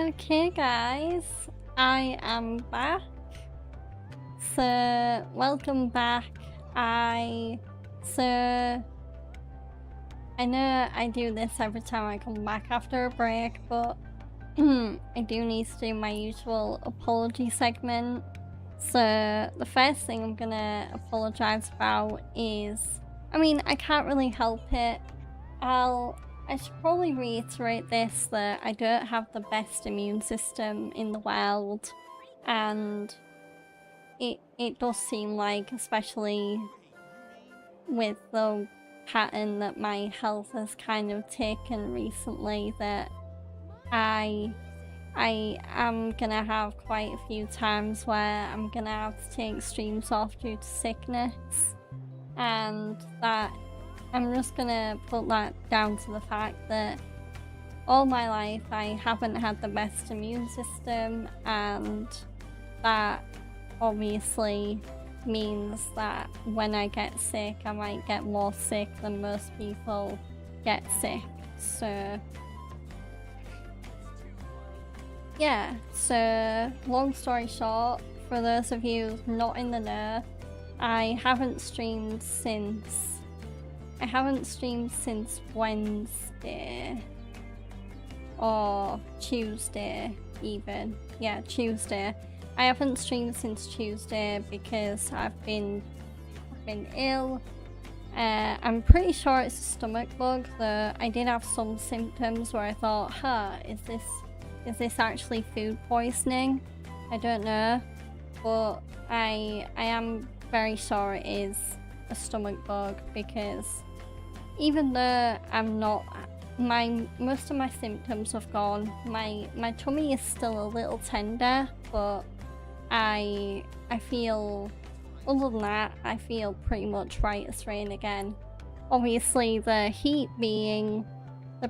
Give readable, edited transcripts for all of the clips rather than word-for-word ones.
Okay, guys, I am back. So, welcome back. So I know I do this every time I come back after a break, but I do need to do my usual apology segment. So, the first thing I'm gonna apologize about is, I can't really help it. I should probably reiterate this that I don't have the best immune system in the world, and it does seem like, especially with the pattern that my health has kind of taken recently, that I I am gonna have quite a few times where I'm gonna have to take streams off due to sickness, and that I'm just gonna put that down to the fact that all my life I haven't had the best immune system, and that obviously means that when I get sick, I might get more sick than most people get sick. So yeah, so long story short, for those of you not in the know, I haven't streamed since Wednesday or Tuesday even. Yeah, Tuesday. I haven't streamed since Tuesday because I've been ill. I'm pretty sure it's a stomach bug, though I did have some symptoms where I thought, is this actually food poisoning? I don't know, but I am very sure it is a stomach bug, because even though I'm not, most of my symptoms have gone. My tummy is still a little tender, but I feel, other than that, I feel pretty much right as rain again. Obviously, the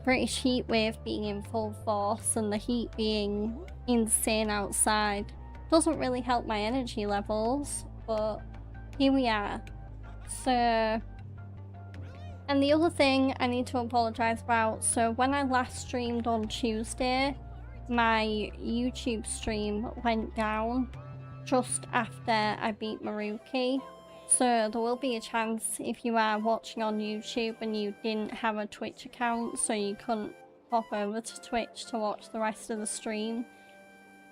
British heat wave being in full force and the heat being insane outside doesn't really help my energy levels, but here we are. So, and the other thing I need to apologize about, so when I last streamed on Tuesday, my YouTube stream went down just after I beat Maruki. So there will be a chance, if you are watching on YouTube and you didn't have a Twitch account, so you couldn't hop over to Twitch to watch the rest of the stream,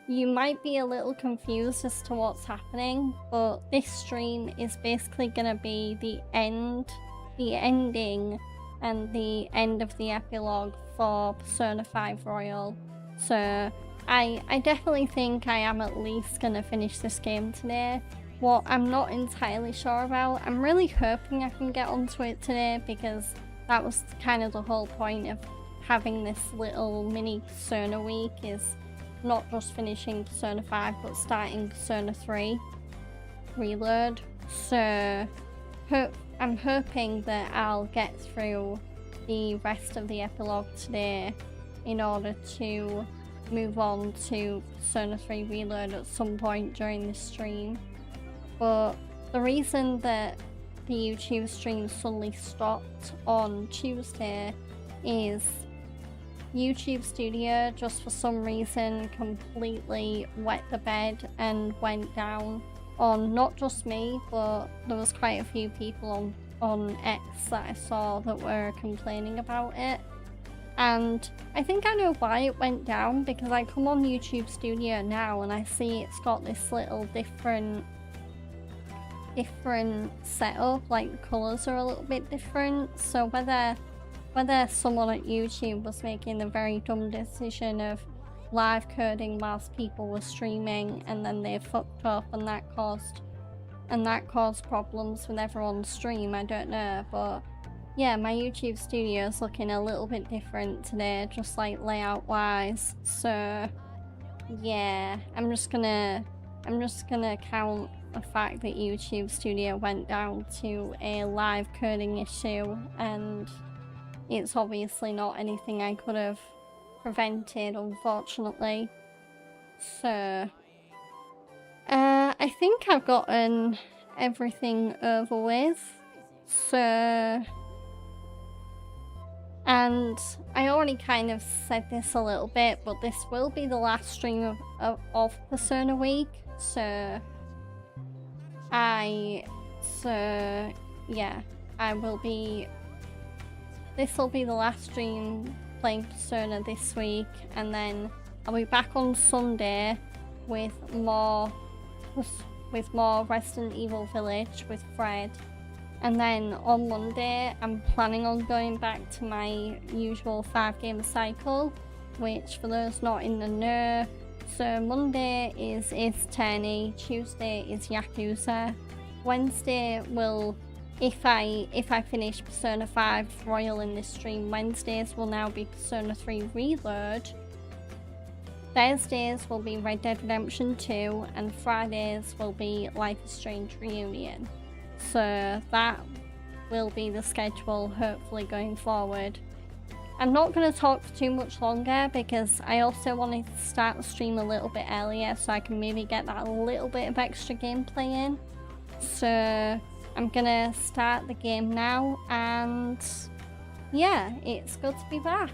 you might be a little confused as to what's happening, but this stream is basically gonna be the ending and the end of the epilogue for Persona 5 Royal. So I definitely think I am at least gonna finish this game today. What I'm not entirely sure about, I'm really hoping I can get onto it today, because that was kind of the whole point of having this little mini Persona week, is not just finishing Persona 5 but starting Persona 3 Reload. So I'm hoping that I'll get through the rest of the epilogue today in order to move on to Persona 3 Reload at some point during this stream. But the reason that the YouTube stream suddenly stopped on Tuesday is YouTube Studio just for some reason completely wet the bed and went down on not just me, but there was quite a few people on X that I saw that were complaining about it. And I think I know why it went down, because I come on YouTube Studio now and I see it's got this little different setup, like the colours are a little bit different. So whether someone at YouTube was making the very dumb decision of live coding whilst people were streaming, and then they fucked up and that caused problems with everyone's stream, I don't know. But yeah, my YouTube Studio is looking a little bit different today, just like layout wise. So yeah, I'm just gonna count the fact that YouTube Studio went down to a live coding issue, and it's obviously not anything I could have prevented, unfortunately. So I think I've gotten everything over with. So And I already kind of said this a little bit, but this will be the last stream of Persona Week. So yeah, this will be the last stream playing Persona this week, and then I'll be back on Sunday with more Resident Evil Village with Fred. And then on Monday, I'm planning on going back to my usual 5-game cycle, which for those not in the know, so Monday is Ace Attorney, Tuesday is Yakuza, Wednesday will, if I finish Persona 5 Royal in this stream, Wednesdays will now be Persona 3 Reload, Thursdays will be Red Dead Redemption 2, and Fridays will be Life is Strange Reunion. So that will be the schedule hopefully going forward. I'm not going to talk for too much longer because I also wanted to start the stream a little bit earlier so I can maybe get that a little bit of extra gameplay in. So I'm going to start the game now, and yeah, it's good to be back.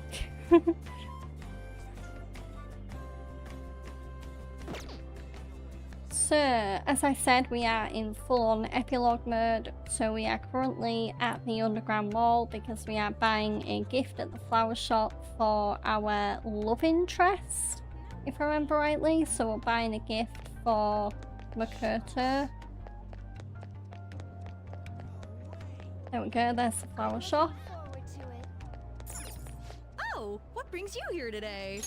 So, as I said, we are in full-on epilogue mode, so we are currently at the Underground Mall because we are buying a gift at the flower shop for our love interest, if I remember rightly. So we're buying a gift for Makoto. There we go, there's the flower shop. Oh, what brings you here today?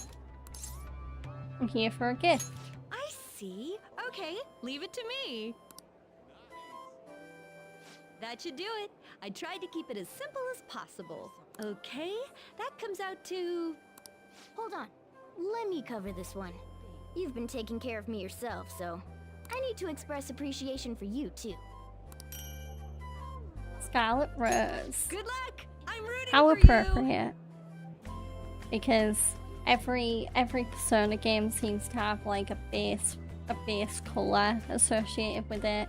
I'm here for a gift. I see. Okay, leave it to me. That should do it. I tried to keep it as simple as possible. Okay, that comes out to... Hold on. Let me cover this one. You've been taking care of me yourself, so I need to express appreciation for you, too. Scarlet Rose. Good luck! I'm rooting How for appropriate. Because every Persona game seems to have like a base colour associated with it.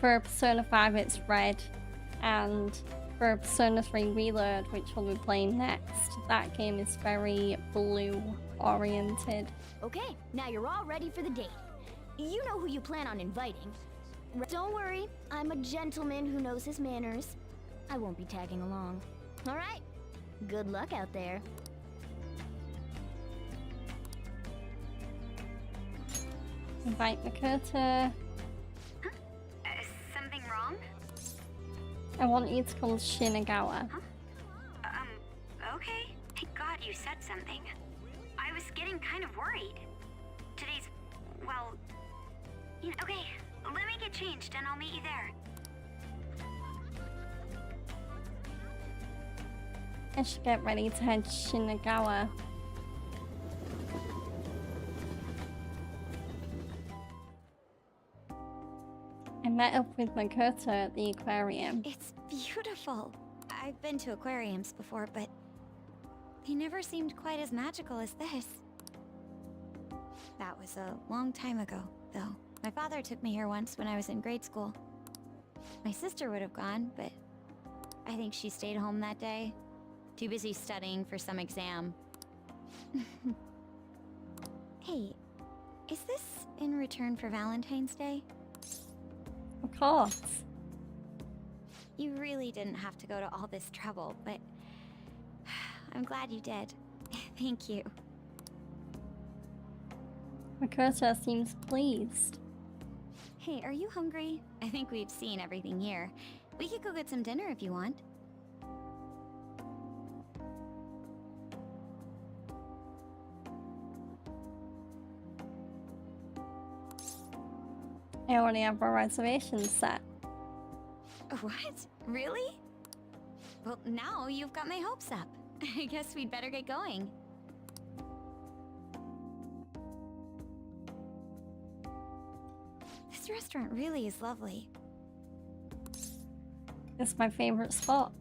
For Persona 5 it's red, and for Persona 3 Reload, which we'll be playing next, that game is very blue oriented. Okay, now you're all ready for the date. You know who you plan on inviting. Don't worry, I'm a gentleman who knows his manners. I won't be tagging along. Alright, good luck out there. Invite Makoto. Huh? Something wrong? I want you to come to Shinagawa. Huh? Okay. Thank God you said something. I was getting kind of worried. Today's, well, you know, okay, let me get changed and I'll meet you there. I should get ready to head to Shinagawa. I met up with Makoto at the aquarium. It's beautiful. I've been to aquariums before, but they never seemed quite as magical as this. That was a long time ago, though. My father took me here once when I was in grade school. My sister would have gone, but I think she stayed home that day. Too busy studying for some exam. Hey, is this in return for Valentine's Day? Of course. You really didn't have to go to all this trouble, but I'm glad you did. Thank you. Makoto seems pleased. Hey, are you hungry? I think we've seen everything here. We could go get some dinner if you want. I already have our reservations set. What? Really? Well, now you've got my hopes up. I guess we'd better get going. This restaurant really is lovely. It's my favorite spot.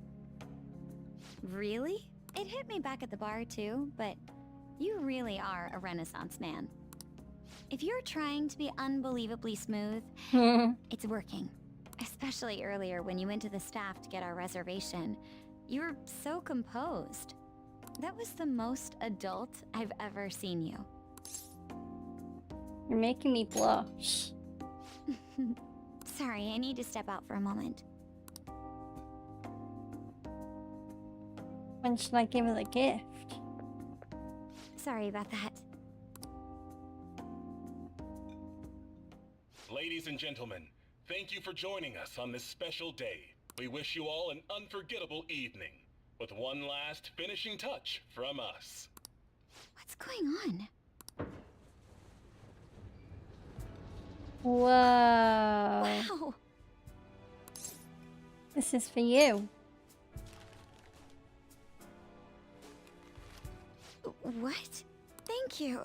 Really? It hit me back at the bar too, but you really are a Renaissance man. If you're trying to be unbelievably smooth, it's working. Especially earlier when you went to the staff to get our reservation. You were so composed. That was the most adult I've ever seen you. You're making me blush. Sorry, I need to step out for a moment. When should I give her the gift? Sorry about that. Ladies and gentlemen, thank you for joining us on this special day. We wish you all an unforgettable evening, with one last finishing touch from us. What's going on? Whoa. Wow. This is for you. What? Thank you.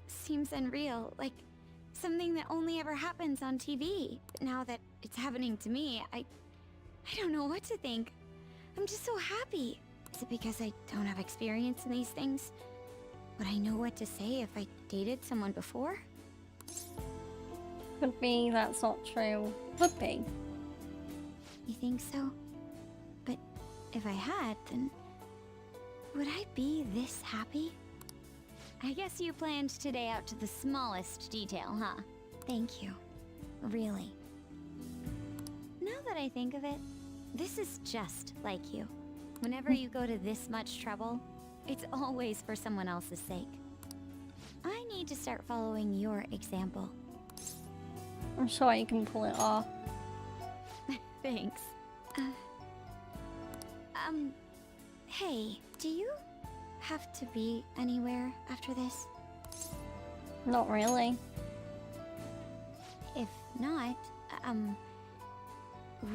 Seems unreal, like something that only ever happens on TV. But now that it's happening to me, I don't know what to think. I'm just so happy. Is it because I don't have experience in these things? Would I know what to say if I dated someone before? Could be that's not true. Could be. You think so? But if I had, then would I be this happy? I guess you planned today out to the smallest detail, huh? Thank you. Really. Now that I think of it, this is just like you. Whenever you go to this much trouble, it's always for someone else's sake. I need to start following your example. I'm sure you can pull it off. Thanks. Hey, do you have to be anywhere after this? Not really. If not,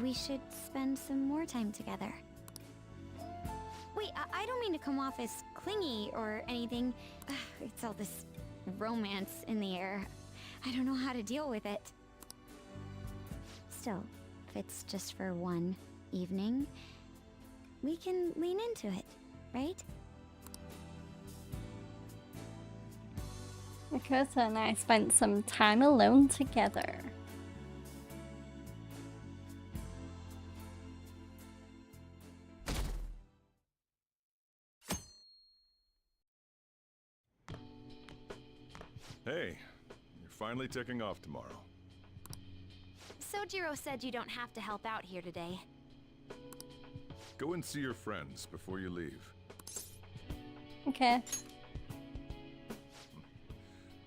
we should spend some more time together. Wait, I don't mean to come off as clingy or anything. It's all this romance in the air. I don't know how to deal with it. Still, if it's just for one evening, we can lean into it, right? Makota and I spent some time alone together. Hey, you're finally taking off tomorrow. Sojiro said you don't have to help out here today. Go and see your friends before you leave. Okay.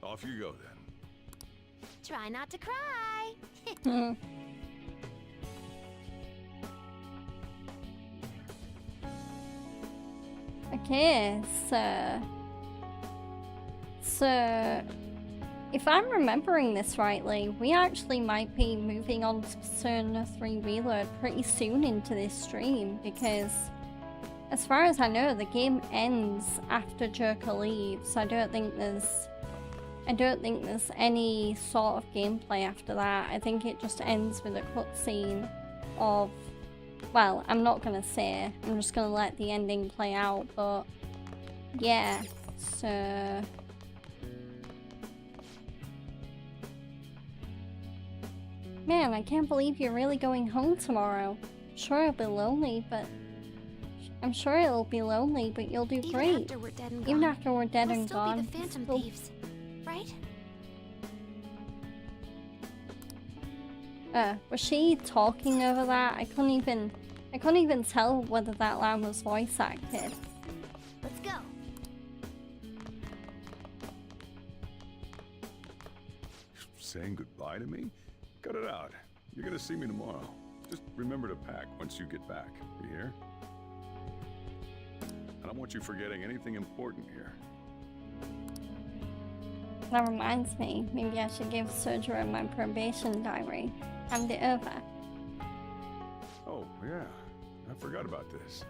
Off you go then. Try not to cry. Hmm. Okay, so if I'm remembering this rightly, we actually might be moving on to Persona 3 Reload pretty soon into this stream, because as far as I know, the game ends after Joker leaves. I don't think there's any sort of gameplay after that. I think it just ends with a cutscene of, well, I'm not gonna say, I'm just gonna let the ending play out, but yeah, so man, I can't believe you're really going home tomorrow. Sure, it'll be lonely, but you'll do great. Even after we're dead and gone. Even after we're dead we'll and still gone. be the Phantom still- Thieves, right? Was she talking over that? I couldn't even tell whether that line was voice acted. Let's go. Saying goodbye to me? Cut it out. You're gonna see me tomorrow. Just remember to pack once you get back. You hear? I don't want you forgetting anything important here. That reminds me, maybe I should give Sojiro my probation diary. Hand it over. Oh, yeah. I forgot about this.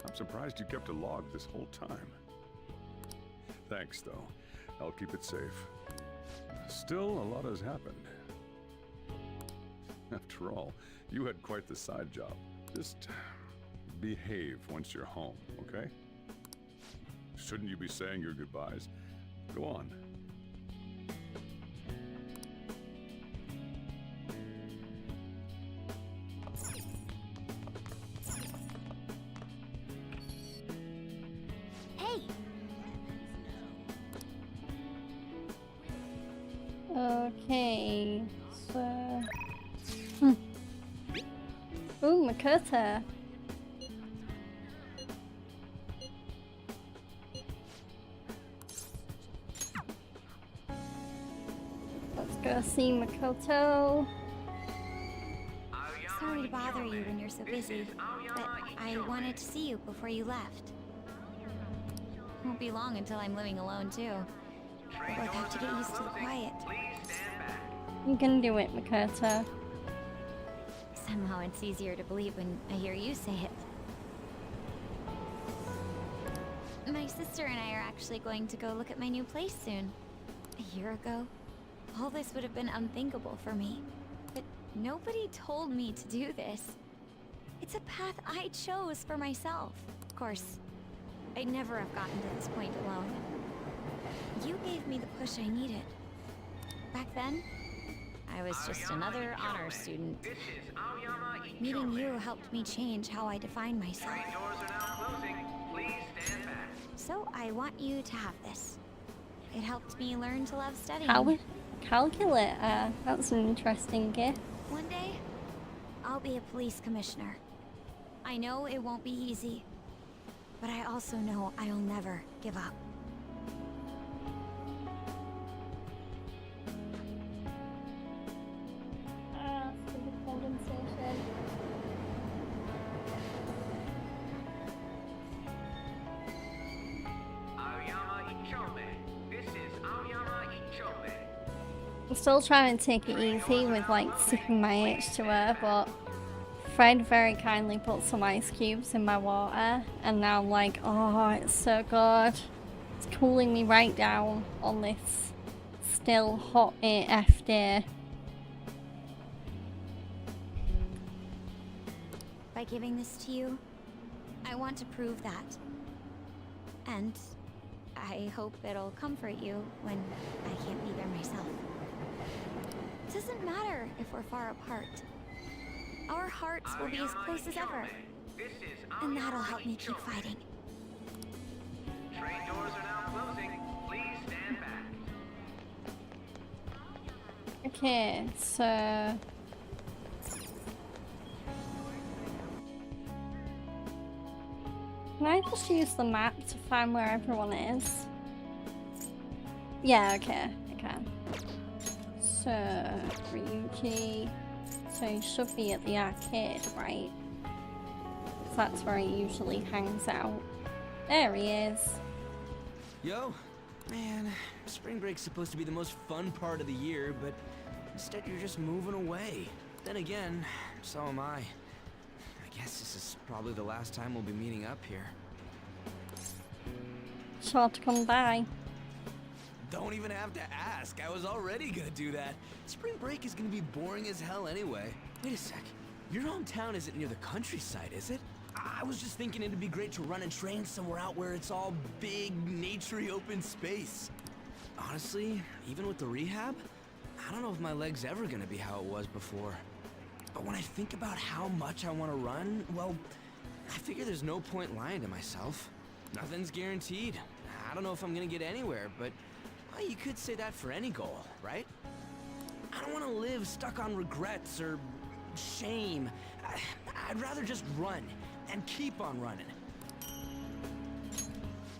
I'm surprised you kept a log this whole time. Thanks, though. I'll keep it safe. Still, a lot has happened. After all, you had quite the side job. Just behave once you're home, okay? Shouldn't you be saying your goodbyes? Go on. Okay, so... Ooh, Makoto. Let's go see Makoto. Sorry to bother you when you're so busy, but I wanted to see you before you left. Won't be long until I'm living alone too. We'll both have to get used to the quiet. You can do it, Makoto. Somehow it's easier to believe when I hear you say it. My sister and I are actually going to go look at my new place soon. A year ago, all this would have been unthinkable for me. But nobody told me to do this. It's a path I chose for myself. Of course, I'd never have gotten to this point alone. You gave me the push I needed. Back then, I was just another honor student. Meeting you helped me change how I define myself. So I want you to have this. It helped me learn to love studying. Calculator. That's an interesting gift. One day, I'll be a police commissioner. I know it won't be easy, but I also know I'll never give up. I'm still trying to take it easy with like sipping my H2O, but Fred very kindly put some ice cubes in my water, and now I'm like, oh, it's so good. It's cooling me right down on this still hot AF day. By giving this to you, I want to prove that. And I hope it'll comfort you when I can't be there myself. It doesn't matter if we're far apart. Our hearts will be as close as ever. And that'll help me keep fighting. Train doors are now closing. Please stand back. Okay, so... Can I just use the map to find where everyone is? Yeah, okay, I can. So, Ryuki... So he should be at the arcade, right? So that's where he usually hangs out. There he is. Yo, man, spring break's supposed to be the most fun part of the year, but instead you're just moving away. Then again, so am I. I guess this is probably the last time we'll be meeting up here. Sure to come by. Don't even have to ask. I was already gonna do that. Spring break is gonna be boring as hell anyway. Wait a sec. Your hometown isn't near the countryside, is it? I was just thinking it'd be great to run and train somewhere out where it's all big, naturey open space. Honestly, even with the rehab, I don't know if my leg's ever gonna be how it was before. But when I think about how much I want to run, well, I figure there's no point lying to myself. Nothing's guaranteed. I don't know if I'm gonna get anywhere, but well, you could say that for any goal, right? I don't want to live stuck on regrets or shame. I'd rather just run and keep on running.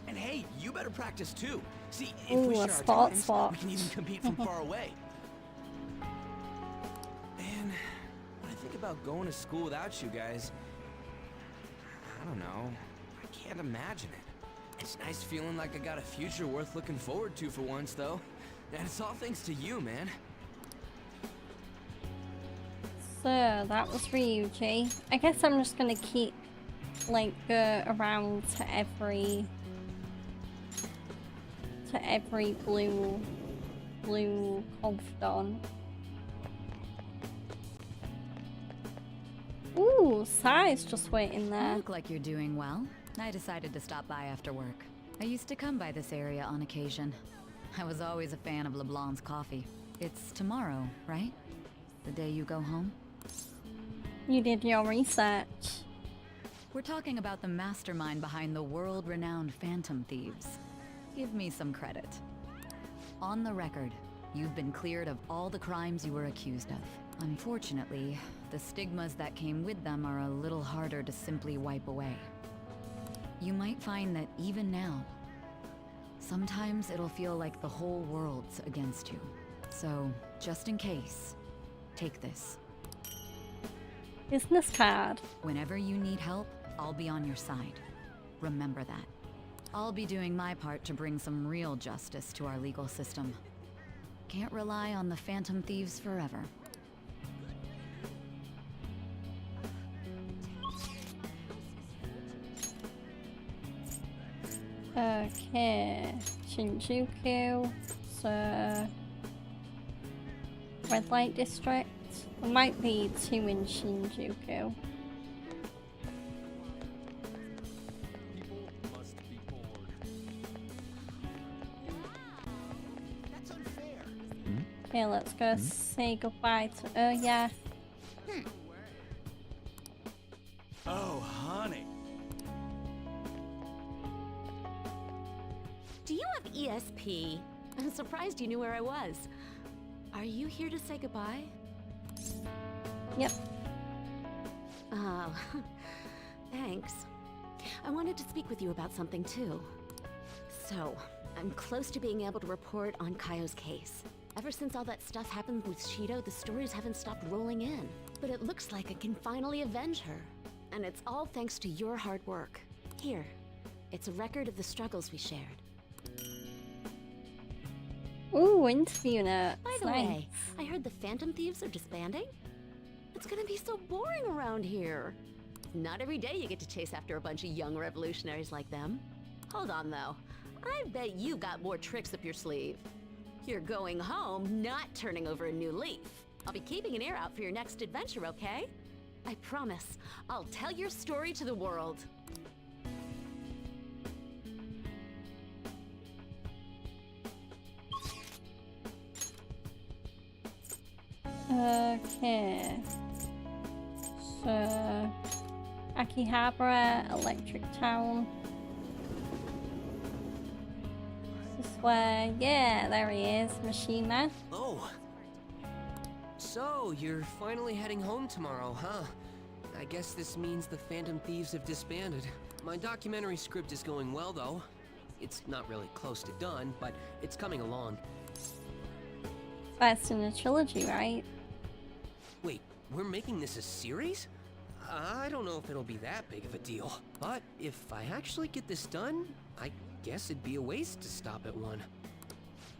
And hey, you better practice too. See, if we share our times, we can even compete from far away. And when I think about going to school without you guys, I don't know. I can't imagine it. It's nice feeling like I got a future worth looking forward to for once, though. And it's all thanks to you, man. So, that was Ryuji. I guess I'm just gonna keep, like, go around to every blue confidant. Ooh, Sai's just waiting You there. look like you're doing well. I decided to stop by after work. I used to come by this area on occasion. I was always a fan of LeBlanc's coffee. It's tomorrow, right? The day you go home? You did your research. We're talking about the mastermind behind the world-renowned Phantom Thieves. Give me some credit. On the record, You've been cleared of all the crimes you were accused of. Unfortunately, the stigmas that came with them are a little harder to simply wipe away. You might find that even now, sometimes it'll feel like the whole world's against you. So, just in case, take this. Business card. Whenever you need help, I'll be on your side. Remember that. I'll be doing my part to bring some real justice to our legal system. Can't rely on the Phantom Thieves forever. Okay, Shinjuku, so Red Light District. There might be 2 in Shinjuku. Okay, let's go say goodbye to. Oh yeah. Oh, honey. Do you have ESP? I'm surprised you knew where I was. Are you here to say goodbye? Yep. Oh, thanks. I wanted to speak with you about something too. So, I'm close to being able to report on Kaio's case. Ever since all that stuff happened with Shido, the stories haven't stopped rolling in. But it looks like I can finally avenge her. And it's all thanks to your hard work. Here, it's a record of the struggles we shared. Ooh, interview notes. By the Nice. way, I heard the Phantom Thieves are disbanding. It's gonna be so boring around here. Not every day you get to chase after a bunch of young revolutionaries like them. Hold on though, I bet you got more tricks up your sleeve. You're going home, not turning over a new leaf. I'll be keeping an ear out for your next adventure, okay? I promise, I'll tell your story to the world. Okay. So, Akihabara, Electric Town. This way. Yeah, there he is, Mishima. Oh. So, you're finally heading home tomorrow, huh? I guess this means the Phantom Thieves have disbanded. My documentary script is going well, though. It's not really close to done, but it's coming along. That's in a trilogy, right? Wait, we're making this a series? I don't know if it'll be that big of a deal. But if I actually get this done, I guess it'd be a waste to stop at one.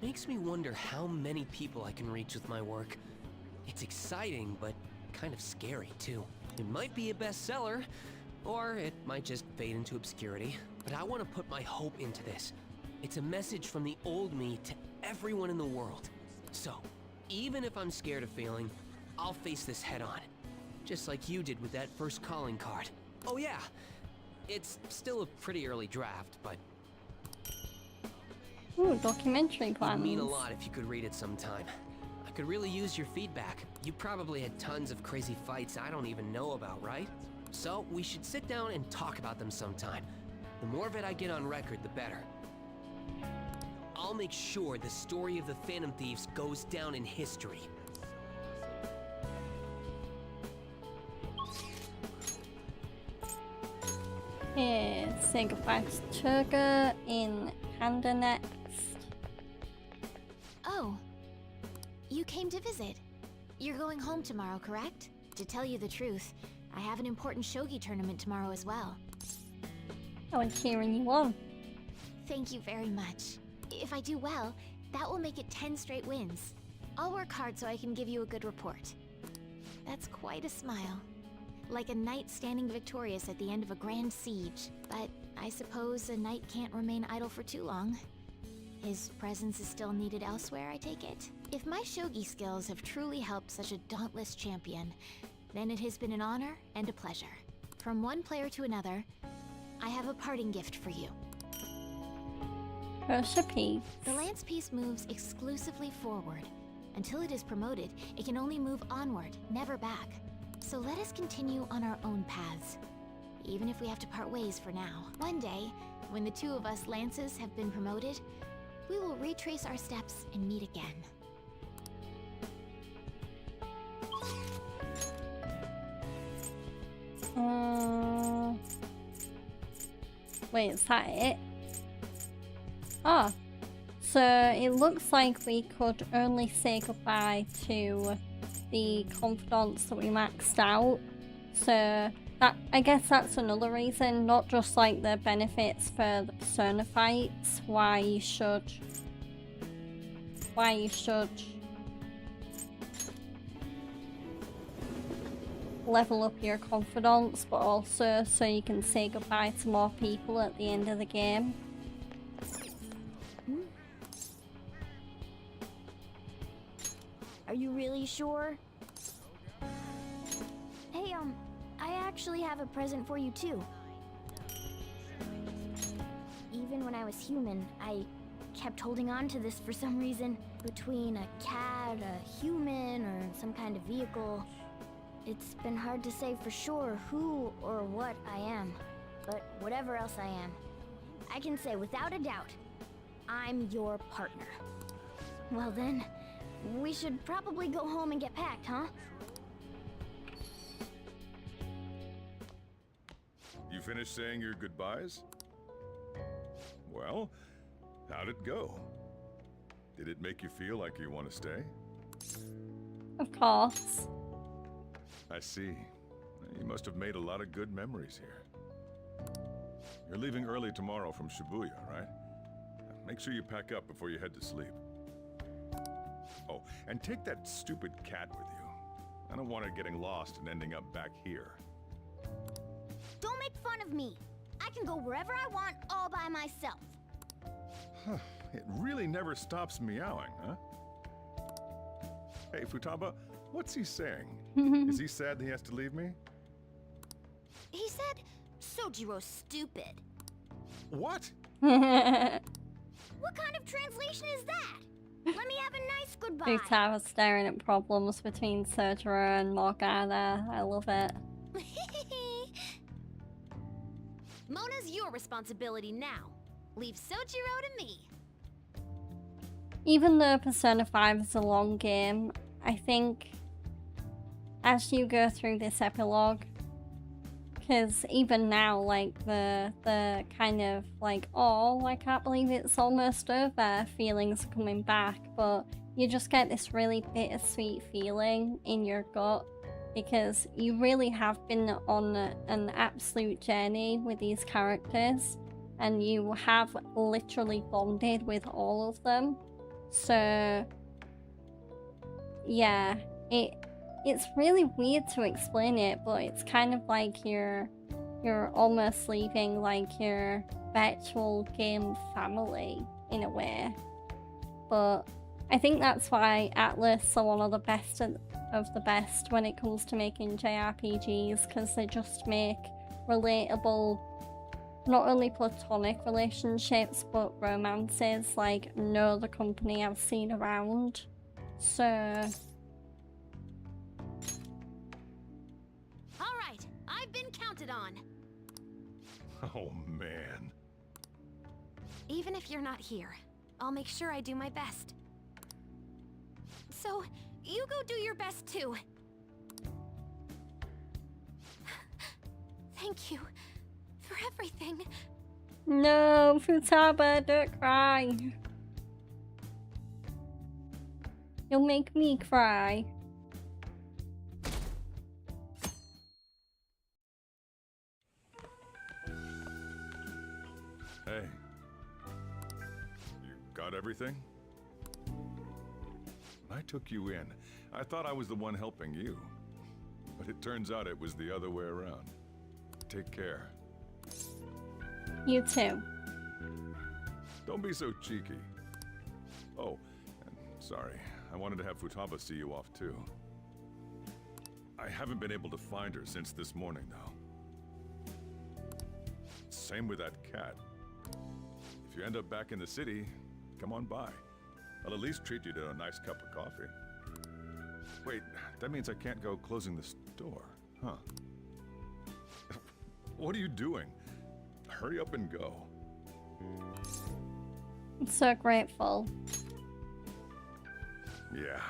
Makes me wonder how many people I can reach with my work. It's exciting, but kind of scary, too. It might be a bestseller, or it might just fade into obscurity. But I want to put my hope into this. It's a message from the old me to everyone in the world. So, even if I'm scared of failing, I'll face this head on. Just like you did with that first calling card. Oh yeah, it's still a pretty early draft, but Ooh, documentary plans. it'd mean a lot if you could read it sometime. I could really use your feedback. You probably had tons of crazy fights I don't even know about, right? So we should sit down and talk about them sometime. The more of it I get on record, the better. I'll make sure the story of the Phantom Thieves goes down in history. Okay, say goodbye to Turga in Panda next. Oh, you came to visit. You're going home tomorrow, correct? To tell you the truth, I have an important shogi tournament tomorrow as well. I was cheering you on. Thank you very much. If I do well, that will make it 10 straight wins. I'll work hard so I can give you a good report. That's quite a smile. Like a knight standing victorious at the end of a grand siege. But I suppose a knight can't remain idle for too long. His presence is still needed elsewhere, I take it? If my shogi skills have truly helped such a dauntless champion, then it has been an honor and a pleasure. From one player to another, I have a parting gift for you. Pressure piece. The lance piece moves exclusively forward. Until it is promoted, it can only move onward, never back. So let us continue on our own paths, even if we have to part ways for now. One day, when the two of us lances have been promoted, we will retrace our steps and meet again. Wait, is that it? Oh. So it looks like we could only say goodbye to the confidants that we maxed out. So that, I guess that's another reason, not just like the benefits for the Persona fights, why you should level up your confidence, but also so you can say goodbye to more people at the end of the game. Are you really sure? Hey, I actually have a present for you too. Even when I was human, I kept holding on to this for some reason. Between a cat, a human, or some kind of vehicle, it's been hard to say for sure who or what I am. But whatever else I am, I can say without a doubt, I'm your partner. Well then, we should probably go home and get packed, huh? You finished saying your goodbyes? Well, how'd it go? Did it make you feel like you want to stay? Of course. I see. You must have made a lot of good memories here. You're leaving early tomorrow from Shibuya, right? Make sure you pack up before you head to sleep. Oh, and take that stupid cat with you. I don't want her getting lost and ending up back here. Don't make fun of me. I can go wherever I want all by myself. It really never stops meowing, huh? Hey, Futaba, what's he saying? Is he sad that he has to leave me? He said, Sojiro's stupid. What? What kind of translation is that? Let me have a nice goodbye. Futaba staring at problems between Sojiro and Morgana. I love it. Mona's your responsibility now. Leave Sojiro to me. Even though Persona 5 is a long game, I think as you go through this epilogue, because even now, like, the kind of like, oh, I can't believe it's almost over feelings are coming back, but you just get this really bittersweet feeling in your gut because you really have been on an absolute journey with these characters and you have literally bonded with all of them. So yeah, it's really weird to explain it, but it's kind of like you're almost leaving like your virtual game family in a way. But I think that's why Atlus are one of the best of the best when it comes to making JRPGs, because they just make relatable, not only platonic relationships, but romances like no other company I've seen around. So Alright, I've been counted on. Oh, man. Even if you're not here, I'll make sure I do my best. So, you go do your best too. Thank you for everything. no, Futaba, don't cry. You'll make me cry. Hey. You got everything? I took you in. I thought I was the one helping you. But it turns out it was the other way around. Take care. You too. Don't be so cheeky. Oh, and sorry. I wanted to have Futaba see you off too. I haven't been able to find her since this morning, though. Same with that cat. If you end up back in the city, come on by. I'll at least treat you to a nice cup of coffee. Wait, that means I can't go closing the store, huh? What are you doing? Hurry up and go. I'm so grateful. Yeah.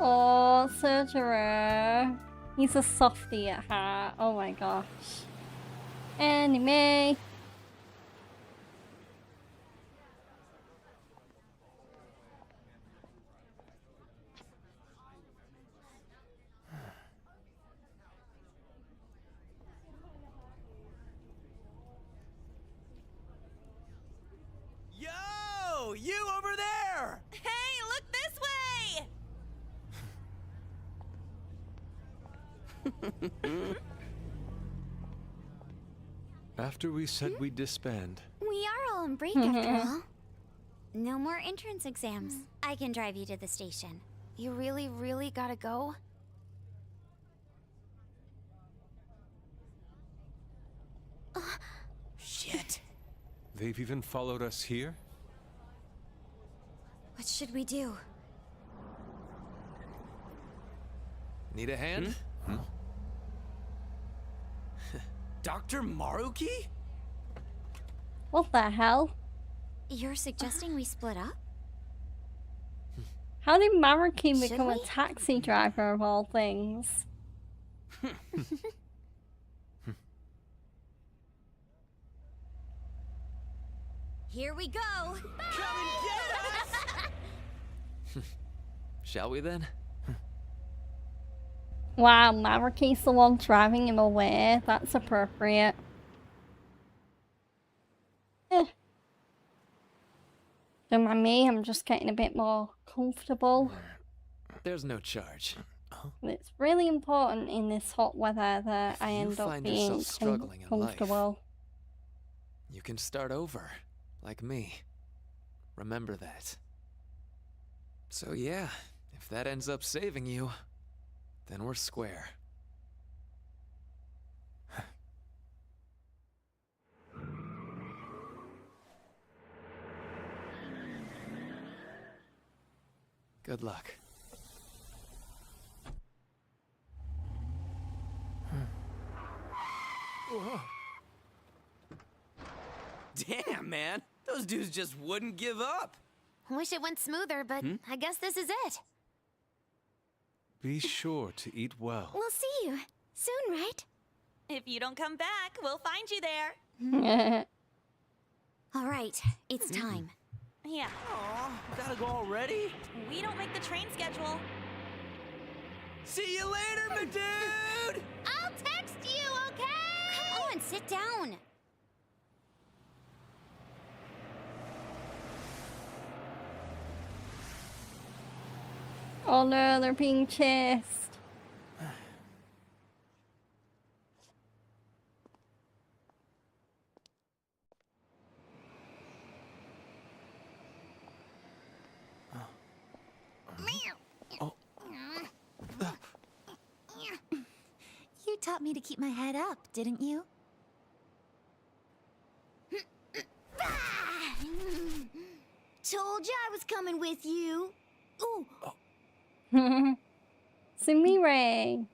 Oh, Surgerer. He's a softie at heart. Oh my gosh. Anime. Yo! You over there! Hey, look this way! After we said we'd disband. We are all on break after all. No more entrance exams. I can drive you to the station. You really, really gotta go? Shit. They've even followed us here? What should we do? Need a hand? Dr. Maruki? What the hell? You're suggesting we split up? How did Maruki Should become a we? taxi driver of all things? Here we go! Come and get us! Shall we then? Wow, Maruki's the one driving him away. That's appropriate. Don't mind me, I'm just getting a bit more comfortable. There's no charge. It's really important in this hot weather that I you end up find being yourself struggling in life, comfortable. You can start over, like me. Remember that. So yeah, if that ends up saving you, then we're square. Good luck. Whoa. Damn, man. Those dudes just wouldn't give up. Wish it went smoother, but I guess this is it. Be sure to eat well. We'll see you soon, right? If you don't come back, we'll find you there. All right, it's time. Yeah, Aw, gotta go already? we don't make the train schedule. See you later, my dude! I'll text you, okay? Come on, sit down. Oh no, they're being chased. You taught me to keep my head up, didn't you? Told you I was coming with you. Ooh, Sumire.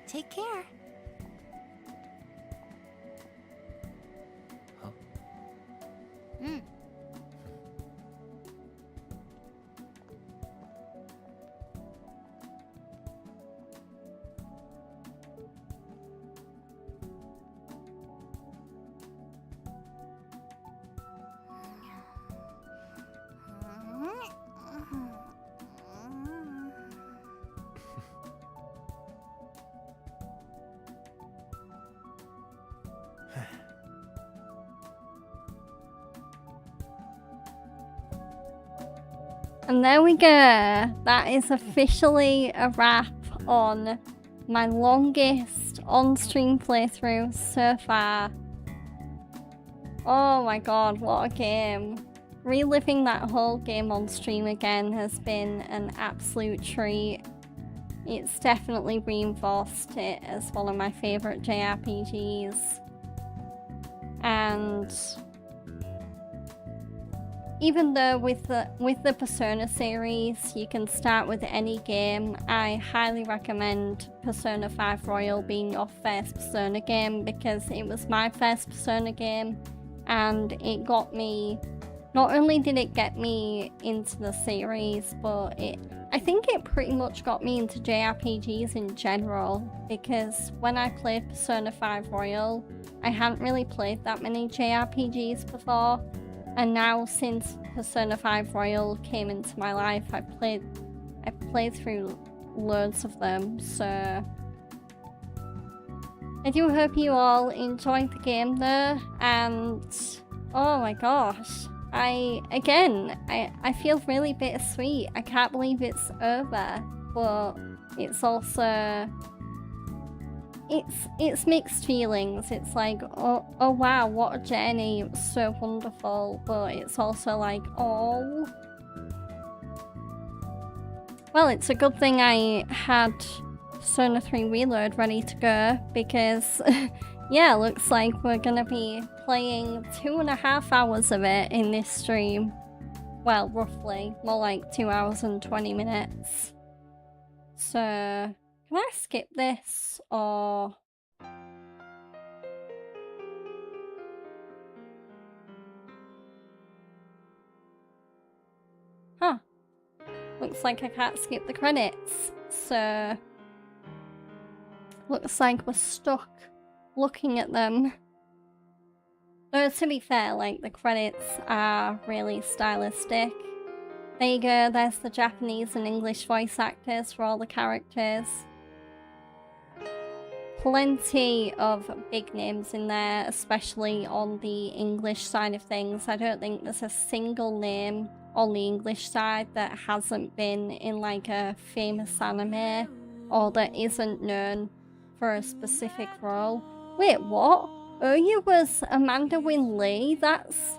Take care. And there we go. That is officially a wrap on my longest on-stream playthrough so far. Oh my god, what a game. Reliving that whole game on stream again has been an absolute treat. It's definitely reinforced it as one of my favourite JRPGs. And even though with the Persona series you can start with any game, I highly recommend Persona 5 Royal being your first Persona game, because it was my first Persona game and it got me not only did it get me into the series, but I think it pretty much got me into JRPGs in general, because when I played Persona 5 Royal, I hadn't really played that many JRPGs before, and now since Persona 5 Royal came into my life, I've played through loads of them, so I do hope you all enjoyed the game though, and oh my gosh, I feel really bittersweet. I can't believe it's over, but it's also, it's mixed feelings. It's like, oh wow, what a journey, it was so wonderful, but it's also like, oh. Well, it's a good thing I had Persona 3 Reload ready to go, because yeah, looks like we're gonna be playing 2.5 hours of it in this stream. Well, roughly, more like 2 hours and 20 minutes. So, can I skip this, or... Huh. Looks like I can't skip the credits, so... Looks like we're stuck looking at them. Though, to be fair, like, the credits are really stylistic. There you go, there's the Japanese and English voice actors for all the characters. Plenty of big names in there, especially on the English side of things. I don't think there's a single name on the English side that hasn't been in like a famous anime or that isn't known for a specific role. Wait, what? Oyu was Amanda Wynn Lee? That's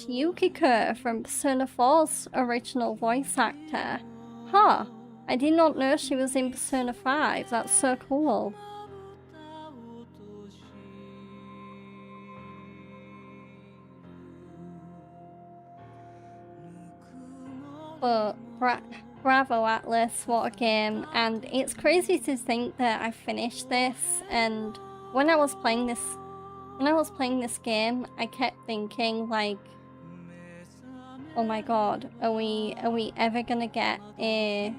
Yukiko from Persona 4's original voice actor. Huh. I did not know she was in Persona 5. That's so cool. But bravo Atlas, what a game. And it's crazy to think that I finished this, and when I was playing this game, I kept thinking like, oh my god, are we ever gonna get a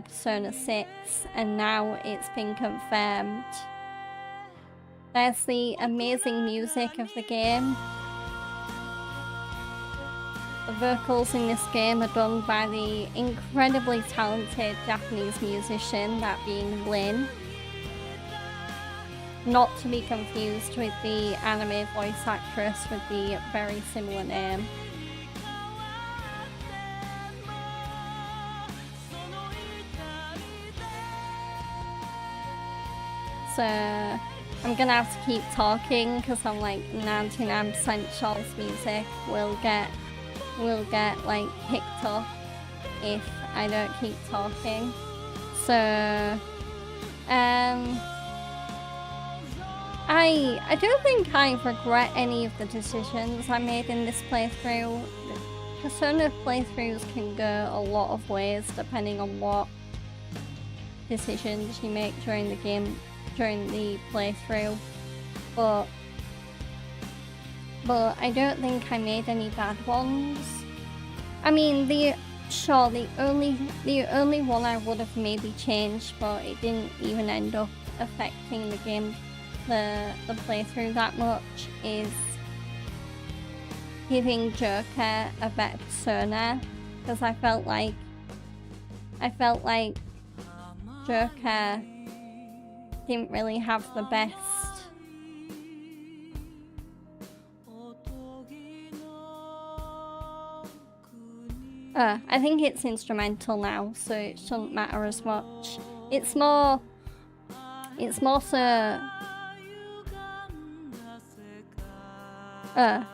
Persona 6? And now it's been confirmed. There's the amazing music of the game. The vocals in this game are done by the incredibly talented Japanese musician, that being Lin. Not to be confused with the anime voice actress with the very similar name. So I'm gonna have to keep talking because I'm like 99% sure this music will get like picked up if I don't keep talking. So I don't think I regret any of the decisions I made in this playthrough. Persona playthroughs can go a lot of ways depending on what decisions you make during the game, during the playthrough. But I don't think I made any bad ones. I mean, the only one I would have maybe changed, but it didn't even end up affecting the game, the playthrough that much, is giving Joker a better persona, because I felt like Joker didn't really have the best. I think it's instrumental now, so it shouldn't matter as much. It's more so... I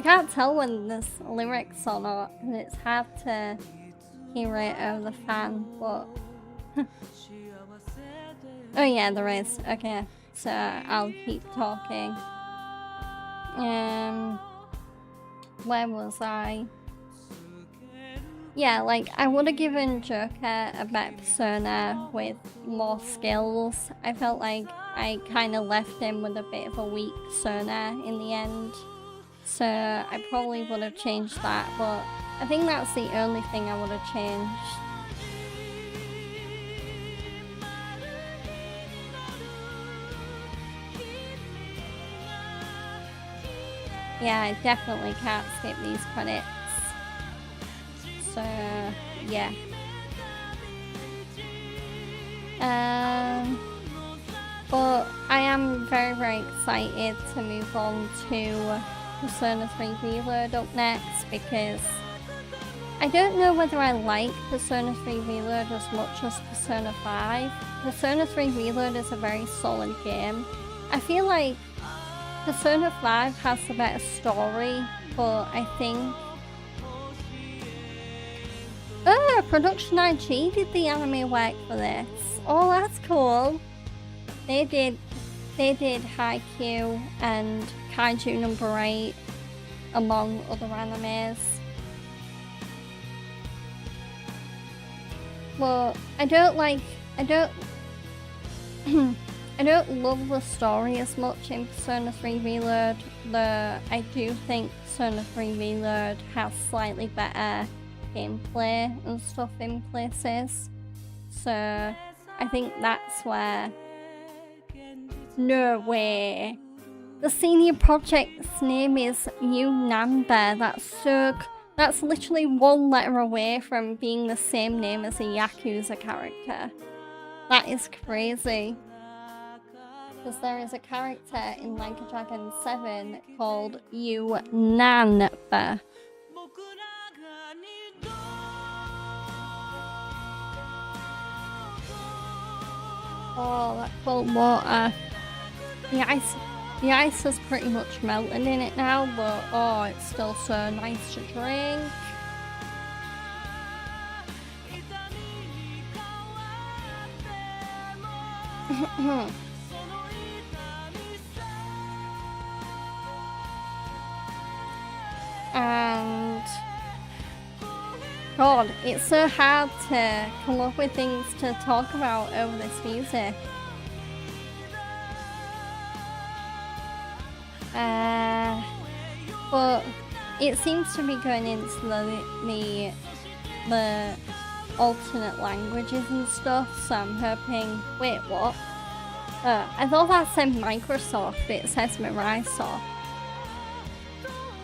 can't tell when there's lyrics or not, and it's hard to hear it over the fan, but... Oh yeah, there is. Okay, so I'll keep talking. Where was I? Yeah, like, I would have given Joker a better persona with more skills. I felt like I kind of left him with a bit of a weak persona in the end. So I probably would have changed that, but I think that's the only thing I would have changed. Yeah, I definitely can't skip these credits. So, yeah. But I am very, very excited to move on to Persona 3 Reload up next, because I don't know whether I like Persona 3 Reload as much as Persona 5. Persona 3 Reload is a very solid game. I feel like Persona 5 has a better story, but I think... Oh, Production IG did the anime work for this. Oh, that's cool. They did Haikyuu and Kaiju Number 8, among other animes. Well, I don't love the story as much in Persona 3 Reload, though I do think Persona 3 Reload has slightly better gameplay and stuff in places. So I think that's where... No way. The senior project's name is Yunanba. That's literally one letter away from being the same name as a Yakuza character. That is crazy. Because there is a character in Like a Dragon 7 called Yunanba. Oh, that cold water. The ice is pretty much melting in it now, but oh, it's still so nice to drink. And God, it's so hard to come up with things to talk about over this music. But it seems to be going into the alternate languages and stuff, so I'm hoping... Wait, what? I thought that said Microsoft, but it says Microsoft.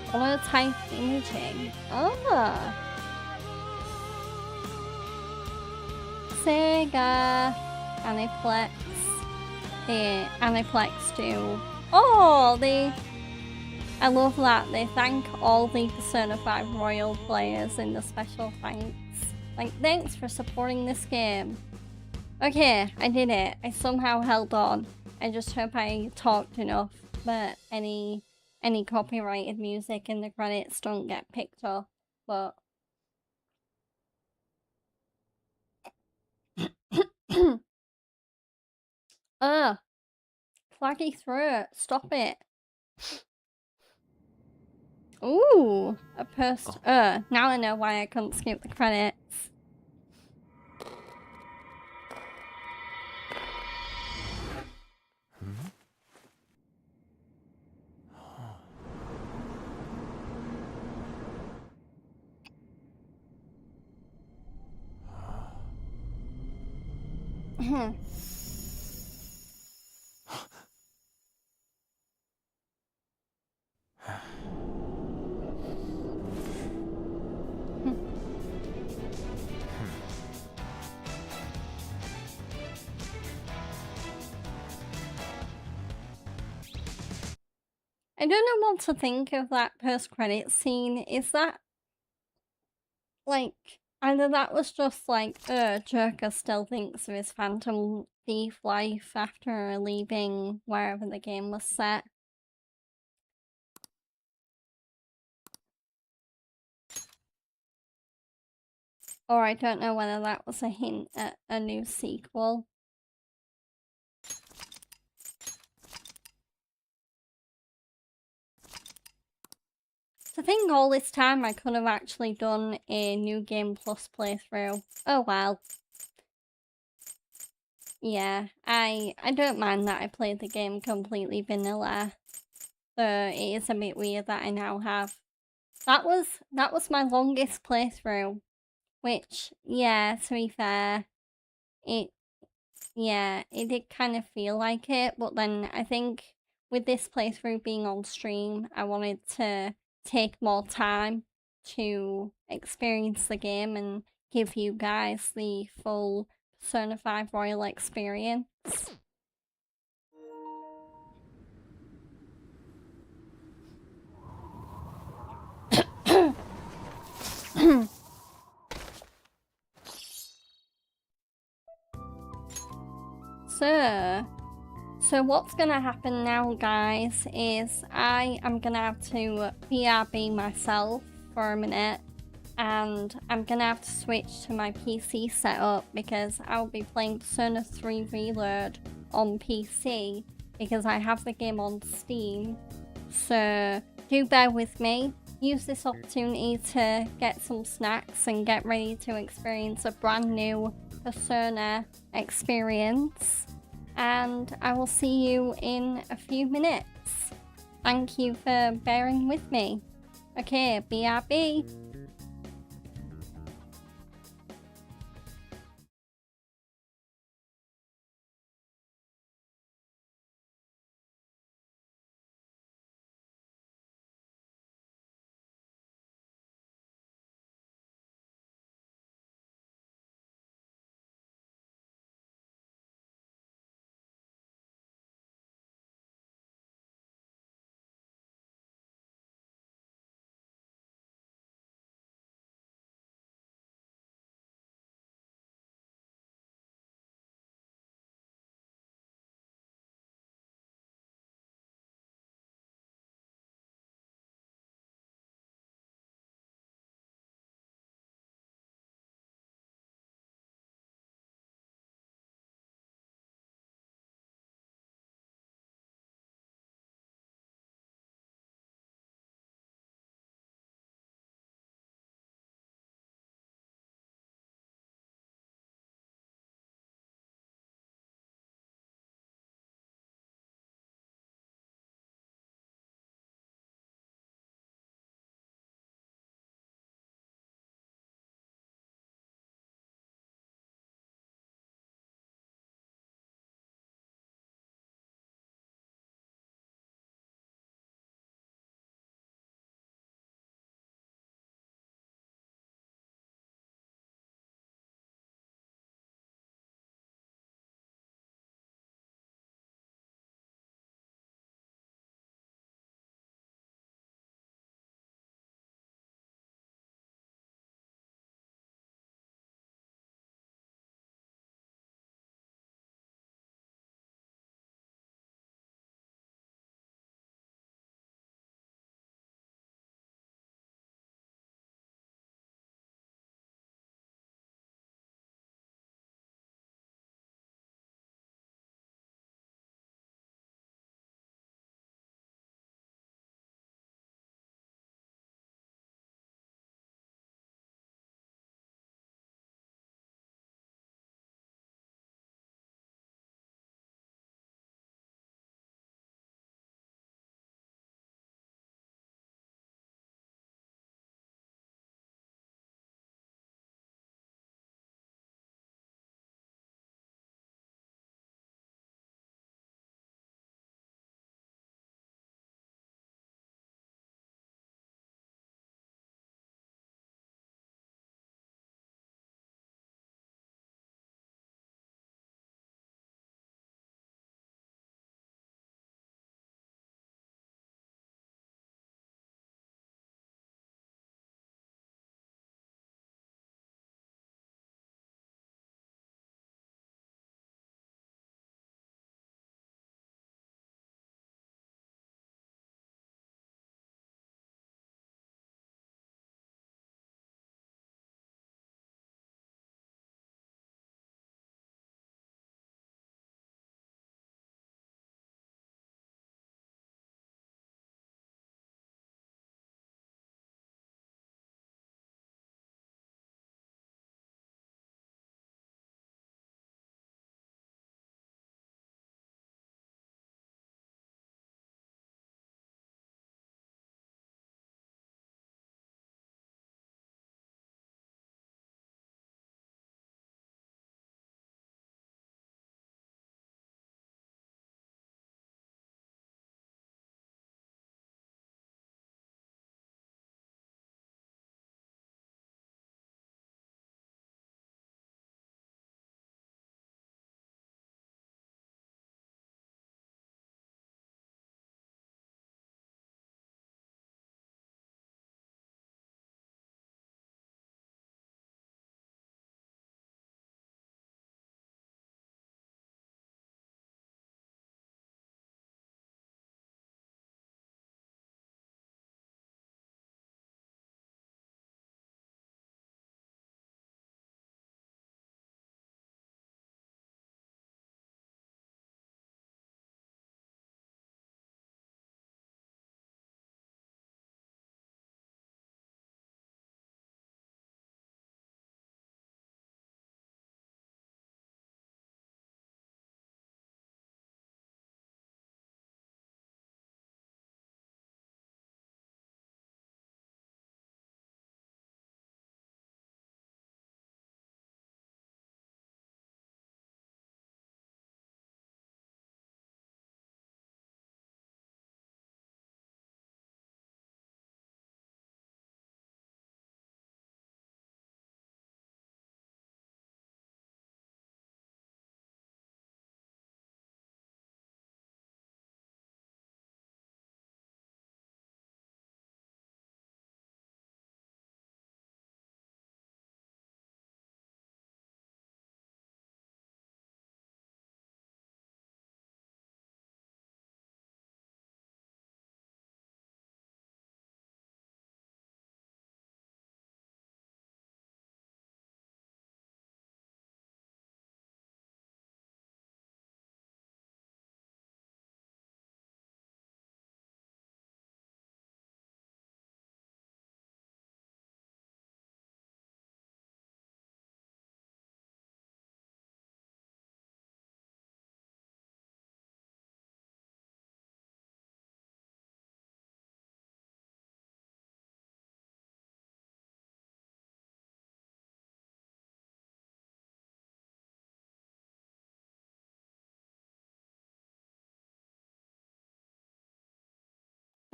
Holotype imaging. Oh! Sega Aniplex. The Aniplex do. Oh, I love that. They thank all the Persona 5 Royal players in the special thanks. Like, thanks for supporting this game. Okay, I did it. I somehow held on. I just hope I talked enough that any copyrighted music in the credits don't get picked up. But ugh, claggy throat. Stop it. Ooh, a post. Now I know why I couldn't skip the credits. I don't know what to think of that post-credit scene. Is that, like, either that was just like, Joker still thinks of his Phantom Thief life after leaving wherever the game was set. Or I don't know whether that was a hint at a new sequel. I think all this time I could have actually done a New Game Plus playthrough. Oh well. yeah, I don't mind that I played the game completely vanilla. So it is a bit weird that I now have. That was my longest playthrough, which, yeah, to be fair, it it did kind of feel like it, but then I think with this playthrough being on stream, I wanted to take more time to experience the game and give you guys the full Persona 5 Royal experience. So what's gonna happen now, guys, is I am gonna have to BRB myself for a minute, and I'm gonna have to switch to my PC setup because I'll be playing Persona 3 Reload on PC because I have the game on Steam. So do bear with me. Use this opportunity to get some snacks and get ready to experience a brand new Persona experience. And I will see you in a few minutes. Thank you for bearing with me. Okay, BRB.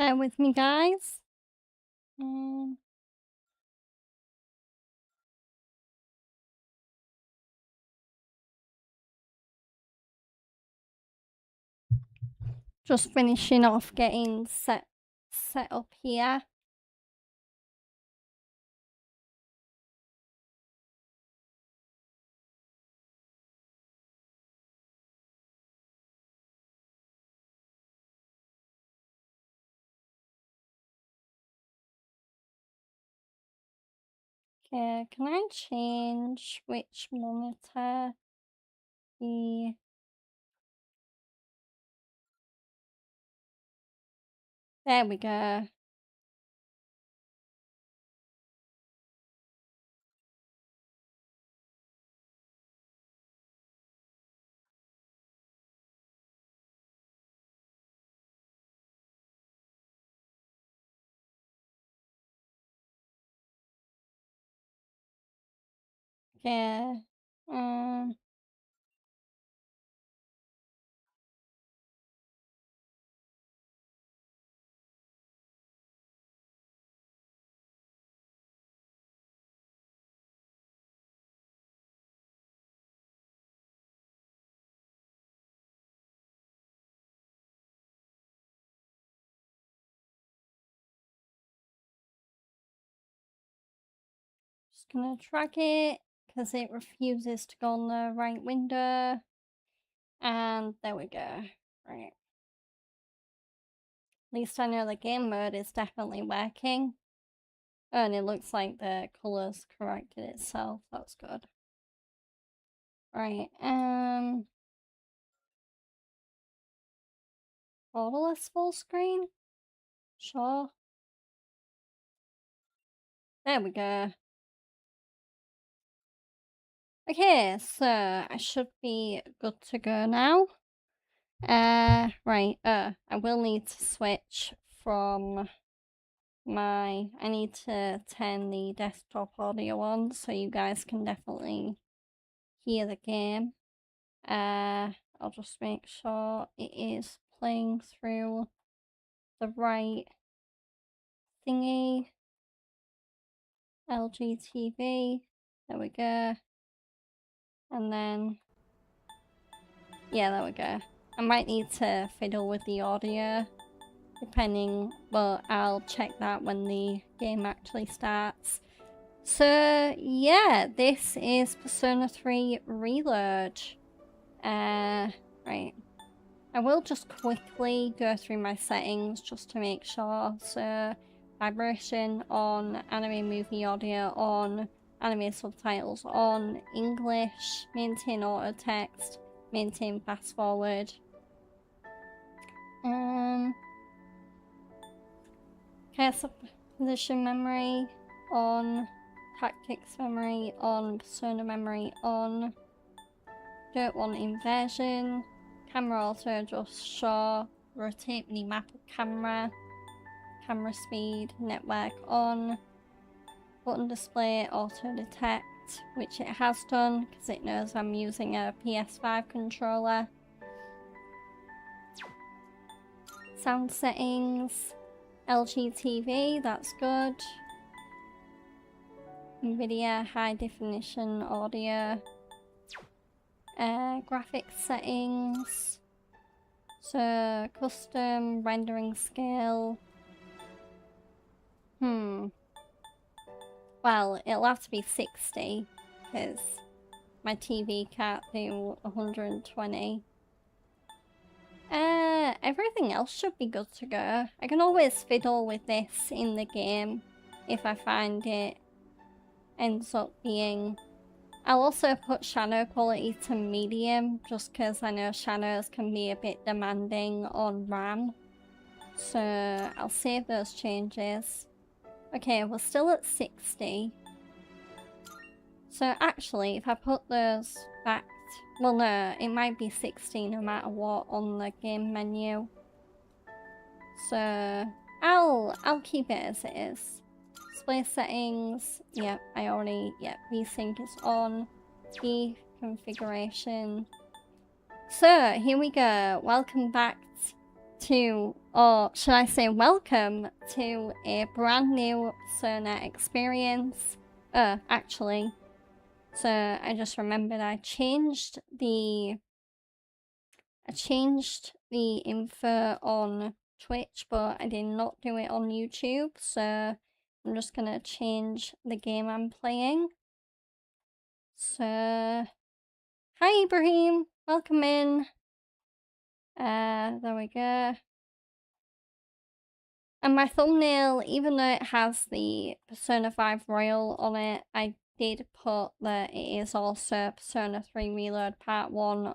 Bear with me, guys. Just finishing off getting set up here. Okay, can I change which monitor? There we go. Yeah. Just gonna drag it because it refuses to go on the right window. And there we go. Right. At least I know the game mode is definitely working. Oh, and it looks like the colours corrected itself. That's good. Right, borderless full screen? Sure. There we go. Okay, so I should be good to go now. Right, I will need to switch from I need to turn the desktop audio on so you guys can definitely hear the game. I'll just make sure it is playing through the right thingy. LG TV. There we go. And then, yeah, there we go. I might need to fiddle with the audio, depending, but I'll check that when the game actually starts. So, yeah, this is Persona 3 Reload. Right. I will just quickly go through my settings just to make sure. So, vibration on, anime movie audio on, anime subtitles on, English, maintain auto text, maintain fast forward. Chaos position memory on, tactics memory on, persona memory on, don't want inversion, camera auto adjust, sure, rotate mini map of camera, camera speed, network on, button display auto detect, which it has done because it knows I'm using a PS5 controller. Sound settings, LG TV, that's good. NVIDIA high definition audio. Graphics settings. So custom rendering scale. Well, it'll have to be 60 because my TV can't do 120. Everything else should be good to go. I can always fiddle with this in the game if I find it ends up being... I'll also put shadow quality to medium just because I know shadows can be a bit demanding on RAM. So I'll save those changes. Okay, we're still at 60. So actually, if I put those back... Well, no, it might be 60 no matter what on the game menu. So I'll keep it as it is. Display settings, yep, I already, yep, VSync is on. Key configuration. So, here we go. Welcome back to, or should I say welcome to a brand new Persona experience. Actually, so I just remembered I changed the info on Twitch, but I did not do it on YouTube, so I'm just gonna change the game I'm playing. So, hi Ibrahim, welcome in. There we go. And my thumbnail, even though it has the Persona 5 Royal on it, I did put that it is also Persona 3 Reload Part 1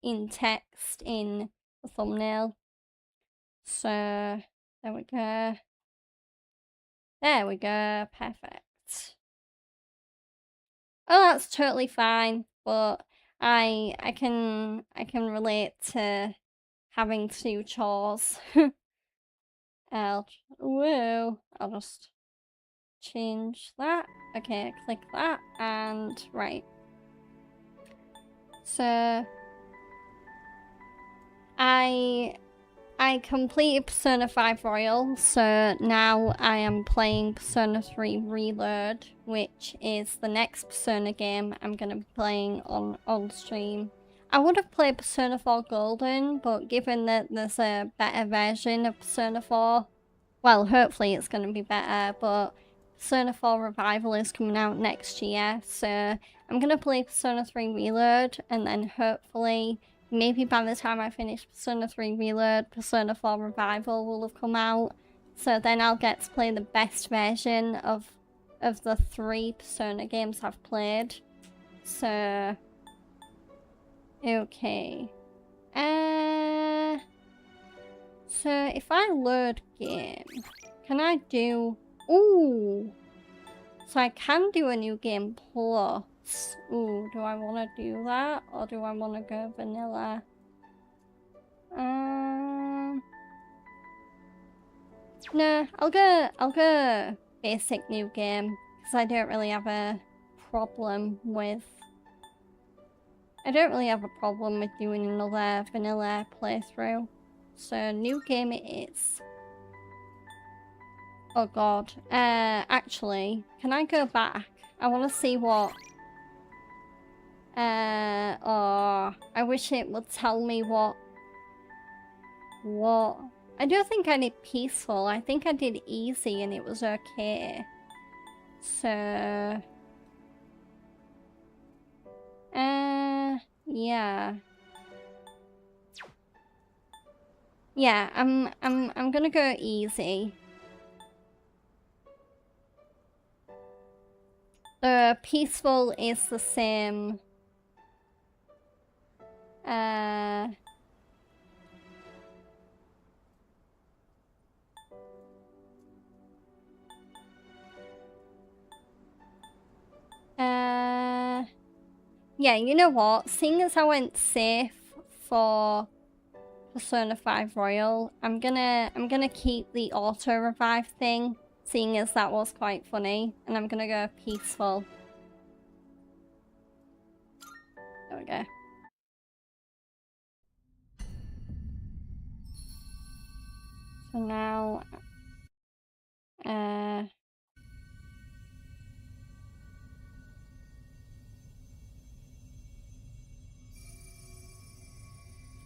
in text in the thumbnail. So, there we go. There we go, perfect. Oh, that's totally fine, but I can relate to having to do chores. I'll just change that. Okay, click that, and right. So I completed Persona 5 Royal, so now I am playing Persona 3 Reload, which is the next Persona game I'm going to be playing on stream. I would have played Persona 4 Golden, but given that there's a better version of Persona 4, well, hopefully it's going to be better, but Persona 4 Revival is coming out next year, so I'm going to play Persona 3 Reload, and then hopefully, maybe by the time I finish Persona 3 Reload, Persona 4 Revival will have come out, so then I'll get to play the best version of the 3 Persona games I've played. So, okay. So if I load game, can I do... Ooh! So I can do a new game plus. Ooh, do I want to do that? Or do I want to go vanilla? No, I'll go basic new game. Because I don't really have a problem with... I don't really have a problem with doing another vanilla playthrough. So, new game it is. Oh god. Actually, can I go back? I want to see what... oh, I wish it would tell me what... I don't think I did peaceful. I think I did easy and it was okay. So... yeah. Yeah, I'm gonna go easy. The peaceful is the same. Yeah, you know what? Seeing as I went safe for Persona 5 Royal, I'm gonna keep the auto revive thing, seeing as that was quite funny, and I'm gonna go peaceful. There we go. So now,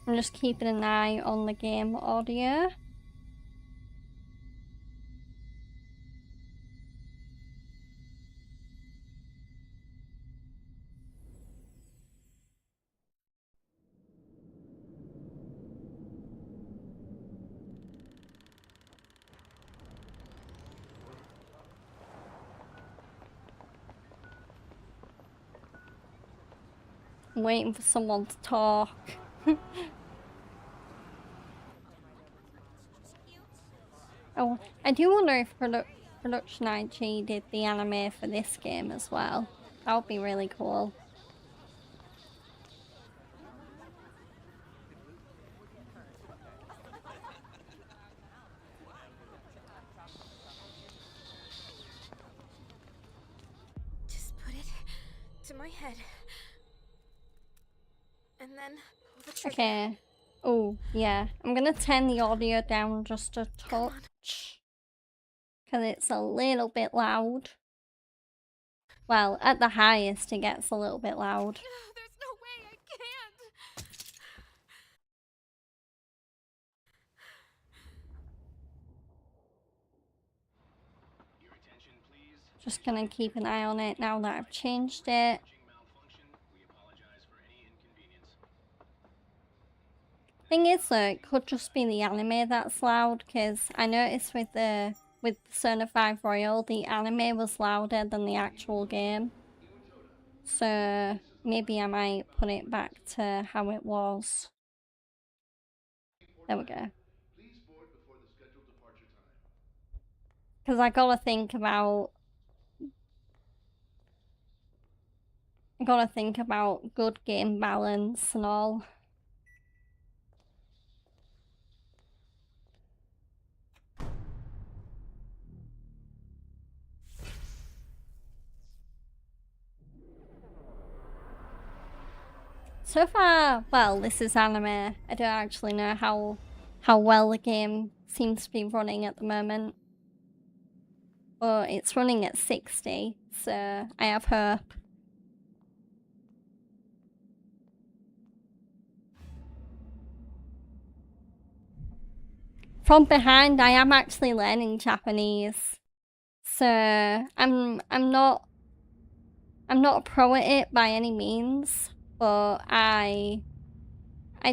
I'm just keeping an eye on the game audio. I'm waiting for someone to talk. Oh, I do wonder if Production IG did the anime for this game as well. That would be really cool. Just put it to my head. And then pull the trigger. Okay. Oh, yeah. I'm gonna turn the audio down just a touch. Because it's a little bit loud. Well, at the highest, it gets a little bit loud. There's no way I can't. Just gonna keep an eye on it now that I've changed it. Thing is though, it could just be the anime that's loud, because I noticed with Persona 5 Royal, the anime was louder than the actual game. So maybe I might put it back to how it was. There we go. Because I gotta think about good game balance and all. So far, well, this is anime. I don't actually know how well the game seems to be running at the moment. But it's running at 60, so I have hope. From behind, I am actually learning Japanese, so I'm not a pro at it by any means, but I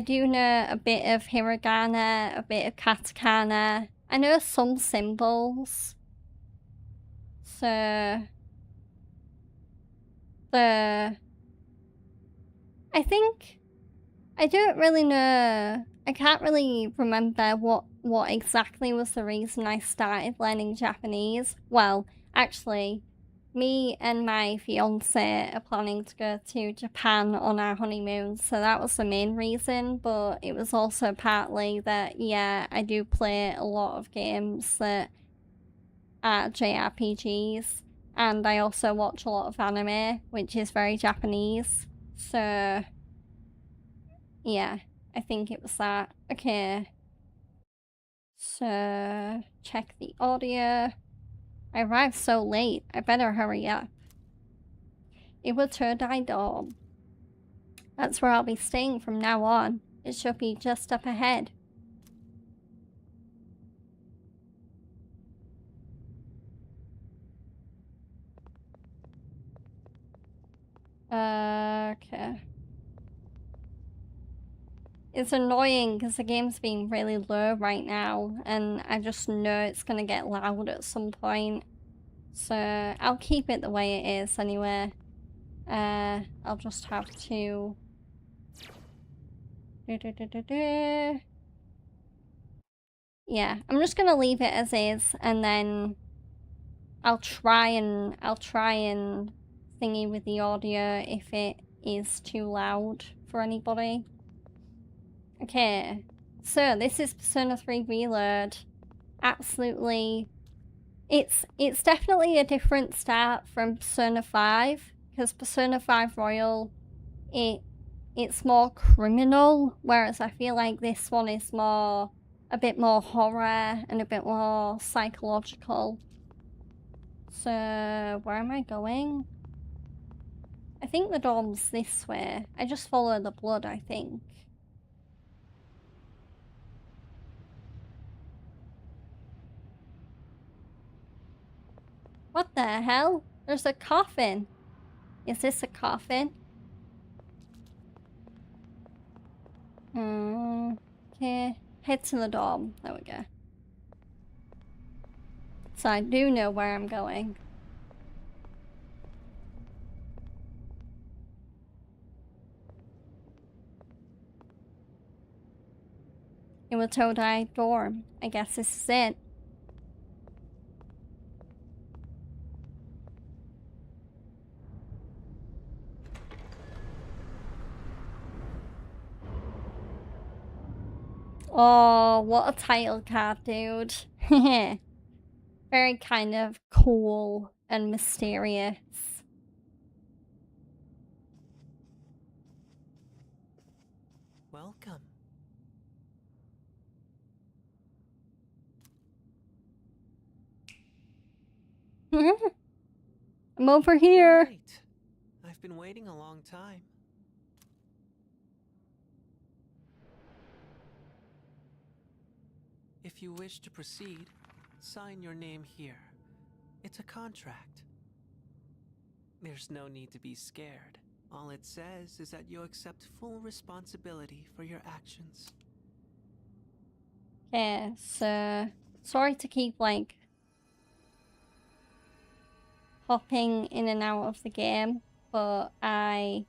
do know a bit of hiragana, a bit of katakana. I know some symbols, so I think I don't really know. I can't really remember what exactly was the reason I started learning Japanese. Well, actually, me and my fiance are planning to go to Japan on our honeymoon, so that was the main reason, but it was also partly that, yeah, I do play a lot of games that are JRPGs, and I also watch a lot of anime, which is very Japanese, so yeah. I think it was that. Okay. So, check the audio. I arrived so late. I better hurry up. Iwatodai Dorm. That's where I'll be staying from now on. It should be just up ahead. Okay. It's annoying because the game's being really low right now, and I just know it's gonna get loud at some point. So I'll keep it the way it is anyway. I'll just have to... Yeah, I'm just gonna leave it as is, and then I'll try and thingy with the audio if it is too loud for anybody. Okay, so this is Persona 3 Reload. Absolutely, it's definitely a different start from Persona 5, because Persona 5 Royal, it's more criminal, whereas I feel like this one is a bit more horror and a bit more psychological. So, where am I going? I think the dorm's this way. I just follow the blood, I think. What the hell? There's a coffin. Is this a coffin? Okay. Head to the dorm. There we go. So I do know where I'm going. Iwatodai dorm. I guess this is it. Oh, what a title card, dude. Very kind of cool and mysterious. Welcome. I'm over here. Right. I've been waiting a long time. If you wish to proceed, sign your name here. It's a contract. There's no need to be scared. All it says is that you accept full responsibility for your actions. Okay, so sorry to keep like hopping in and out of the game, but I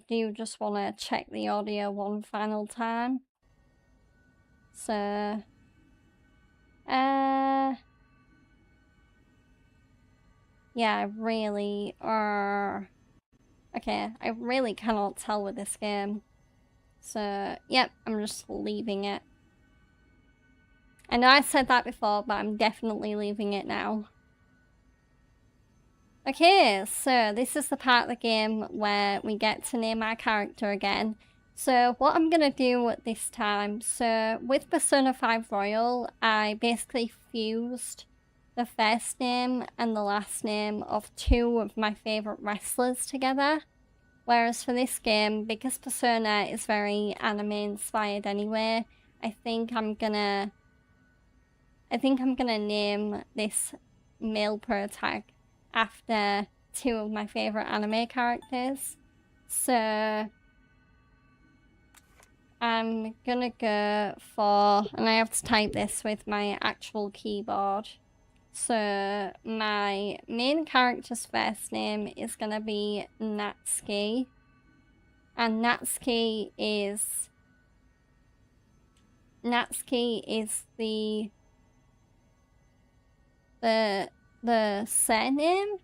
do just want to check the audio one final time. So yeah, I really okay, I really cannot tell with this game. So yep, I'm just leaving it. I know I said that before, but I'm definitely leaving it now. Okay, so this is the part of the game where we get to name our character again. So what I'm gonna do this time, so with Persona 5 Royal, I basically fused the first name and the last name of two of my favourite wrestlers together. Whereas for this game, because Persona is very anime inspired anyway, I think I'm gonna name this male protag after two of my favourite anime characters. So I'm gonna go for, and I have to type this with my actual keyboard. So my main character's first name is gonna be Natsuki. And Natsuki is the surname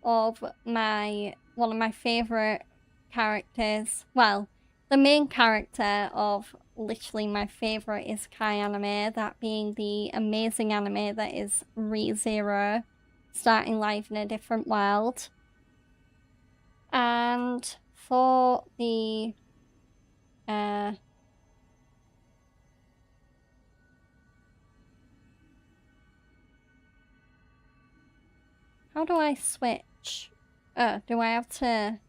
of one of my favorite characters. Well, the main character of literally my favorite isekai anime, that being the amazing anime that is Re:Zero, starting life in a different world. And for the how do I switch? Do I have to?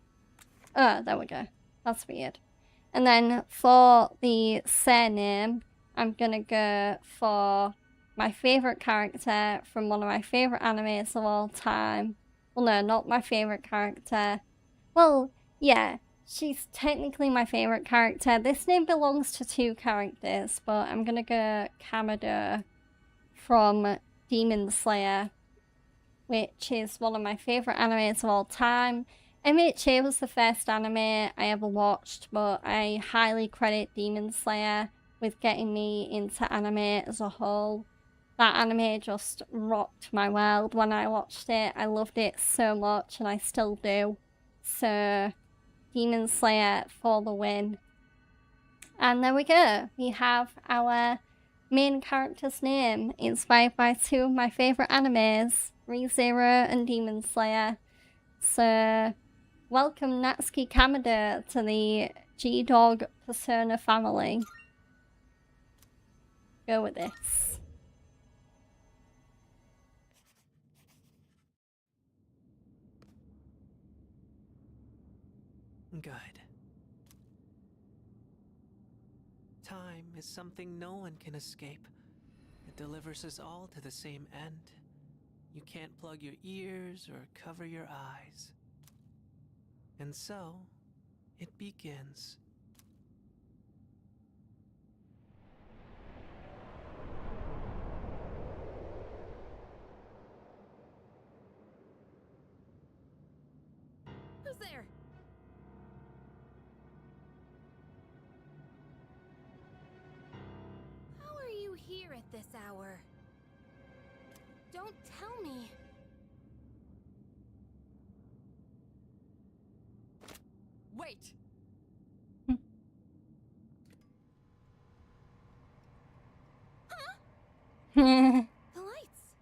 There we go. That's weird. And then for the surname, I'm gonna go for my favorite character from one of my favorite animes of all time. Well, no, not my favorite character. Well, yeah, she's technically my favorite character. This name belongs to two characters, but I'm gonna go Kamado from Demon Slayer, which is one of my favorite animes of all time. MHA was the first anime I ever watched, but I highly credit Demon Slayer with getting me into anime as a whole. That anime just rocked my world when I watched it. I loved it so much, and I still do. So, Demon Slayer for the win. And there we go. We have our main character's name, inspired by two of my favorite animes, Re:Zero and Demon Slayer. So, welcome Natsuki Kamado to the G-Dog Persona family. Go with this. Good. Time is something no one can escape. It delivers us all to the same end. You can't plug your ears or cover your eyes. And so, it begins. Who's there? How are you here at this hour? Don't tell me. Wait! The lights.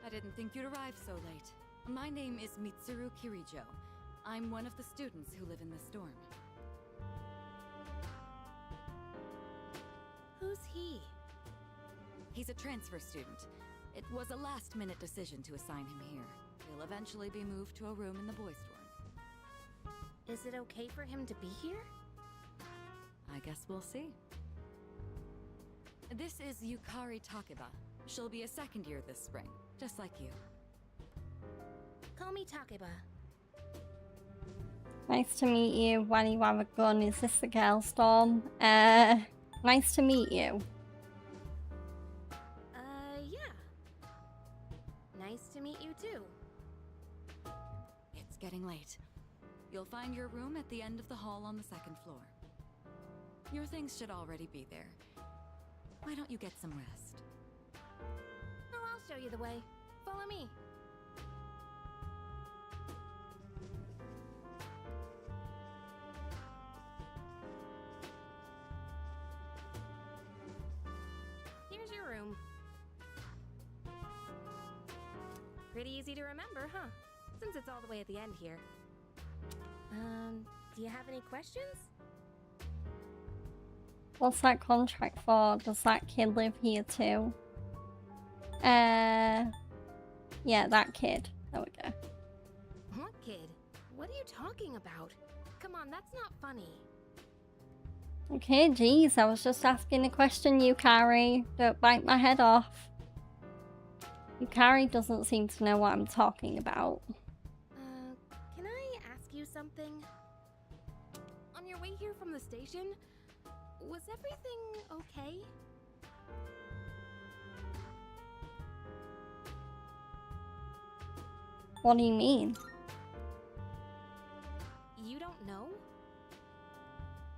I didn't think you'd arrive so late. My name is Mitsuru Kirijo. I'm one of the students who live in the storm. Who's he? He's a transfer student. It was a last-minute decision to assign him here. He'll eventually be moved to a room in the boys' dorm. Is it okay for him to be here? I guess we'll see. This is Yukari Takeba. She'll be a second year this spring, just like you. Call me Takeba. Nice to meet you. Why do you have a gun? Is this the girl storm? Nice to meet you. Yeah. Nice to meet you too. It's getting late. You'll find your room at the end of the hall on the second floor. Your things should already be there. Why don't you get some rest? Oh, I'll show you the way. Follow me. Here's your room. Pretty easy to remember, huh? Since it's all the way at the end here. Do you have any questions? What's that contract for? Does that kid live here too? Yeah, that kid. There we go. What kid? What are you talking about? Come on, that's not funny. Okay, geez, I was just asking a question, Yukari. Don't bite my head off. Yukari doesn't seem to know what I'm talking about. Can I ask you something? On your way here from the station, was everything okay? What do you mean? You don't know?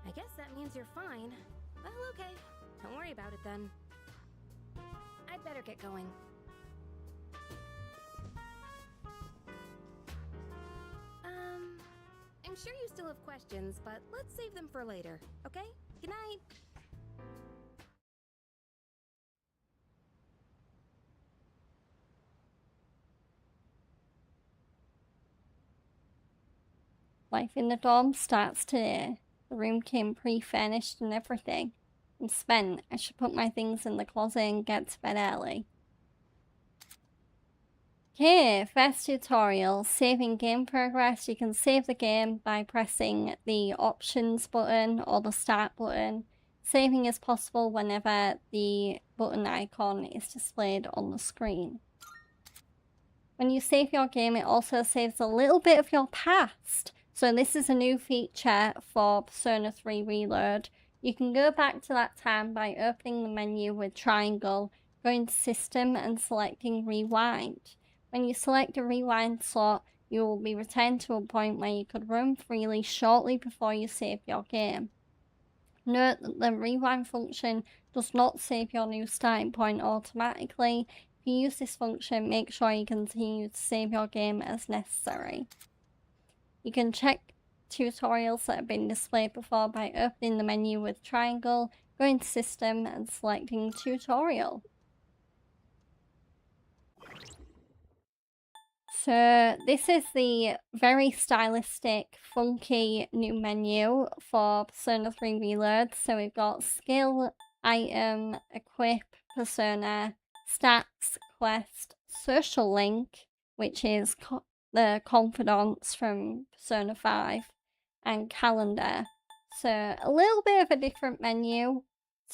I guess that means you're fine. Well, okay. Don't worry about it then. I'd better get going. I'm sure you still have questions, but let's save them for later, okay? Good night! Life in the dorm starts today. The room came pre-furnished and everything. I'm spent. I should put my things in the closet and get to bed early. Okay, first tutorial, saving game progress. You can save the game by pressing the options button or the start button. Saving is possible whenever the button icon is displayed on the screen. When you save your game, it also saves a little bit of your past. So this is a new feature for Persona 3 Reload. You can go back to that time by opening the menu with triangle, going to System and selecting Rewind. When you select a rewind slot, you will be returned to a point where you could roam freely shortly before you save your game. Note that the rewind function does not save your new starting point automatically. If you use this function, make sure you continue to save your game as necessary. You can check tutorials that have been displayed before by opening the menu with triangle, going to System and selecting Tutorial. So this is the very stylistic, funky new menu for Persona 3 Reload. So we've got Skill, Item, Equip, Persona, Stats, Quest, Social Link, which is the Confidants from Persona 5, and Calendar. So a little bit of a different menu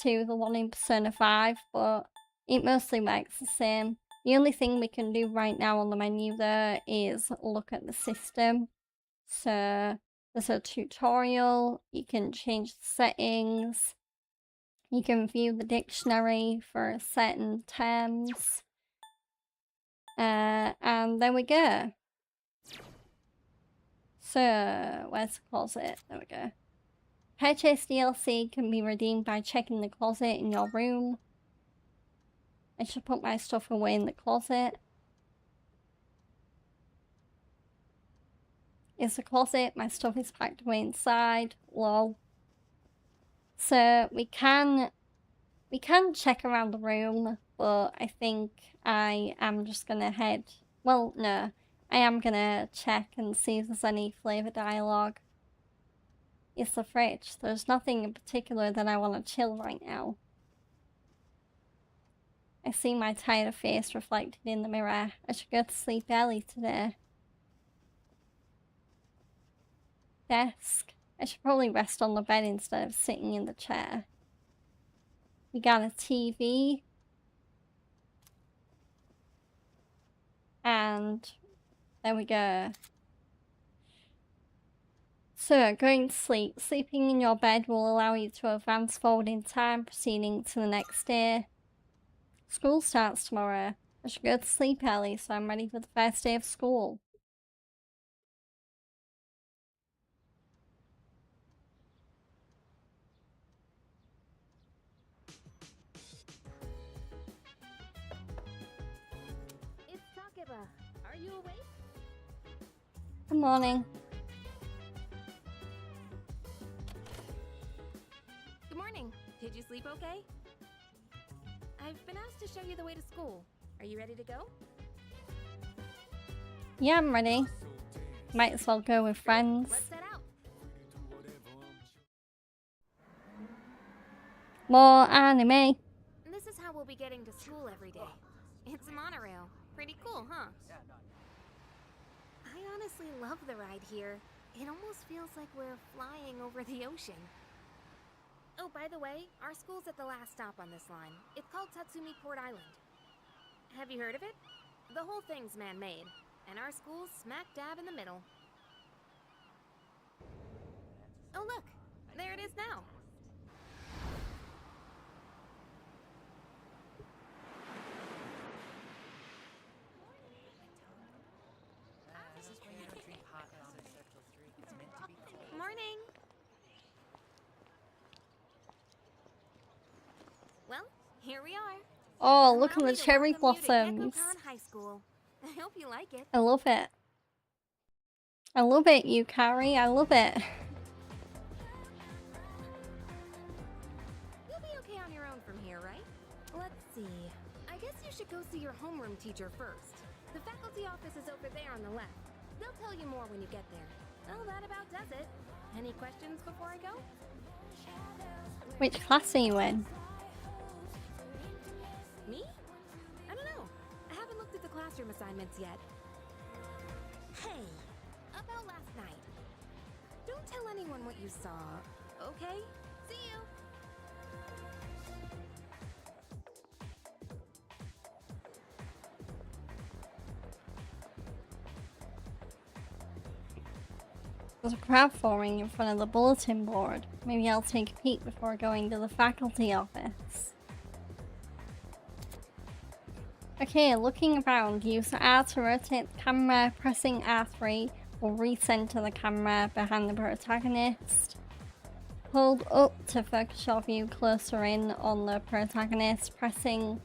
to the one in Persona 5, but it mostly works the same. The only thing we can do right now on the menu there is look at the system. So there's a tutorial, you can change the settings, you can view the dictionary for certain terms, and there we go. So where's the closet? There we go. Purchase DLC can be redeemed by checking the closet in your room. I should put my stuff away in the closet. It's the closet, my stuff is packed away inside. Lol. So we can check around the room, but I think I am just gonna head. Well, no, I am gonna check and see if there's any flavor dialogue. It's the fridge. There's nothing in particular that I want to chill right now. I see my tired face reflected in the mirror. I should go to sleep early today. Desk. I should probably rest on the bed instead of sitting in the chair. We got a TV. And there we go. So, going to sleep. Sleeping in your bed will allow you to advance forward in time, proceeding to the next day. School starts tomorrow. I should go to sleep early so I'm ready for the first day of school. It's Takeba. Are you awake? Good morning. Good morning. Did you sleep okay? I've been asked to show you the way to school. Are you ready to go? Yeah, I'm ready. Might as well go with friends. Let's set out. More anime. This is how we'll be getting to school every day. It's a monorail. Pretty cool, huh? I honestly love the ride here. It almost feels like we're flying over the ocean. Oh, by the way, our school's at the last stop on this line. It's called Tatsumi Port Island. Have you heard of it? The whole thing's man-made, and our school's smack dab in the middle. Oh look, there it is now. Morning. Well, here we are. Oh, look at Allow the me to cherry welcome you to blossoms. Gekkokan High School. I hope you like it. I love it. I love it, Yukari. I love it. You'll be okay on your own from here, right? Let's see. I guess you should go see your homeroom teacher first. The faculty office is over there on the left. They'll tell you more when you get there. Well, that about does it. Any questions before I go? Which class are you in? Me? I don't know. I haven't looked at the classroom assignments yet. Hey, about last night. Don't tell anyone what you saw, okay? See you. There's a crowd forming in front of the bulletin board. Maybe I'll take a peek before going to the faculty office. Okay, looking around, use R to rotate the camera. Pressing R3 will recenter the camera behind the protagonist. Hold up to focus your view closer in on the protagonist. Pressing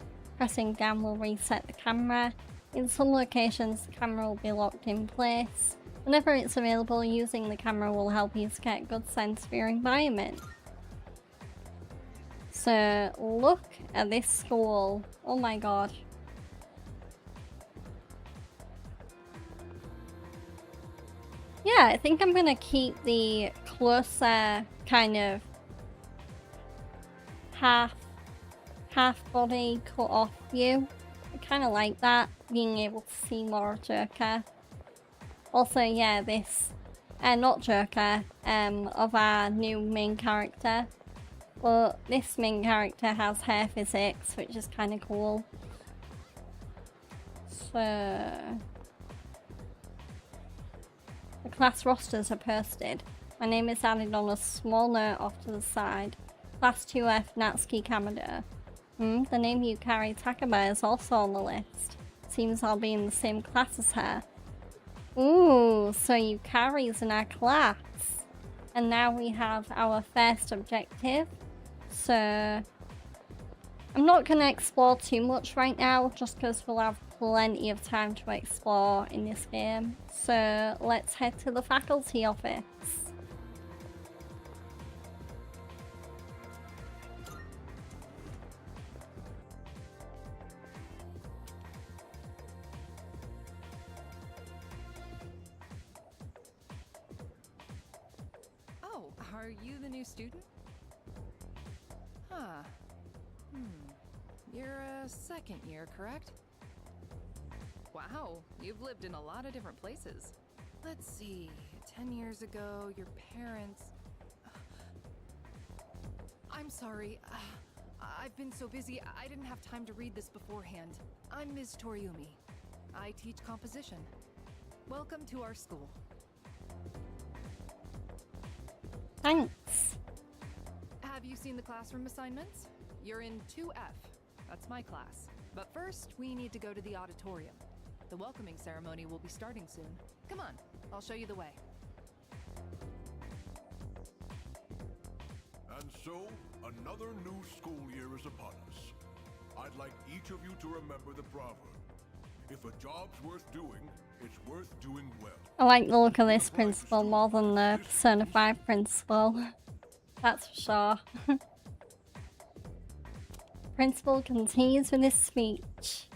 down will reset the camera. In some locations, the camera will be locked in place. Whenever it's available, using the camera will help you to get a good sense of your environment. So, look at this school. Oh my god. Yeah, I think I'm gonna keep the closer kind of half body cut off view. I kind of like that, being able to see more of Joker. Also, yeah, this, not Joker, of our new main character. But this main character has hair physics, which is kind of cool. So... the class rosters are posted. My name is added on a small note off to the side. Class 2F Natsuki Kamado. The name Yukari Takeba is also on the list. Seems I'll be in the same class as her. Ooh, so Yukari's in our class. And now we have our first objective. So I'm not going to explore too much right now, just because we'll have plenty of time to explore in this game. So let's head to the faculty office. Oh, are you the new student? Huh. You're, second year, correct? Wow, you've lived in a lot of different places. Let's see, 10 years ago, your parents... I'm sorry, I've been so busy, I didn't have time to read this beforehand. I'm Ms. Toriumi. I teach composition. Welcome to our school. Thanks. Have you seen the classroom assignments? You're in 2F. That's my class. But first, we need to go to the auditorium. The welcoming ceremony will be starting soon. Come on, I'll show you the way. And so, another new school year is upon us. I'd like each of you to remember the proverb. If a job's worth doing, it's worth doing well. I like the look of this principal more than the Persona 5 principal. That's for sure. Principal continues with his speech.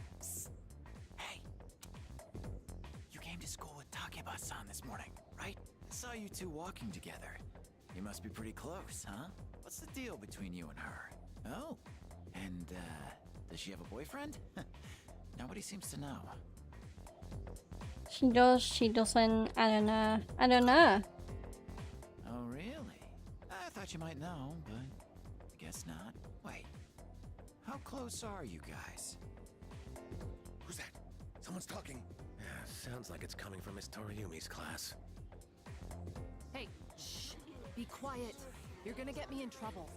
Hey! You came to school with Takeba-san this morning, right? I saw you two walking together. You must be pretty close, huh? What's the deal between you and her? Oh, and, does she have a boyfriend? Nobody seems to know. She does, she doesn't, I don't know. I don't know. Oh, really? I thought you might know, but I guess not. Wait, how close are you guys? Who's that? Someone's talking. Yeah, sounds like it's coming from Miss Toriumi's class. Hey, shh! Be quiet. You're gonna get me in trouble.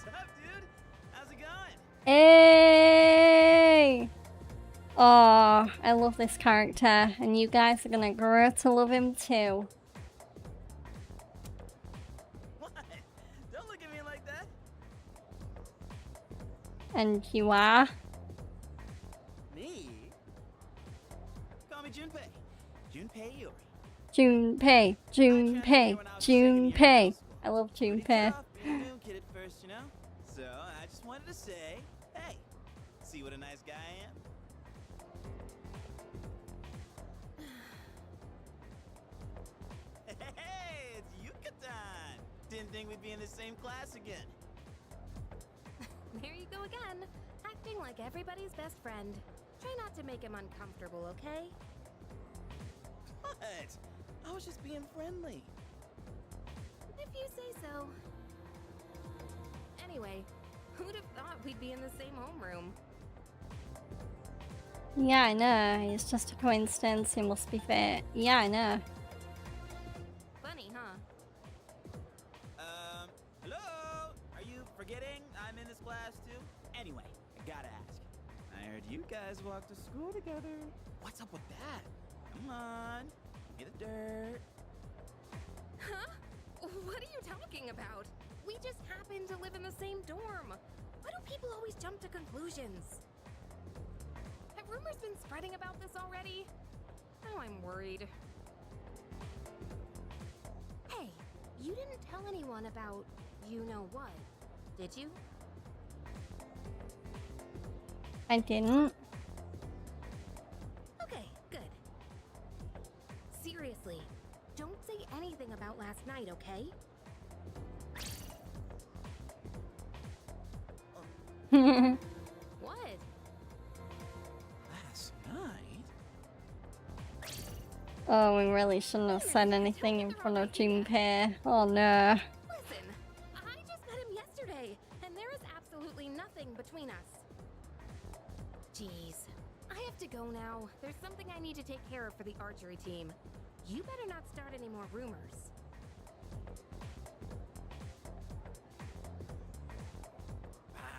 Sup, dude? How's it going? Hey! Oh, I love this character, and you guys are gonna grow to love him too. What? Don't look at me like that. And you are. Me? Call me Junpei. Junpei Iori. Junpei, Junpei, Junpei. I love Junpei. Being a new kid at first, you know? So, I just wanted to say, hey, see what a nice guy I am? Hey, it's Yuka-tan! Didn't think we'd be in the same class again. There you go again, acting like everybody's best friend. Try not to make him uncomfortable, okay? What? I was just being friendly. If you say so. Anyway, who'd have thought we'd be in the same homeroom? Yeah, I know. It's just a coincidence. It must be fate. Yeah, I know. Funny, huh? Hello? Are you forgetting I'm in this class too? Anyway, I gotta ask. I heard you guys walk to school together. What's up with that? Come on, get the dirt. Huh? What are you talking about? We just happen to live in the same dorm. Why do people always jump to conclusions? Have rumors been spreading about this already? Now I'm worried. Hey, you didn't tell anyone about you-know-what, did you? I didn't. Okay, good. Seriously, don't say anything about last night, okay? What? Last night? Oh, we really shouldn't have said anything in front of Junpei. Oh no. Listen, I just met him yesterday, and there is absolutely nothing between us. Jeez, I have to go now. There's something I need to take care of for the archery team. You better not start any more rumors.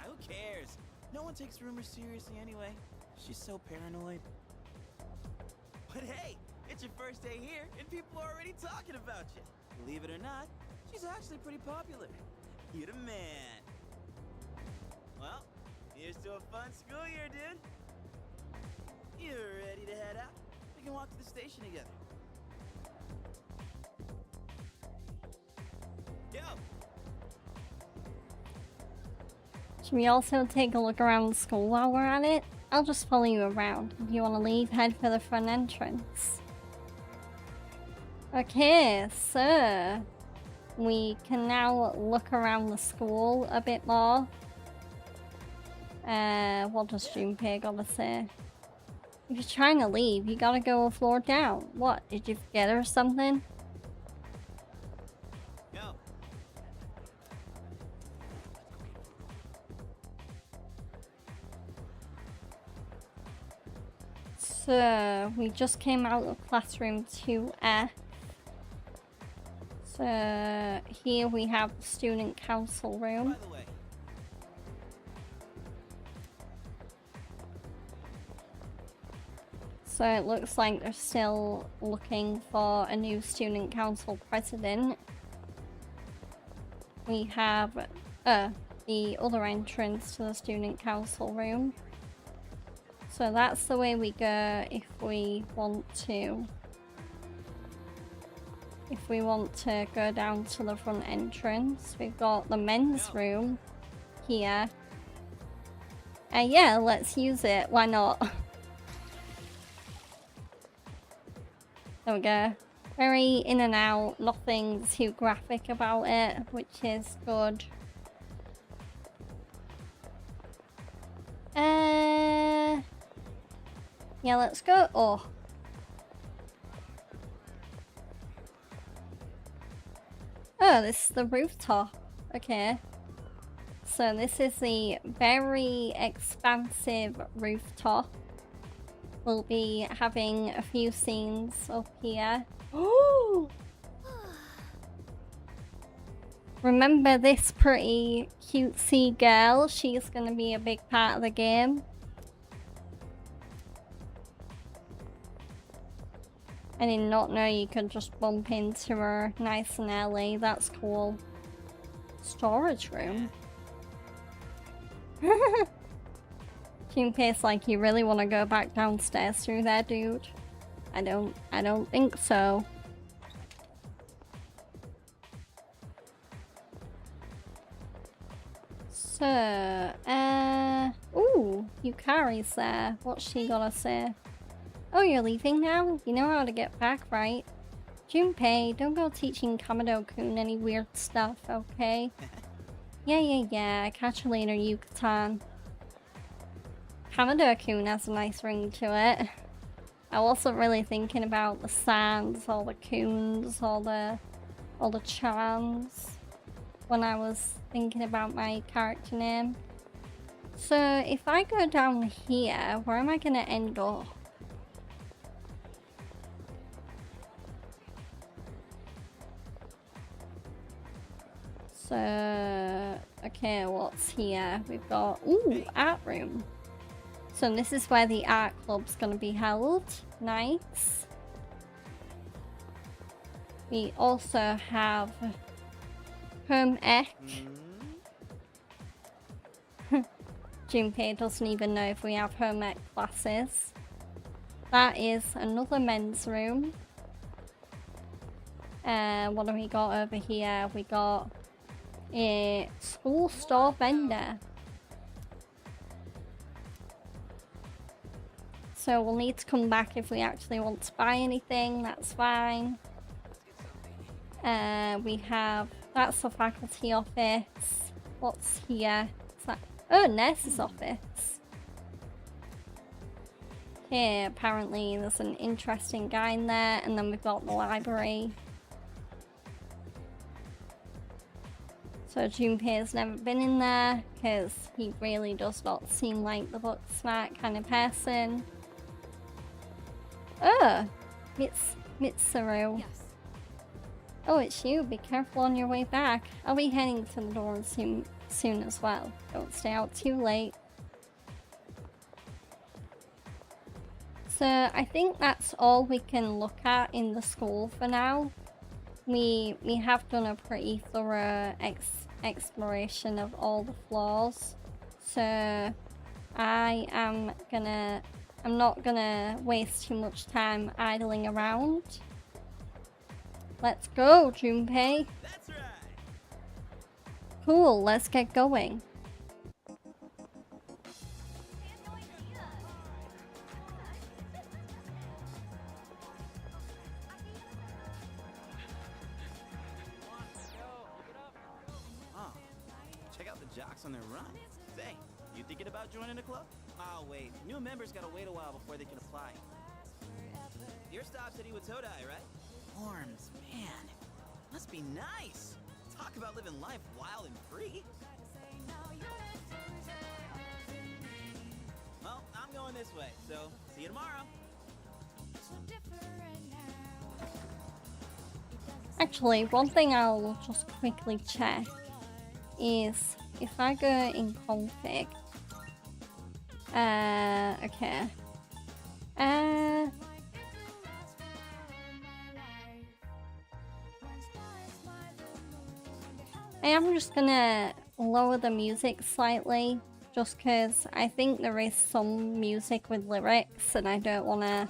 Who cares? No one takes rumors seriously anyway. She's so paranoid. But hey, it's your first day here, and people are already talking about you. Believe it or not, she's actually pretty popular. You're the man. Well, here's to a fun school year, dude. You're ready to head out? We can walk to the station together. Yo! Should we also take a look around the school while we're at it? I'll just follow you around. If you want to leave, head for the front entrance. Okay, so we can now look around the school a bit more. What does Junpei gotta say? If you're trying to leave, you gotta go a floor down. What, did you forget or something? No. So, we just came out of classroom 2F. So, here we have the student council room. By the way, So it looks like they're still looking for a new student council president. We have the other entrance to the student council room. So that's the way we go if we want to. If we want to go down to the front entrance, we've got the men's room here. Yeah, let's use it. Why not? There we go. Very in and out, nothing too graphic about it, which is good. Yeah, let's go. Oh. Oh, this is the rooftop. Okay. So this is the very expansive rooftop. We'll be having a few scenes up here. Oh! Remember this pretty cutesy girl? She's gonna be a big part of the game. I did not know you could just bump into her nice and early. That's cool. Storage room. Junpei's like, you really want to go back downstairs through there, dude? I don't think so. So, ooh, Yukari's there. What's she gonna say? Oh, you're leaving now? You know how to get back, right? Junpei, don't go teaching Kamado-kun any weird stuff, okay? Yeah. Catch you later, Yuka-tan. Kamado-kun has a nice ring to it. I wasn't really thinking about the sans, or the kuns, or the chans when I was thinking about my character name. So if I go down here, where am I gonna end up? So, okay, what's here? We've got, ooh, art room. So this is where the art club's gonna be held. Nice. We also have Home Ec. Junpei doesn't even know if we have Home Ec classes. That is another men's room. What do we got over here? We got a school store vendor. So we'll need to come back if we actually want to buy anything, that's fine. We have, that's the faculty office. What's here? Is that, oh, nurse's office. Okay, apparently there's an interesting guy in there, and then we've got the library. So Junpei's never been in there, because he really does not seem like the book smart kind of person. Oh, it's Mitsuru. Yes. Oh, it's you. Be careful on your way back. I'll be heading to the door soon as well. Don't stay out too late. So I think that's all we can look at in the school for now. We have done a pretty thorough exploration of all the floors. So I'm not gonna waste too much time idling around. Let's go, Junpei. That's right. Cool, let's get going. jocks on their run. Say, you thinking about joining the club? Oh, wait. New members gotta wait a while before they can apply. Your stop said he would Todai, right? Worms, man. Must be nice. Talk about living life wild and free. Well, I'm going this way, so see you tomorrow. Actually, one thing I'll just quickly check is if I go in config. Okay. I am just gonna lower the music slightly, just because I think there is some music with lyrics and I don't wanna...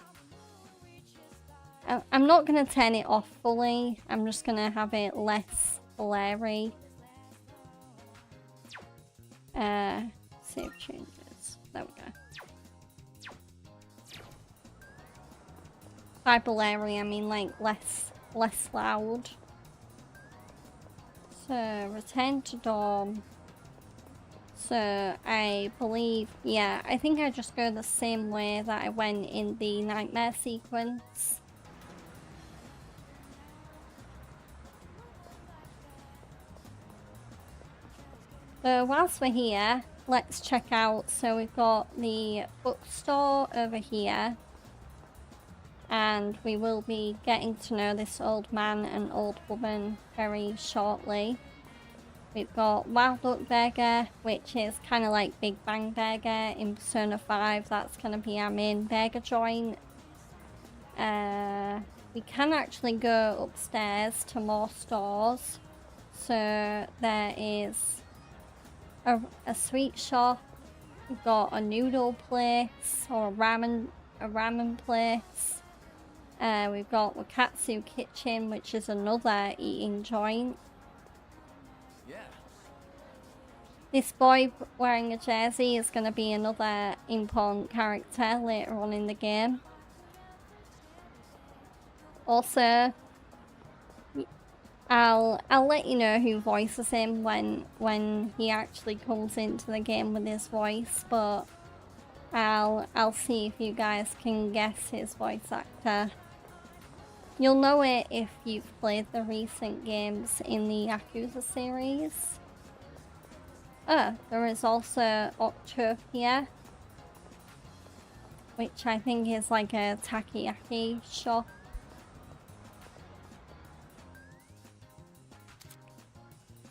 I'm not gonna turn it off fully, I'm just gonna have it less blurry. Save changes. There we go. By blurry, I mean like less loud. So return to dorm. So I believe, yeah, I think I just go the same way that I went in the nightmare sequence. So whilst we're here, let's check out. So we've got the bookstore over here. And we will be getting to know this old man and old woman very shortly. We've got Wild Duck Burger, which is kind of like Big Bang Burger in Persona 5. That's going to be our main burger joint. We can actually go upstairs to more stores. So there is a sweet shop. We've got a noodle place or a ramen place. We've got Wakatsu Kitchen, which is another eating joint. Yeah. This boy wearing a jersey is going to be another important character later on in the game. Also, I'll let you know who voices him when he actually comes into the game with his voice, but I'll see if you guys can guess his voice actor. You'll know it if you've played the recent games in the Yakuza series. There is also Octopia, which I think is like a takoyaki shop.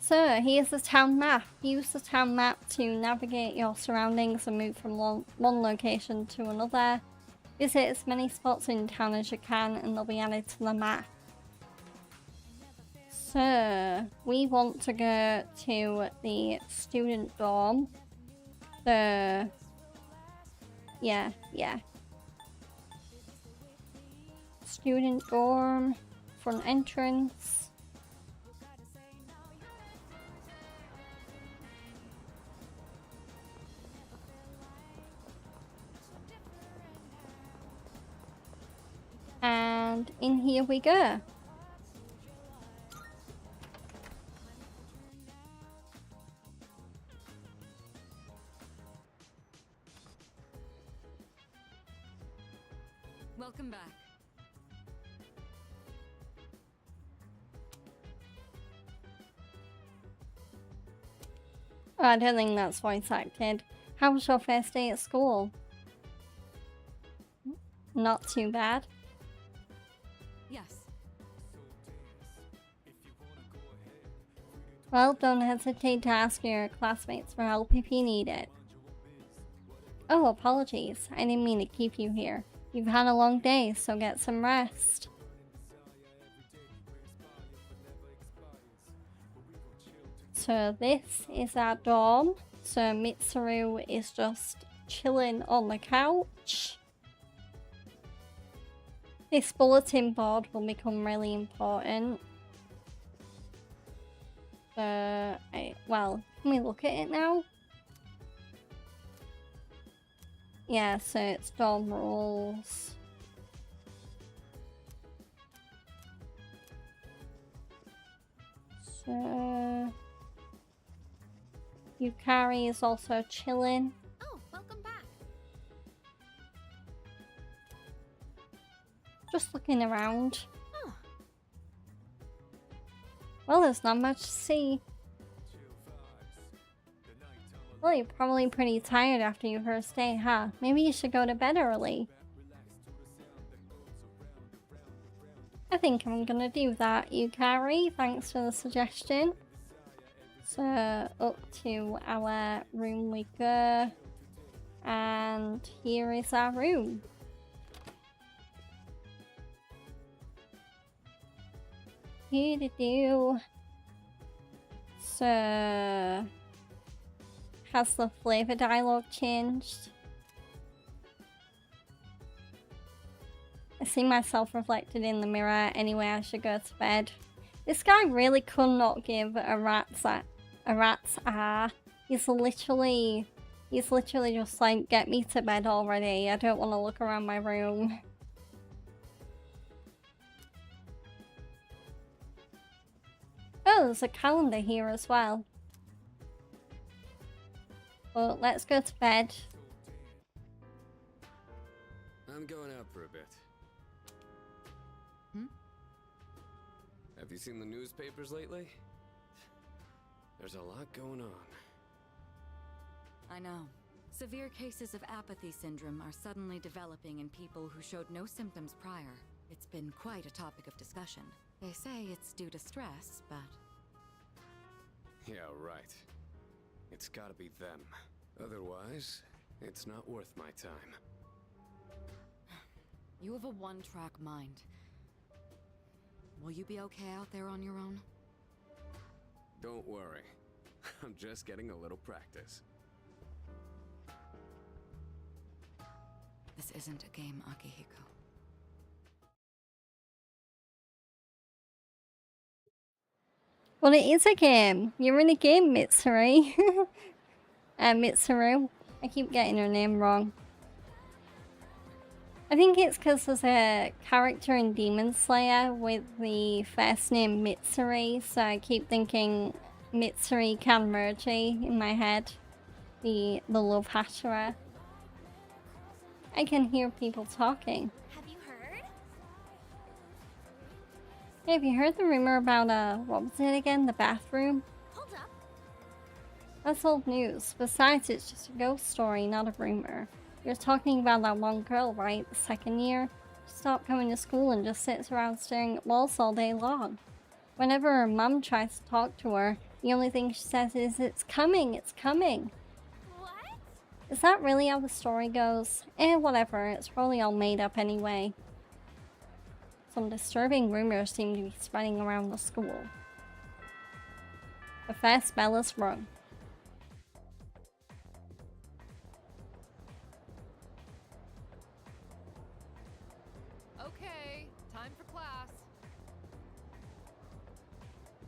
So here's the town map. Use the town map to navigate your surroundings and move from one location to another. Visit as many spots in town as you can and they'll be added to the map. So we want to go to the student dorm. Yeah. Student dorm, front entrance. And in here we go. Welcome back. Oh, I don't think that's voice acted. How was your first day at school? Not too bad. Yes. Well, don't hesitate to ask your classmates for help if you need it. Oh, apologies. I didn't mean to keep you here. You've had a long day, so get some rest. So this is our dorm. So Mitsuru is just chilling on the couch. This bulletin board will become really important. Well, can we look at it now? Yeah, so it's dorm rules. So Yukari is also chilling. Oh, welcome back. Just looking around. Oh. Well, there's not much to see. Well, you're probably pretty tired after your first day, huh? Maybe you should go to bed early. I think I'm gonna do that, Yukari. Thanks for the suggestion. So, up to our room we go. And here is our room. Do. So, has the flavor dialogue changed? I see myself reflected in the mirror. Anyway, I should go to bed. This guy really could not give a rat's ah. He's literally just like, get me to bed already. I don't want to look around my room. Oh, there's a calendar here as well. Well, let's go to bed. I'm going out for a bit. Have you seen the newspapers lately? There's a lot going on. I know. Severe cases of apathy syndrome are suddenly developing in people who showed no symptoms prior. It's been quite a topic of discussion. They say it's due to stress, but... Yeah, right. It's gotta be them. Otherwise, it's not worth my time. You have a one-track mind. Will you be okay out there on your own? Don't worry. I'm just getting a little practice. This isn't a game, Akihiko. Well, it is a game. You're in a game, Mitsuru. Mitsuru. I keep getting her name wrong. I think it's because there's a character in Demon Slayer with the first name Mitsuri, so I keep thinking Mitsuri Kanmerji in my head. The love Hashira. I can hear people talking. Have you heard? Hey, have you heard the rumor about, what was it again? The bathroom? Hold up. That's old news. Besides, it's just a ghost story, not a rumor. You're talking about that one girl, right? The second year? She stopped coming to school and just sits around staring at walls all day long. Whenever her mum tries to talk to her, the only thing she says is, "It's coming, it's coming." What? Is that really how the story goes? Whatever. It's probably all made up anyway. Some disturbing rumors seem to be spreading around the school. The first bell is rung. Okay, time for class.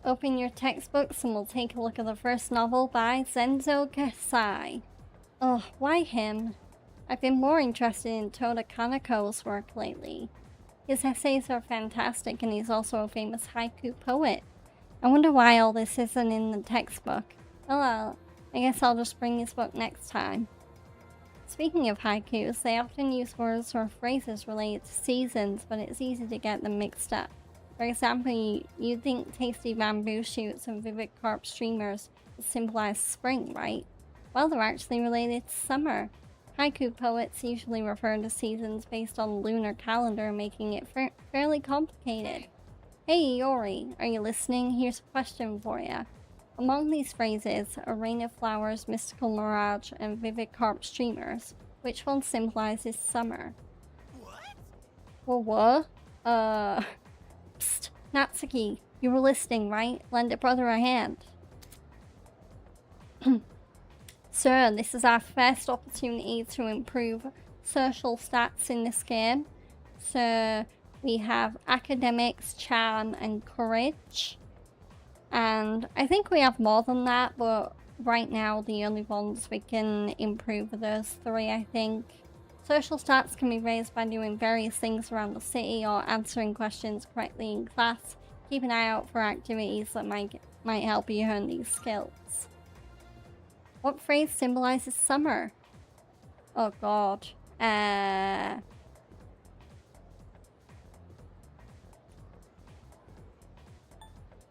Open your textbooks and we'll take a look at the first novel by Zenzo Kasai. Ugh, why him? I've been more interested in Toda Kanako's work lately. His essays are fantastic and he's also a famous haiku poet. I wonder why all this isn't in the textbook. Well, I guess I'll just bring his book next time. Speaking of haikus, they often use words or phrases related to seasons, but it's easy to get them mixed up. For example, you'd think tasty bamboo shoots and vivid carp streamers would symbolize spring, right? Well, they're actually related to summer. Haiku poets usually refer to seasons based on the lunar calendar, making it fairly complicated. Hey Iori, are you listening? Here's a question for you. Among these phrases, a rain of flowers, mystical mirage, and vivid carp streamers, which one symbolizes summer? What? Well, what? Psst, Natsuki, you were listening, right? Lend a brother a hand. So, this is our first opportunity to improve social stats in this game. So, we have academics, charm, and courage. And I think we have more than that, but right now the only ones we can improve are those three, I think. Social stats can be raised by doing various things around the city or answering questions correctly in class. Keep an eye out for activities that might help you hone these skills. What phrase symbolizes summer? Oh god.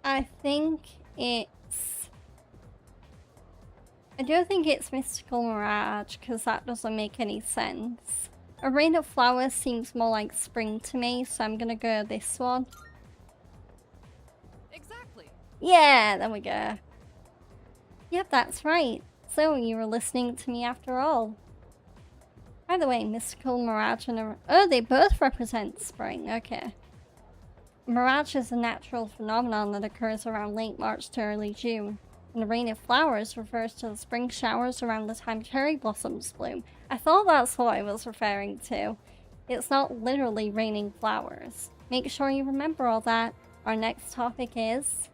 I think it's... I don't think it's Mystical Mirage, because that doesn't make any sense. A Rain of Flowers seems more like spring to me, so I'm gonna go this one. Exactly. Yeah, there we go. Yep, that's right. So, you were listening to me after all. By the way, Mystical Mirage and... Oh, they both represent spring, okay. Mirage is a natural phenomenon that occurs around late March to early June. And the Rain of Flowers refers to the spring showers around the time cherry blossoms bloom. I thought that's what I was referring to. It's not literally raining flowers. Make sure you remember all that. Our next topic is...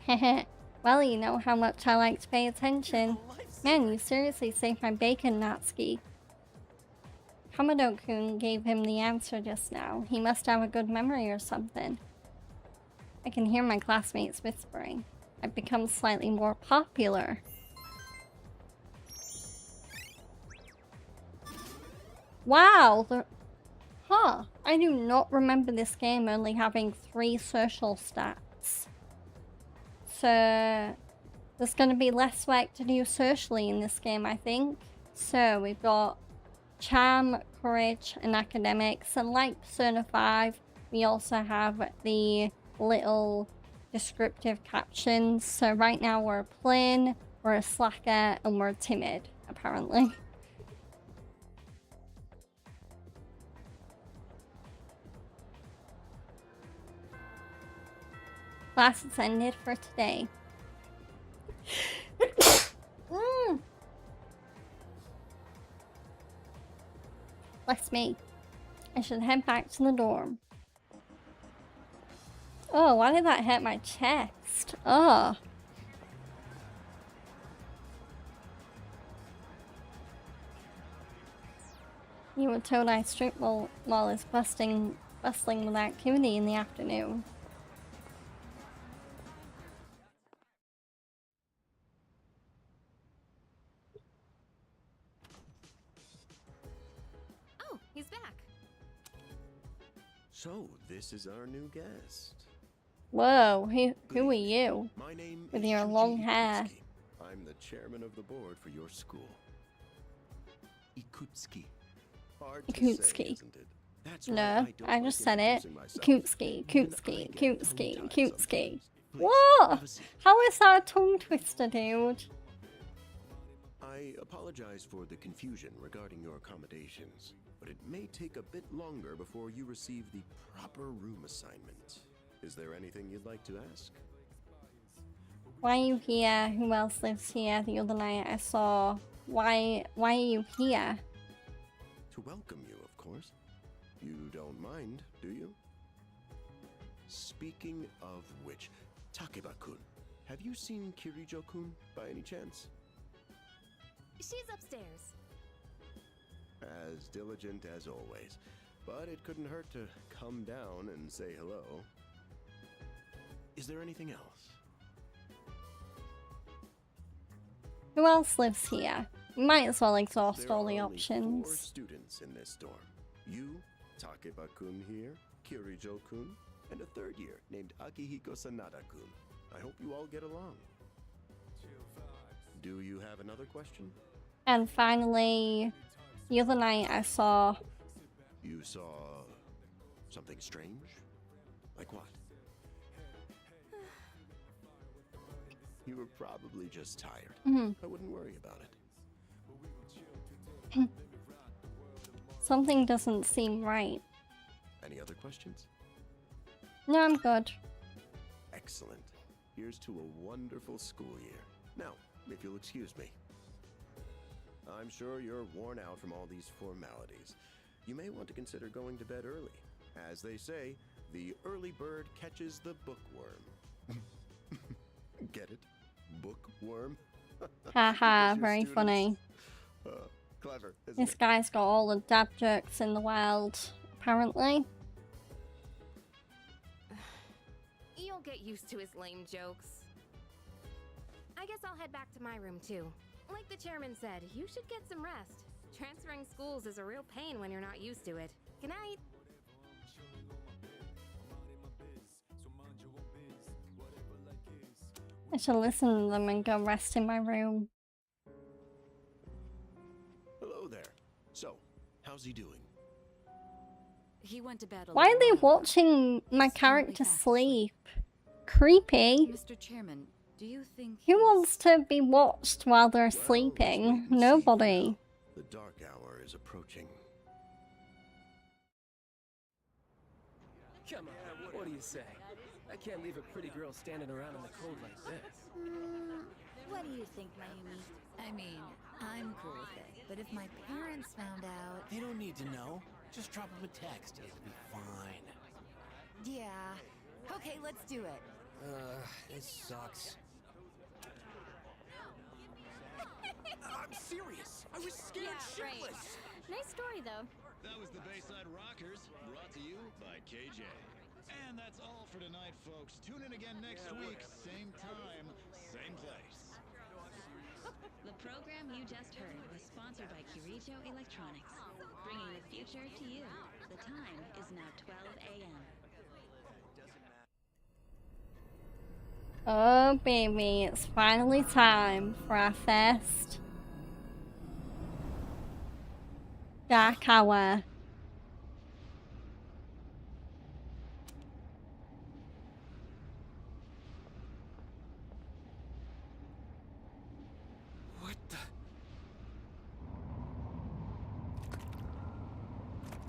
Heh. Well, you know how much I like to pay attention. Man, you seriously saved my bacon, Natsuki. Kamado-kun gave him the answer just now. He must have a good memory or something. I can hear my classmates whispering. I've become slightly more popular. Wow! Huh. I do not remember this game only having 3 social stats. So... there's going to be less work to do socially in this game, I think. So, we've got Charm, Courage, and Academics. And like Persona 5, we also have the little descriptive captions. So right now we're a plain, we're a slacker, and we're timid, apparently. Class is ended for today. Bless me. I should head back to the dorm. Oh, why did that hurt my chest? Oh. You were told I strip mall is bustling with activity in the afternoon. Oh, he's back. So, this is our new guest. Whoa, who are you? My name With is your Shuji long hair. Ikutsuki. I'm the chairman of the board for your school. Ikutsuki. Hard to say, Ikutsuki. isn't it? That's why No, don't I like just said it. introducing myself. Ikutsuki, Even Ikutsuki, I get Ikutsuki, tongue-tied Ikutsuki. sometimes. Please, What? have a seat. How is that a tongue twister, dude? I apologize for the confusion regarding your accommodations, but it may take a bit longer before you receive the proper room assignment. Is there anything you'd like to ask? Why are you here? Who else lives here? The other night I saw... Why are you here? To welcome you, of course. You don't mind, do you? Speaking of which, Takeba-kun, have you seen Kirijo-kun by any chance? She's upstairs. As diligent as always, but it couldn't hurt to come down and say hello. Is there anything else? Who else lives here? We might as well exhaust There all are the only options. 4 students in this dorm. You, Takeba-kun here, Kirijo-kun, and a 3rd year named Akihiko Sanada-kun. I hope you all get along. Do you have another question? And finally, the other night I saw... You saw something strange? Like what? You were probably just tired. Mhm. I wouldn't worry about it. Something doesn't seem right. Any other questions? No, I'm good. Excellent. Here's to a wonderful school year. Now, if you'll excuse me. I'm sure you're worn out from all these formalities. You may want to consider going to bed early. As they say, the early bird catches the bookworm. Get it? Bookworm? Haha, Because your very students- funny. Clever, isn't This it? guy's got all the dad jokes in the world, apparently. You'll get used to his lame jokes. I guess I'll head back to my room too. Like the chairman said, you should get some rest. Transferring schools is a real pain when you're not used to it. Good night. I should listen to them and go rest in my room. Hello there. So, how's he doing? He went to bed a Why are they little watching my character sleep? Creepy. Mr. Chairman, do you think Who wants to be watched while they're sleeping? Nobody. The dark hour is approaching. Come on, what do you say? I can't leave a pretty girl standing around in the cold like this. What do you think, Mayumi? I mean, I'm cool with it, but if my parents found out... They don't need to know. Just drop them a text. It'll be fine. Yeah. Okay, let's do it. This sucks. I'm serious. I was scared shitless. Nice story, though. That was the Bayside Rockers, brought to you by KJ. And that's all for tonight, folks. Tune in again next week, same time, same place. The program you just heard was sponsored by Kirijo Electronics, bringing the future to you. The time is now 12 a.m. Oh baby, it's finally time for our first dark hour. What the?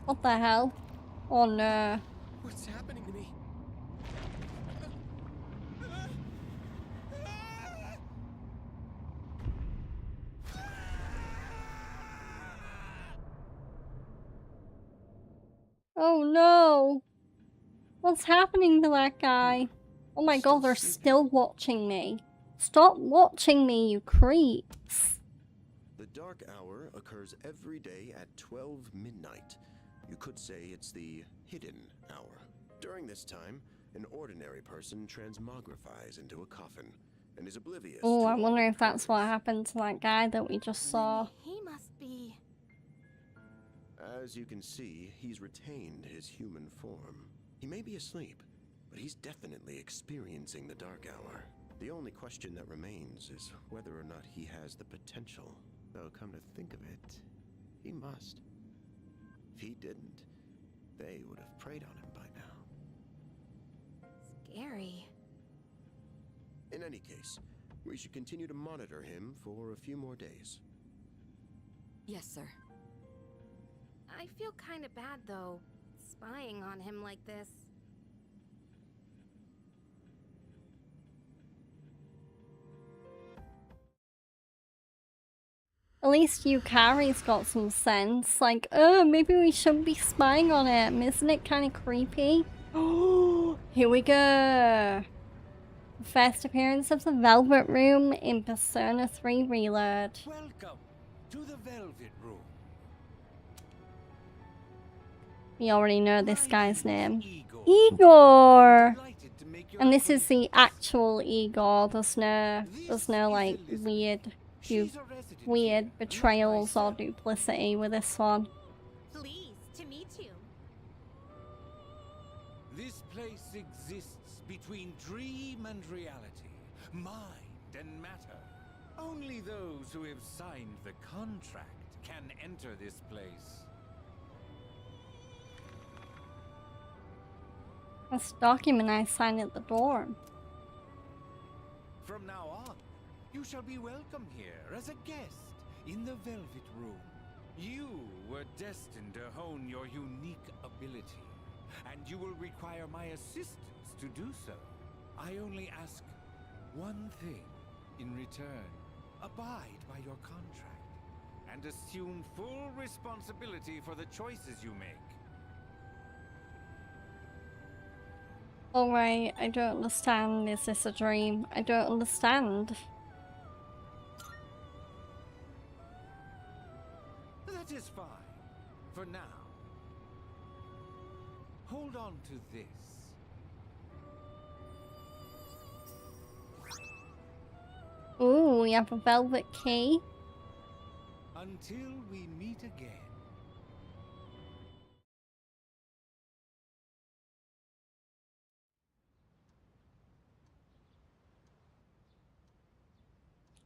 What the hell? Oh no. What's happening to me? Oh no! What's happening to that guy? Oh my god, they're still watching me. Stop watching me, you creeps. The dark hour occurs every day at 12 midnight. You could say it's the hidden hour. During this time, an ordinary person transmogrifies into a coffin and is oblivious Oh, to I all wonder if that's what happened to that guy that we just saw. He must be... As you can see, he's retained his human form. He may be asleep, but he's definitely experiencing the dark hour. The only question that remains is whether or not he has the potential. Though, come to think of it, he must. If he didn't, they would have preyed on him by now. Scary. In any case, we should continue to monitor him for a few more days. Yes, sir. I feel kind of bad, though, spying on him like this. At least Yukari's got some sense. Like, oh, maybe we shouldn't be spying on him. Isn't it kind of creepy? Oh, here we go. First appearance of the Velvet Room in Persona 3 Reload. Welcome to the Velvet Room. We already know this guy's name. Igor! And this is the actual Igor. There's no like weird betrayals or duplicity with this one. Pleased to meet you. This place exists between dream and reality, mind and matter. Only those who have signed the contract can enter this place. This document I signed at the door. From now on, you shall be welcome here as a guest in the Velvet Room. You were destined to hone your unique ability, and you will require my assistance to do so. I only ask one thing in return. Abide by your contract, and assume full responsibility for the choices you make. Alright, I don't understand. Is this a dream? I don't understand. That is fine. For now. Hold on to this. we have a velvet key. Until we meet again.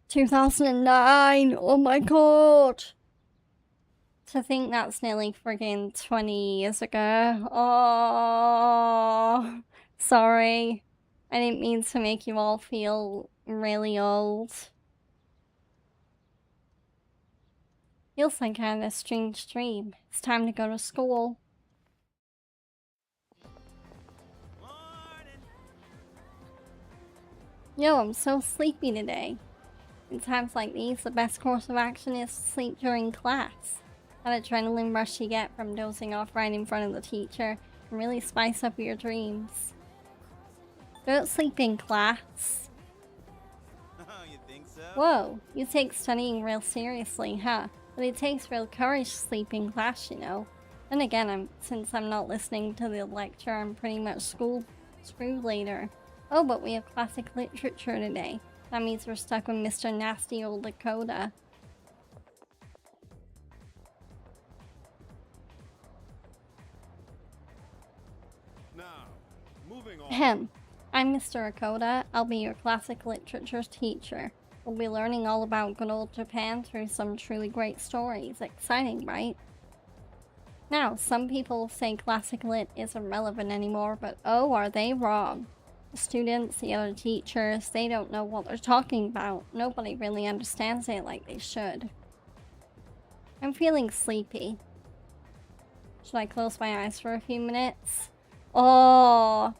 "2009, oh my god. To think that's nearly friggin' 20 years ago. Oh, sorry. I didn't mean to make you all feel really old. Feels like I had a strange dream. It's time to go to school." Yo, I'm so sleepy today. In times like these, the best course of action is to sleep during class. That adrenaline rush you get from dozing off right in front of the teacher can really spice up your dreams. Don't sleep in class. Oh, you think so? Whoa, you take studying real seriously, huh? But it takes real courage to sleep in class, you know. Then again, since I'm not listening to the lecture, I'm pretty much screwed later. Oh, but we have classic literature today. That means we're stuck with Mr. Nasty Old Dakota. Now, moving on. Ahem. I'm Mr. Dakota. I'll be your classic literature teacher. We'll be learning all about good old Japan through some truly great stories. Exciting, right? Now, some people say classic lit isn't relevant anymore, but oh, are they wrong. The students, the other teachers, they don't know what they're talking about. Nobody really understands it like they should. I'm feeling sleepy. Should I close my eyes for a few minutes? Oh,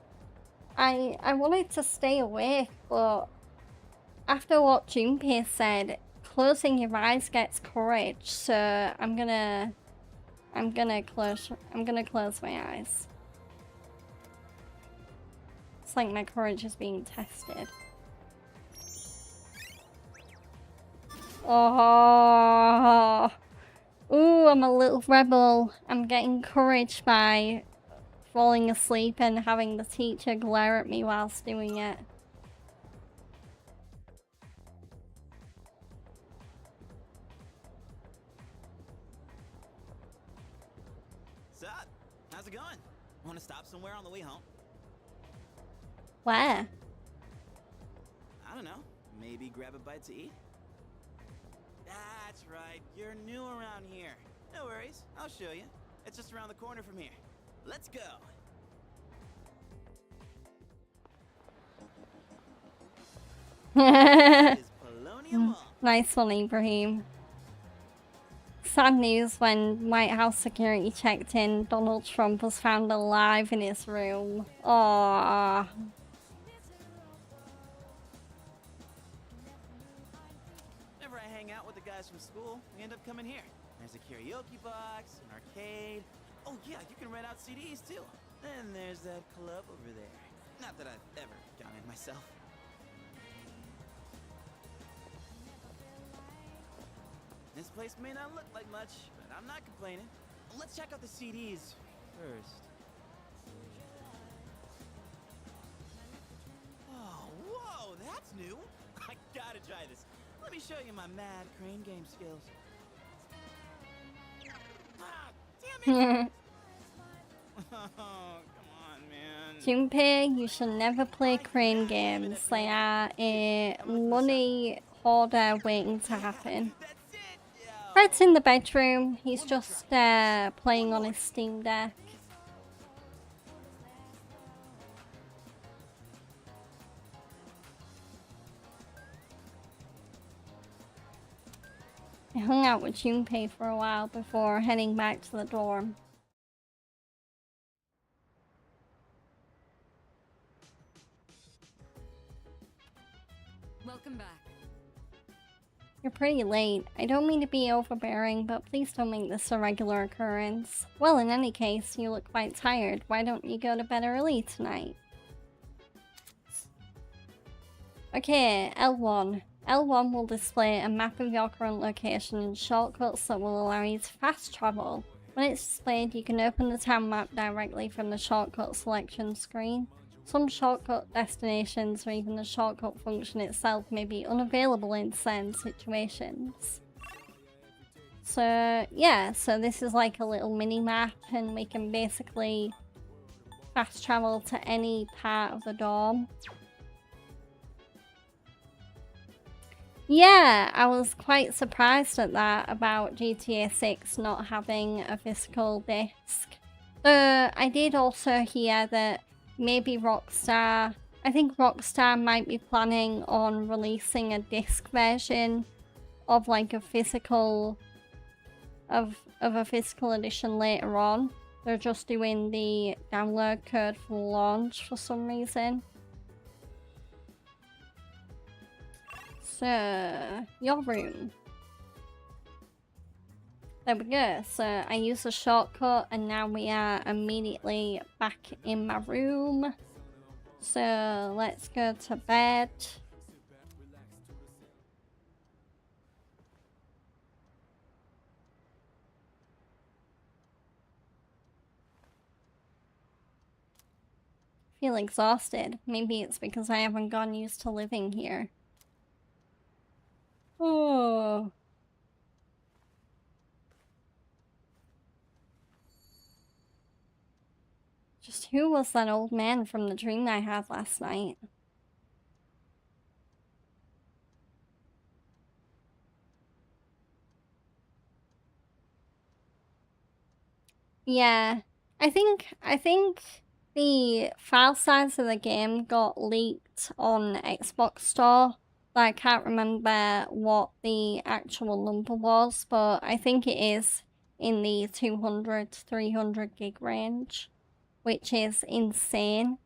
I wanted to stay awake, but after what Junpei said, closing your eyes gets courage, so I'm gonna close my eyes. It's like my courage is being tested. Oh, ooh, I'm a little rebel. I'm getting encouraged by falling asleep and having the teacher glare at me whilst doing it. Sup? How's it going? Want to stop somewhere on the way home? Where? I don't know. Maybe grab a bite to eat? That's right. You're new around here. No worries. I'll show you. It's just around the corner from here. Let's go. Nice one, Ibrahim. Sad news when White House security checked in, Donald Trump was found alive in his room. Aww. Whenever I hang out with the guys from school, we end up coming here. There's a karaoke box, an arcade. Oh yeah, you can rent out CDs too. And there's that club over there. Not that I've ever gone in myself. This place may not look like much, but I'm not complaining. Let's check out the CDs first. Oh, whoa, that's new. I gotta try this. Let me show you my mad crane game skills. Ah, damn it! Oh, come on, man. Junpei, you should never play crane games. They are a money hoarder waiting to happen. Fred's in the bedroom. He's just playing on his Steam Deck. I hung out with Junpei for a while before heading back to the dorm. Welcome back. You're pretty late. I don't mean to be overbearing, but please don't make this a regular occurrence. Well, in any case, you look quite tired. Why don't you go to bed early tonight? Okay, L1. L1 will display a map of your current location and shortcuts that will allow you to fast travel. When it's displayed, you can open the town map directly from the shortcut selection screen. Some shortcut destinations or even the shortcut function itself may be unavailable in certain situations. So yeah, so this is like a little mini map and we can basically fast travel to any part of the dorm. Yeah, I was quite surprised at that about GTA 6 not having a physical disc. I did also hear that maybe Rockstar, I think Rockstar might be planning on releasing a disc version of like a physical, of a physical edition later on. They're just doing the download code for launch for some reason. So, your room. There we go. So I use a shortcut and now we are immediately back in my room. So let's go to bed. Feel exhausted. Maybe it's because I haven't gotten used to living here. Oh. Just who was that old man from the dream I had last night? Yeah, I think the file size of the game got leaked on Xbox Store. I can't remember what the actual number was, but I think it is in the 200 to 300 gig range, which is insane.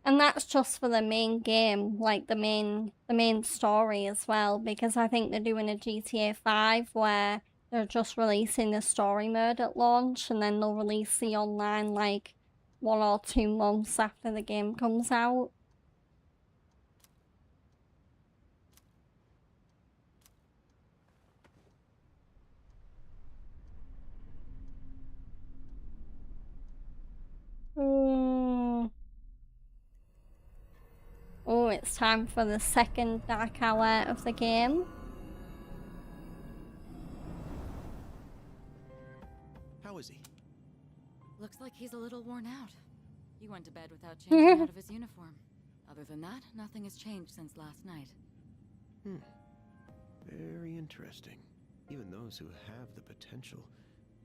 And that's just for the main game, like the main story as well, because I think they're doing a GTA 5 where they're just releasing the story mode at launch and then they'll release the online like 1 or 2 months after the game comes out. Oh, it's time for the second dark hour of the game. How is he? Looks like he's a little worn out. He went to bed without changing out of his uniform. Other than that, nothing has changed since last night. Very interesting. Even those who have the potential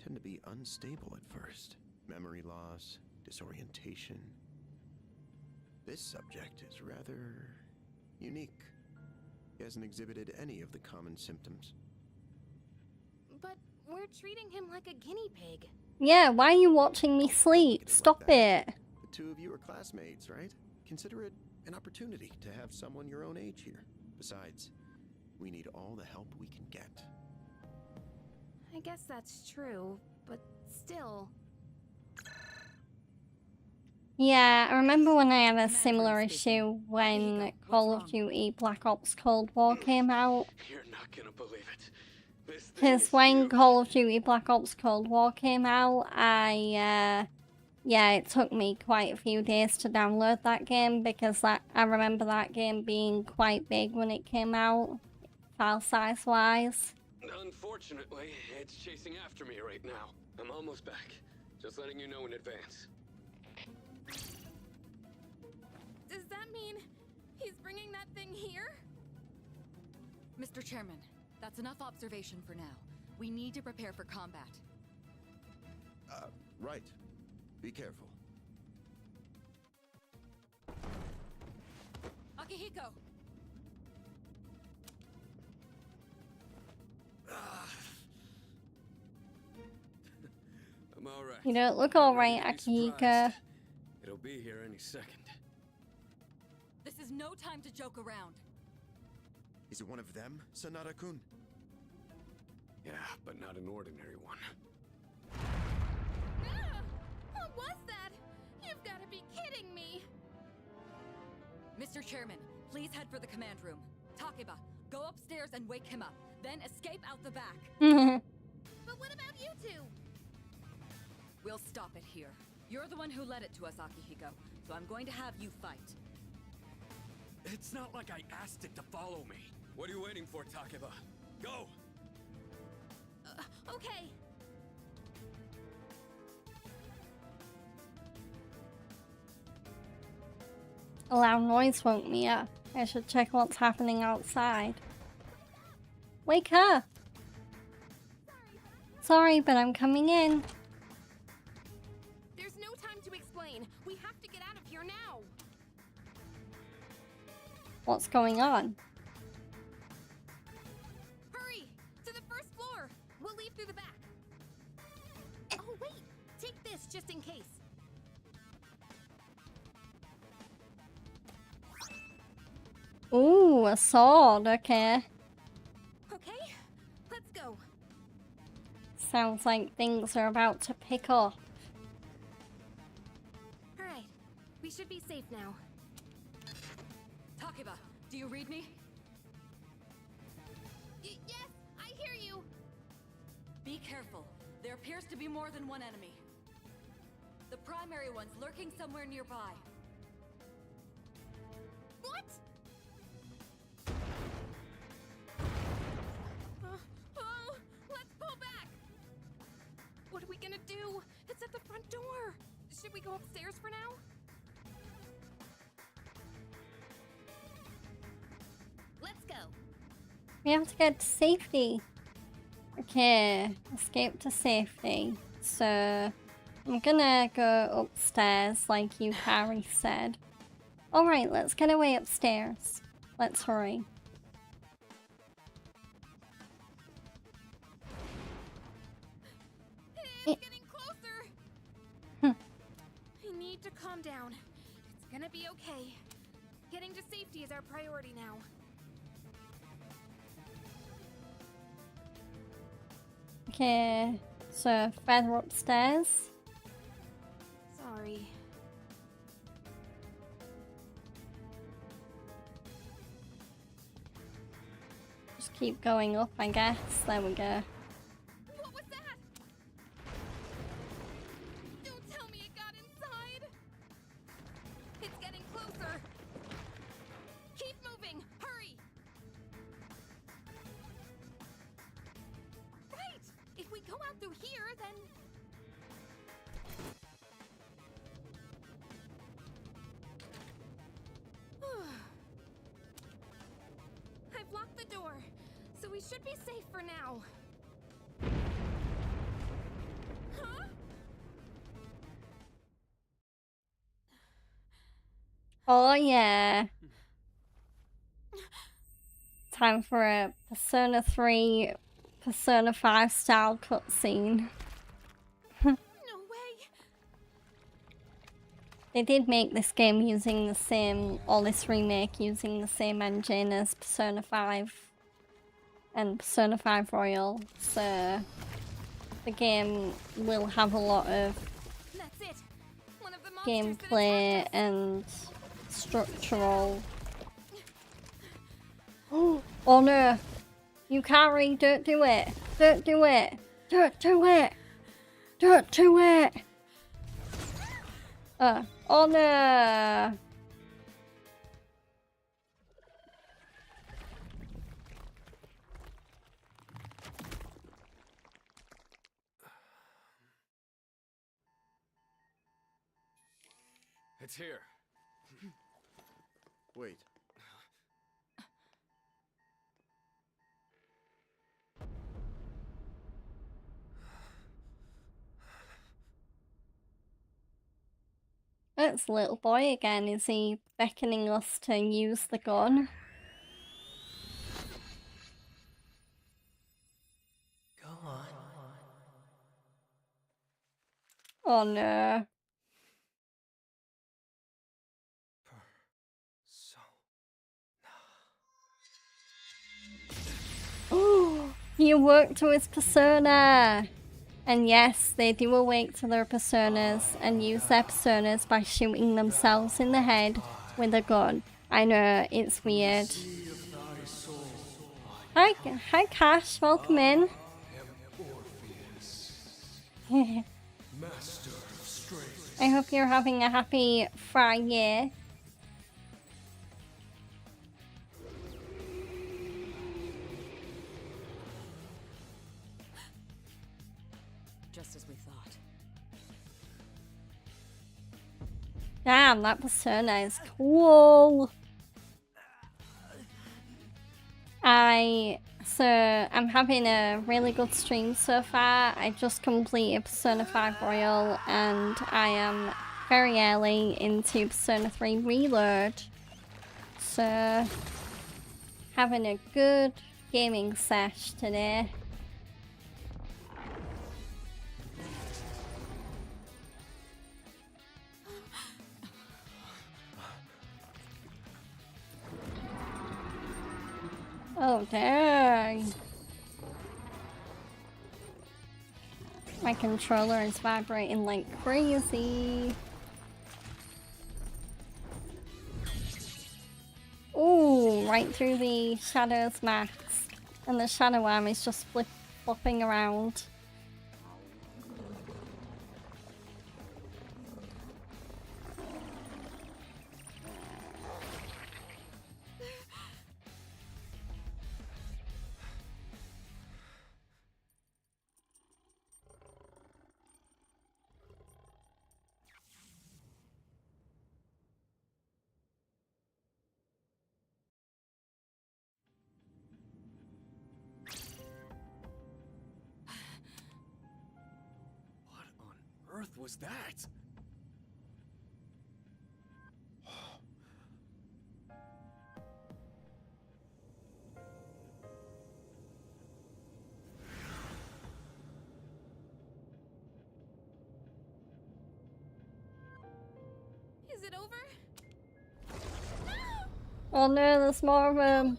tend to be unstable at first. Memory loss, disorientation. This subject is rather unique. He hasn't exhibited any of the common symptoms. But we're treating him like a guinea pig. Yeah, why are you watching me sleep? Stop it. The two of you are classmates, right? Consider it an opportunity to have someone your own age here. Besides, we need all the help we can get. I guess that's true, but still. Yeah, I remember when I had a similar issue when Call of Duty Black Ops Cold War came out. You're not gonna believe it. Because when Call of Duty Black Ops Cold War came out, yeah, it took me quite a few days to download that game because I remember that game being quite big when it came out, file size wise. Unfortunately, it's chasing after me right now. I'm almost back. Just letting you know in advance. Does that mean he's bringing that thing here? Mr. Chairman, that's enough observation for now. We need to prepare for combat. Right. Be careful. Akihiko! I'm alright. You don't look alright, Akihiko. It'll be here any second. This is no time to joke around. Is it one of them, Sanada-kun? Yeah, but not an ordinary one. What was that? You've got to be kidding me. Mr. Chairman, please head for the command room. Takeba, go upstairs and wake him up. Then escape out the back. But what about you two? We'll stop it here. You're the one who led it to us, Akihiko, so I'm going to have you fight. It's not like I asked it to follow me. What are you waiting for, Takeba? Go! Okay. A loud noise woke me up. I should check what's happening outside. Wake up! Sorry, but I'm coming in. There's no time to explain. We have to get out of here now. What's going on? Hurry! To the first floor! We'll leave through the back. Oh, wait! Take this just in case. Ooh, a sword, okay. Okay, let's go. Sounds like things are about to pick up. Alright, we should be safe now. Takeba, do you read me? Yes, I hear you. Be careful. There appears to be more than one enemy. The primary one's lurking somewhere nearby. What? Oh, let's pull back. What are we gonna do? It's at the front door. Should we go upstairs for now? Let's go. We have to get to safety. Okay, escape to safety. So, I'm gonna go upstairs like Yukari said. Alright, let's get away upstairs. Let's hurry. It's getting closer. I need to calm down. It's gonna be okay. Getting to safety is our priority now. Okay, so further upstairs. Sorry. Just keep going up, I guess. There we go. What was that? Don't tell me it got inside. It's getting closer. Keep moving. Hurry. Right. If we go out through here, then... I've locked the door, so we should be safe for now. Huh? Oh yeah. Time for a Persona 3, Persona 5 style cutscene. No way. They did make this game using the same, or this remake using the same engine as Persona 5 and Persona 5 Royal, so the game will have a lot of That's it. One of the monsters gameplay and structural. Oh no! Yukari, don't do it! Don't do it! Don't do it! Don't do it! Oh no! It's here. Wait. It's little boy again. Is he beckoning us to use the gun? Go on. Oh no. Oh, he awoke to his persona! And yes, they do awake to their personas and use their personas by shooting themselves in the head with a gun. I know, it's weird. Hi Cash, welcome in. I hope you're having a happy Friday. Just as we thought. Damn, that persona is cool. I'm having a really good stream so far. I just completed Persona 5 Royal and I am very early into Persona 3 Reload. So, having a good gaming sesh today. Oh, dang. My controller is vibrating like crazy. Ooh, right through the Shadow's max. And the Shadow Arm is just flopping around. Earth was that? Is it over? Oh no, there's more of them.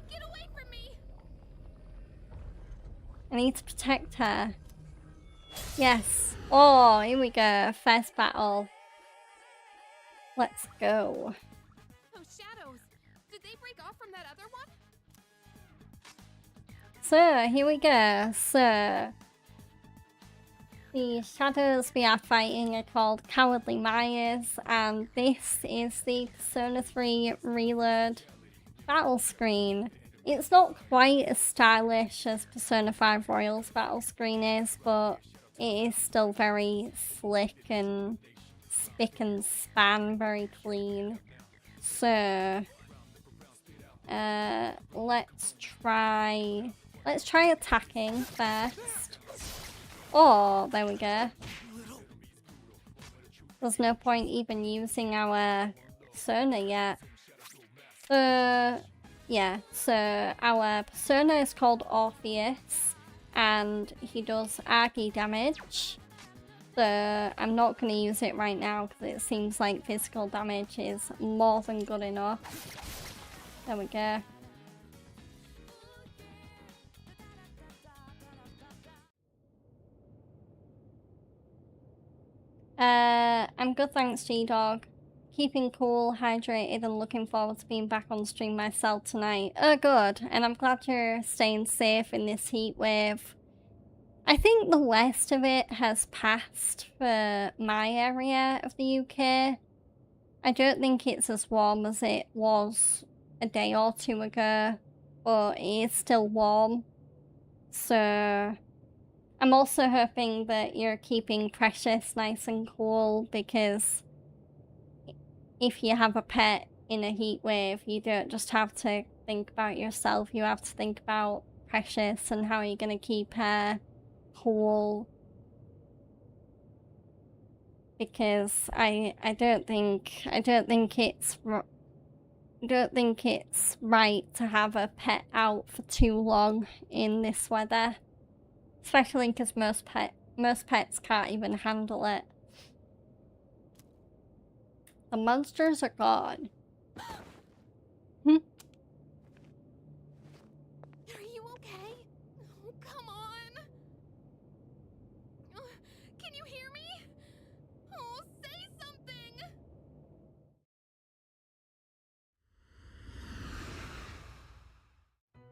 Get away from me! I need to protect her. Yes. Oh, here we go. First battle. Let's go. Those shadows. Did they break off from that other one? So, here we go. So, the shadows we are fighting are called Cowardly Myers, and this is the Persona 3 Reload battle screen. It's not quite as stylish as Persona 5 Royal's battle screen is, but it is still very slick and spick and span, very clean. So, let's try attacking first. Oh, there we go. There's no point even using our persona yet. Yeah, so our persona is called Orpheus, and he does Argy damage. So I'm not going to use it right now because it seems like physical damage is more than good enough. There we go. I'm good, thanks, G-Dog. Keeping cool, hydrated, and looking forward to being back on stream myself tonight. Oh, good. And I'm glad you're staying safe in this heat wave. I think the worst of it has passed for my area of the UK. I don't think it's as warm as it was a day or two ago, but it is still warm. So I'm also hoping that you're keeping Precious nice and cool, because if you have a pet in a heat wave, you don't just have to think about yourself, you have to think about Precious and how you're going to keep her cool. Because I don't think it's right to have a pet out for too long in this weather. Especially because most pets can't even handle it. The monsters are gone. Are you okay? Oh, come on. Can you hear me? Oh, say something.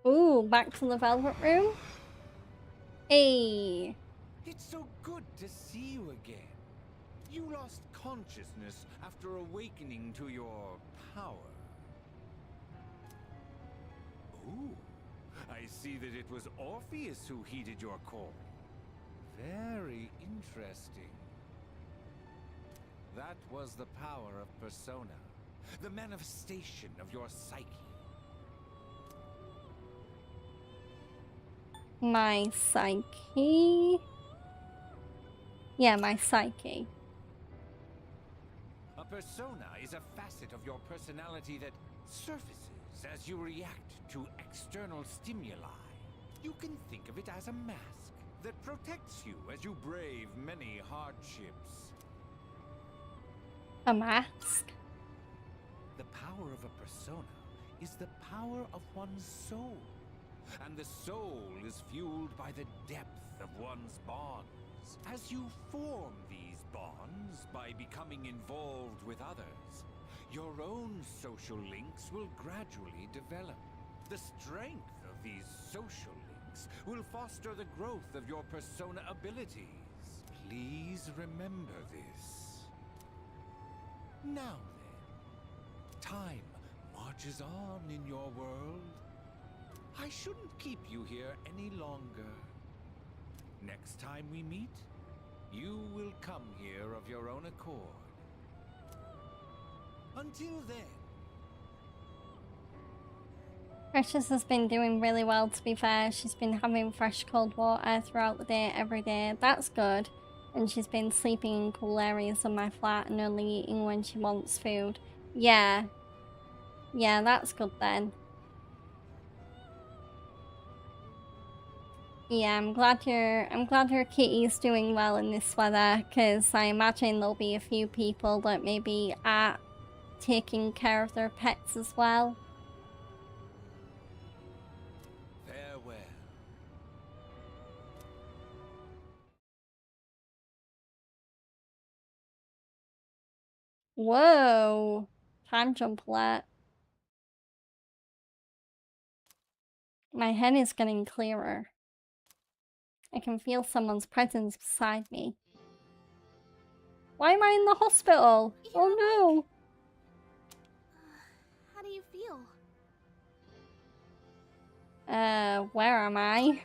Ooh, back to the Velvet Room. Hey. It's so good to see you again. You lost consciousness after awakening to your power. Ooh, I see that it was Orpheus who heeded your call. Very interesting. That was the power of persona, the manifestation of your psyche. My psyche? Yeah, my psyche. A persona is a facet of your personality that surfaces as you react to external stimuli. You can think of it as a mask that protects you as you brave many hardships. A mask? The power of a persona is the power of one's soul. And the soul is fueled by the depth of one's bonds. As you form these bonds by becoming involved with others, your own social links will gradually develop. The strength of these social links will foster the growth of your persona abilities. Please remember this. Now then, time marches on in your world. I shouldn't keep you here any longer. Next time we meet, you will come here of your own accord. Until then. Precious has been doing really well, to be fair. She's been having fresh cold water throughout the day, every day. That's good. And she's been sleeping in cool areas of my flat and only eating when she wants food. Yeah. Yeah, that's good then. Yeah, I'm glad her kitty's doing well in this weather, because I imagine there'll be a few people that maybe are taking care of their pets as well. Farewell. Whoa! Time jump alert. My head is getting clearer. I can feel someone's presence beside me. Why am I in the hospital? Oh no! How do you feel? Where am I?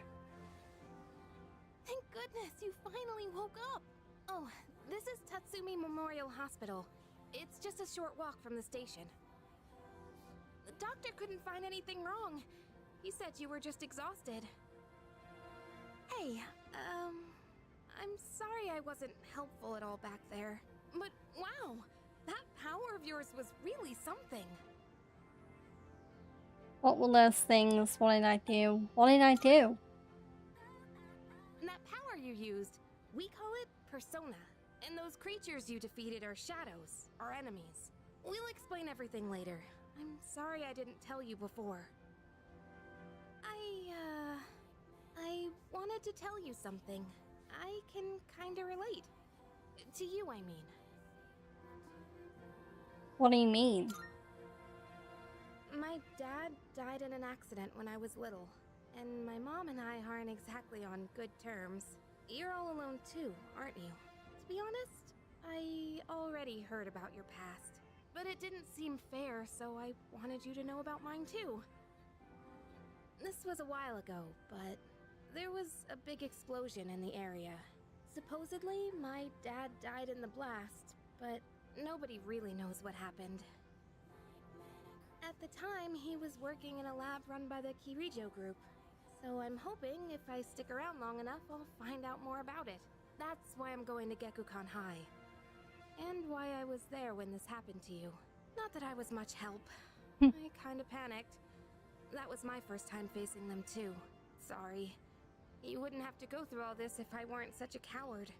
Thank goodness you finally woke up. Oh, this is Tatsumi Memorial Hospital. It's just a short walk from the station. The doctor couldn't find anything wrong. He said you were just exhausted. Hey, I'm sorry I wasn't helpful at all back there. But wow, that power of yours was really something. What were those things? What did I do? What did I do? That power you used, we call it persona. And those creatures you defeated are shadows, our enemies. We'll explain everything later. I'm sorry I didn't tell you before. I wanted to tell you something. I can kinda relate. To you, I mean. What do you mean? My dad died in an accident when I was little, and my mom and I aren't exactly on good terms. You're all alone too, aren't you? To be honest, I already heard about your past, but it didn't seem fair, so I wanted you to know about mine too. This was a while ago, but there was a big explosion in the area. Supposedly, my dad died in the blast, but nobody really knows what happened. At the time, he was working in a lab run by the Kirijo group, so I'm hoping if I stick around long enough, I'll find out more about it. That's why I'm going to Gekukan High. And why I was there when this happened to you. Not that I was much help. I kinda panicked. That was my first time facing them too. Sorry. You wouldn't have to go through all this if I weren't such a coward.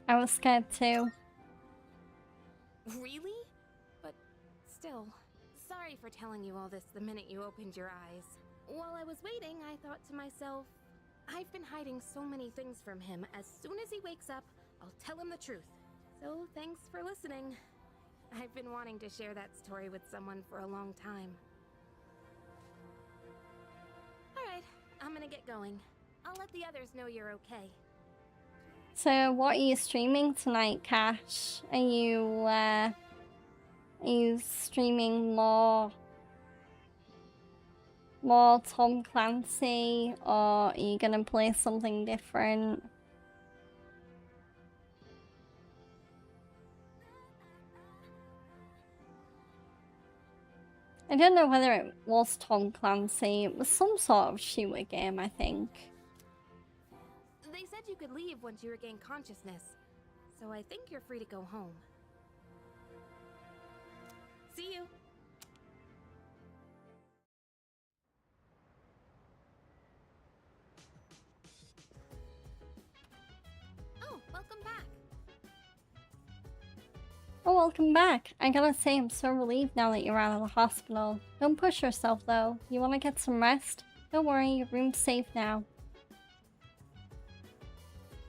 I was scared too. Really? But still, sorry for telling you all this the minute you opened your eyes. While I was waiting, I thought to myself, I've been hiding so many things from him. As soon as he wakes up, I'll tell him the truth. So thanks for listening. I've been wanting to share that story with someone for a long time. Alright, I'm gonna get going. I'll let the others know you're okay. So, what are you streaming tonight, Cash? Are you streaming more Tom Clancy, or are you gonna play something different? I don't know whether it was Tom Clancy. It was some sort of shooter game, I think. They said you could leave once you regain consciousness, so I think you're free to go home. See you. Oh, welcome back. Oh, welcome back. I gotta say, I'm so relieved now that you're out of the hospital. Don't push yourself, though. You wanna get some rest? Don't worry, your room's safe now.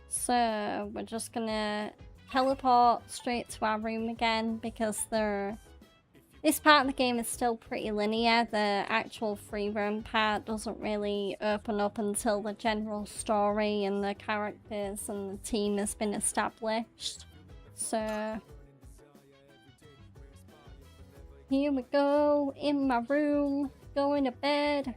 So, we're just gonna teleport straight to our room again, because this part of the game is still pretty linear. The actual free roam part doesn't really open up until the general story and the characters and the team has been established. So, here we go, in my room, going to bed.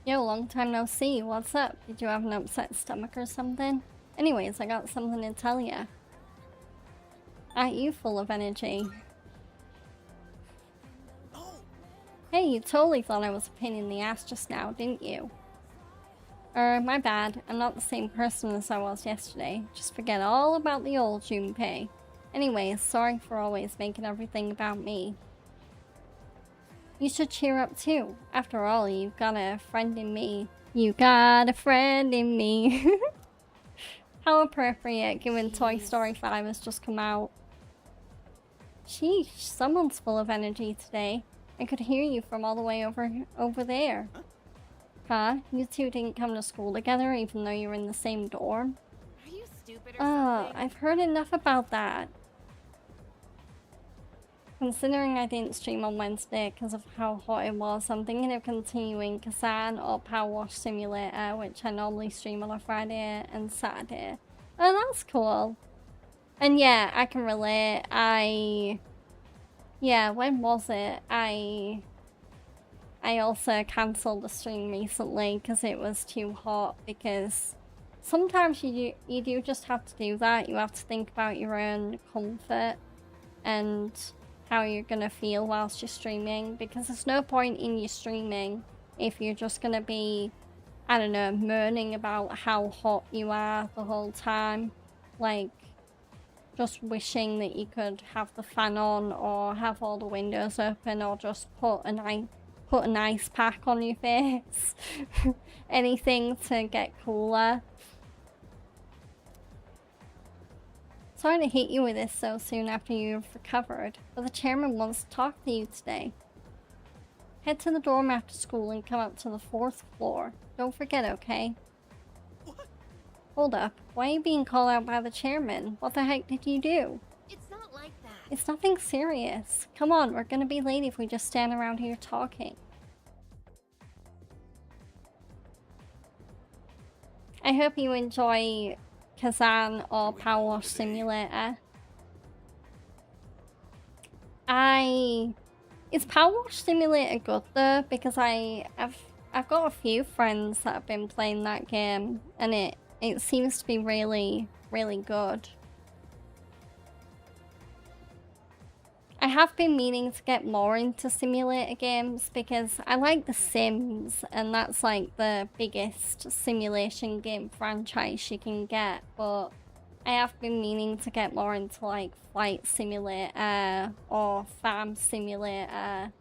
Yo, long time no see. What's up? Did you have an upset stomach or something? Anyways, I got something to tell ya. Aren't you full of energy? Hey, you totally thought I was a pain in the ass just now, didn't you? My bad. I'm not the same person as I was yesterday. Just forget all about the old Junpei. Anyways, sorry for always making everything about me. You should cheer up too. After all, you've got a friend in me. You got a friend in me. How appropriate, given Toy Story 5 has just come out. Sheesh, someone's full of energy today. I could hear you from all the way over there. Huh? You two didn't come to school together even though you were in the same dorm? Are you stupid or something? I've heard enough about that. Considering I didn't stream on Wednesday because of how hot it was, I'm thinking of continuing Kazan or Power Wash Simulator, which I normally stream on a Friday and Saturday. Oh, that's cool. And yeah, I can relate. Yeah, when was it? I also cancelled the stream recently because it was too hot, because sometimes you do just have to do that. You have to think about your own comfort and how you're gonna feel whilst you're streaming, because there's no point in you streaming if you're just gonna be, I don't know, moaning about how hot you are the whole time. Like, just wishing that you could have the fan on or have all the windows open or just put an ice pack on your face. Anything to get cooler. Sorry to hit you with this so soon after you've recovered, but the chairman wants to talk to you today. Head to the dorm after school and come up to the 4th floor. Don't forget, okay? What? Hold up. Why are you being called out by the chairman? What the heck did you do? It's not like that. It's nothing serious. Come on, we're gonna be late if we just stand around here talking. I hope you enjoy Kazan or Power Wash Simulator. Is Power Wash Simulator good though? Because I've got a few friends that have been playing that game, and it seems to be really, really good. I have been meaning to get more into simulator games because I like The Sims, and that's like the biggest simulation game franchise you can get, but I have been meaning to get more into like Flight Simulator or Farm Simulator.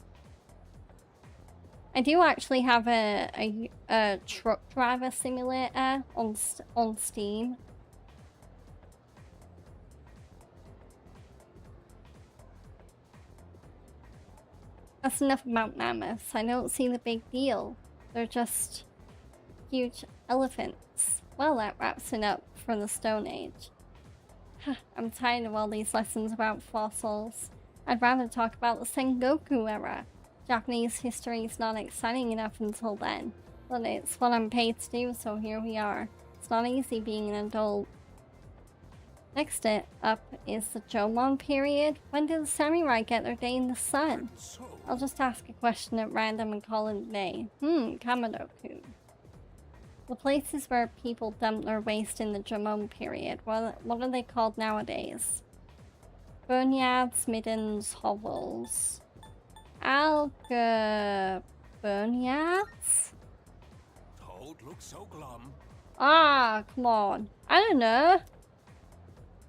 I do actually have a truck driver simulator on Steam. That's enough about mammoths. I don't see the big deal. They're just huge elephants. Well, that wraps it up for the Stone Age. I'm tired of all these lessons about fossils. I'd rather talk about the Sengoku era. Japanese history is not exciting enough until then, but it's what I'm paid to do, so here we are. It's not easy being an adult. Next up is the Jomon period. When did the samurai get their day in the sun? I'll just ask a question at random and call it a day. Kamado-kun. The places where people dump their waste in the Jomon period, what are they called nowadays? Boneyards, middens, hovels. Boneyards? Toad looks so glum. Ah, come on. I don't know.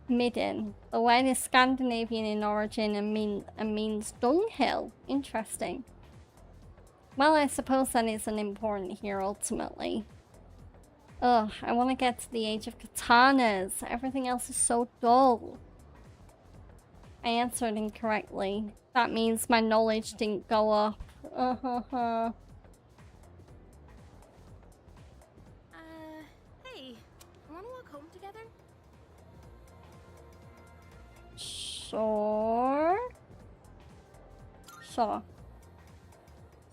Midden. The word is Scandinavian in origin and means dunghill. Interesting. Well, I suppose that isn't important here ultimately. Ugh, I want to get to the age of katanas. Everything else is so dull. I answered incorrectly. That means my knowledge didn't go up. Hey, wanna walk home together? Sure.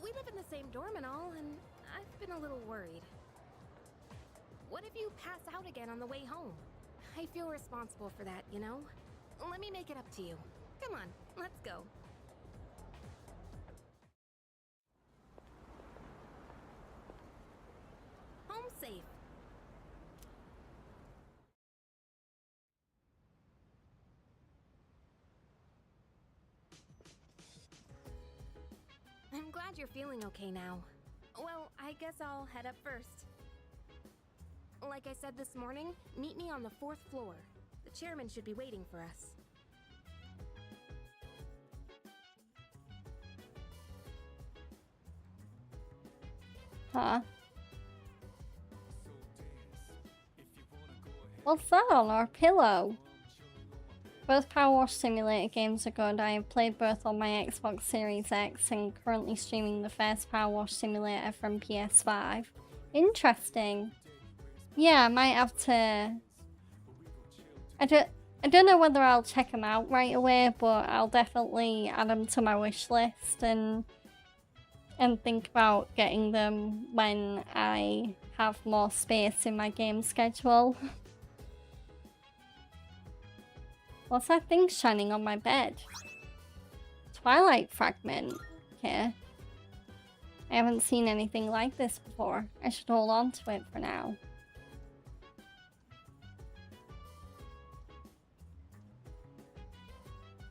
We live in the same dorm and all, and I've been a little worried. What if you pass out again on the way home? I feel responsible for that, you know? Let me make it up to you. Come on, let's go. Home safe. I'm glad you're feeling okay now. Well, I guess I'll head up first. Like I said this morning, meet me on the 4th floor. The chairman should be waiting for us. Huh? What's that on our pillow? Both Power Wash Simulator games are good. I have played both on my Xbox Series X and currently streaming the first Power Wash Simulator from PS5. Interesting. Yeah, I might have to... I don't know whether I'll check them out right away, but I'll definitely add them to my wish list and think about getting them when I have more space in my game schedule. What's that thing shining on my bed? Twilight fragment. Okay. I haven't seen anything like this before. I should hold on to it for now.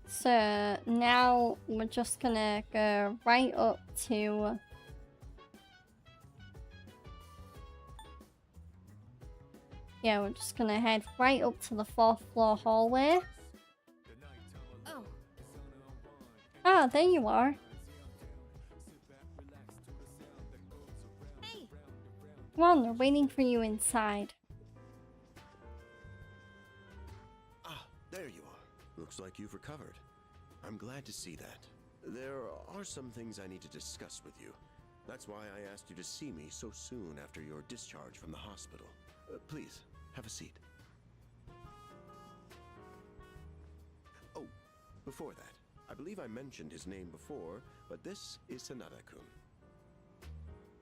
So now we're just gonna go right up to... Yeah, we're just gonna head right up to the 4th floor hallway. Oh. Ah, there you are. Hey. Come on, they're waiting for you inside. Ah, there you are. Looks like you've recovered. I'm glad to see that. There are some things I need to discuss with you. That's why I asked you to see me so soon after your discharge from the hospital. Please, have a seat. Oh, before that, I believe I mentioned his name before, but this is Sanada-kun.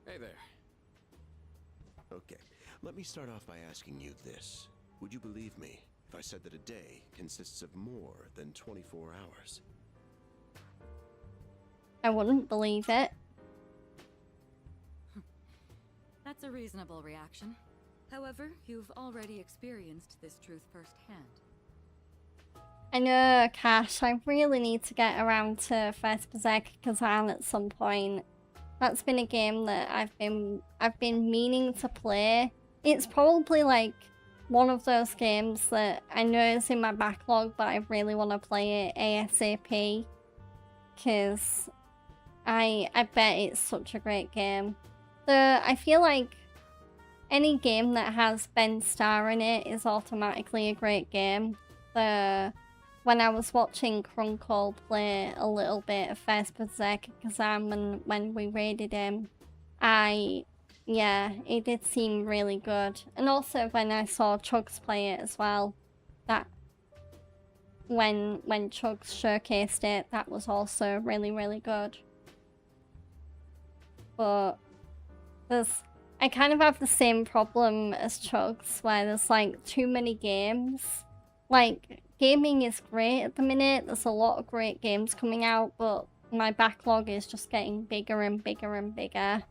Hey there. Okay, let me start off by asking you this. Would you believe me if I said that a day consists of more than 24 hours? I wouldn't believe it. That's a reasonable reaction. However, you've already experienced this truth firsthand. I know, Cash. I really need to get around to First Berserker Kazan at some point. That's been a game that I've been meaning to play. It's probably like one of those games that I know is in my backlog, but I really want to play it ASAP. Because I bet it's such a great game. I feel like any game that has Ben Starr in it is automatically a great game. When I was watching Crunkle play a little bit of First Berserker Kazan when we raided him, yeah, it did seem really good. And also when I saw Chugs play it as well, that when Chugs showcased it, that was also really, really good. But I kind of have the same problem as Chugs, where there's like too many games. Like, gaming is great at the minute, there's a lot of great games coming out, but my backlog is just getting bigger and bigger and bigger.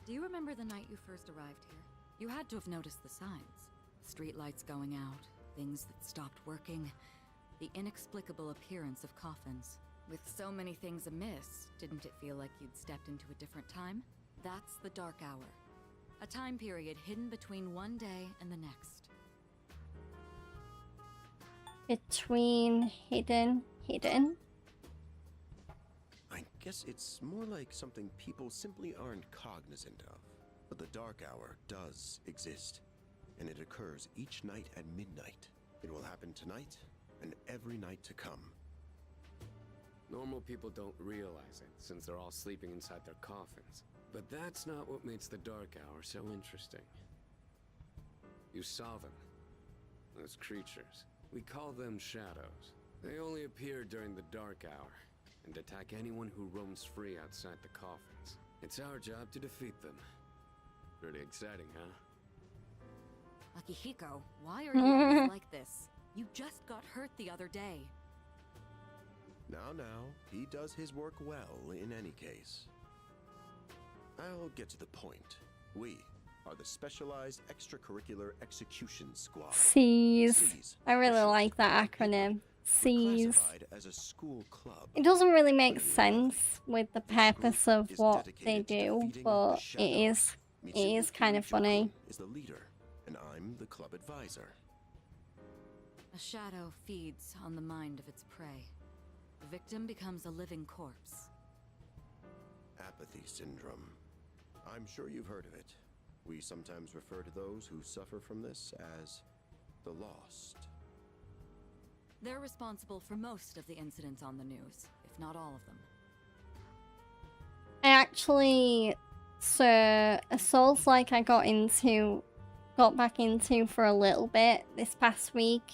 Do you remember the night you first arrived here? You had to have noticed the signs. Street lights going out, things that stopped working, the inexplicable appearance of coffins. With so many things amiss, didn't it feel like you'd stepped into a different time? That's the Dark Hour. A time period hidden between one day and the next. Between hidden? I guess it's more like something people simply aren't cognizant of. But the Dark Hour does exist, and it occurs each night at midnight. It will happen tonight and every night to come. Normal people don't realize it, since they're all sleeping inside their coffins. But that's not what makes the Dark Hour so interesting. You saw them. Those creatures. We call them shadows. They only appear during the Dark Hour, and attack anyone who roams free outside the coffins. It's our job to defeat them. Pretty exciting, huh? Akihiko, why are you always like this? You just got hurt the other day. Now, he does his work well in any case. I'll get to the point. We are the Specialized Extracurricular Execution Squad. SEES. I really like that acronym. SEES. As a school club. It doesn't really make sense with the purpose of what they do, but it is kind of funny. Is the leader, and I'm the club advisor. A shadow feeds on the mind of its prey. The victim becomes a living corpse. Apathy syndrome. I'm sure you've heard of it. We sometimes refer to those who suffer from this as the lost. They're responsible for most of the incidents on the news, if not all of them. I actually, so a Souls-like I got back into for a little bit this past week,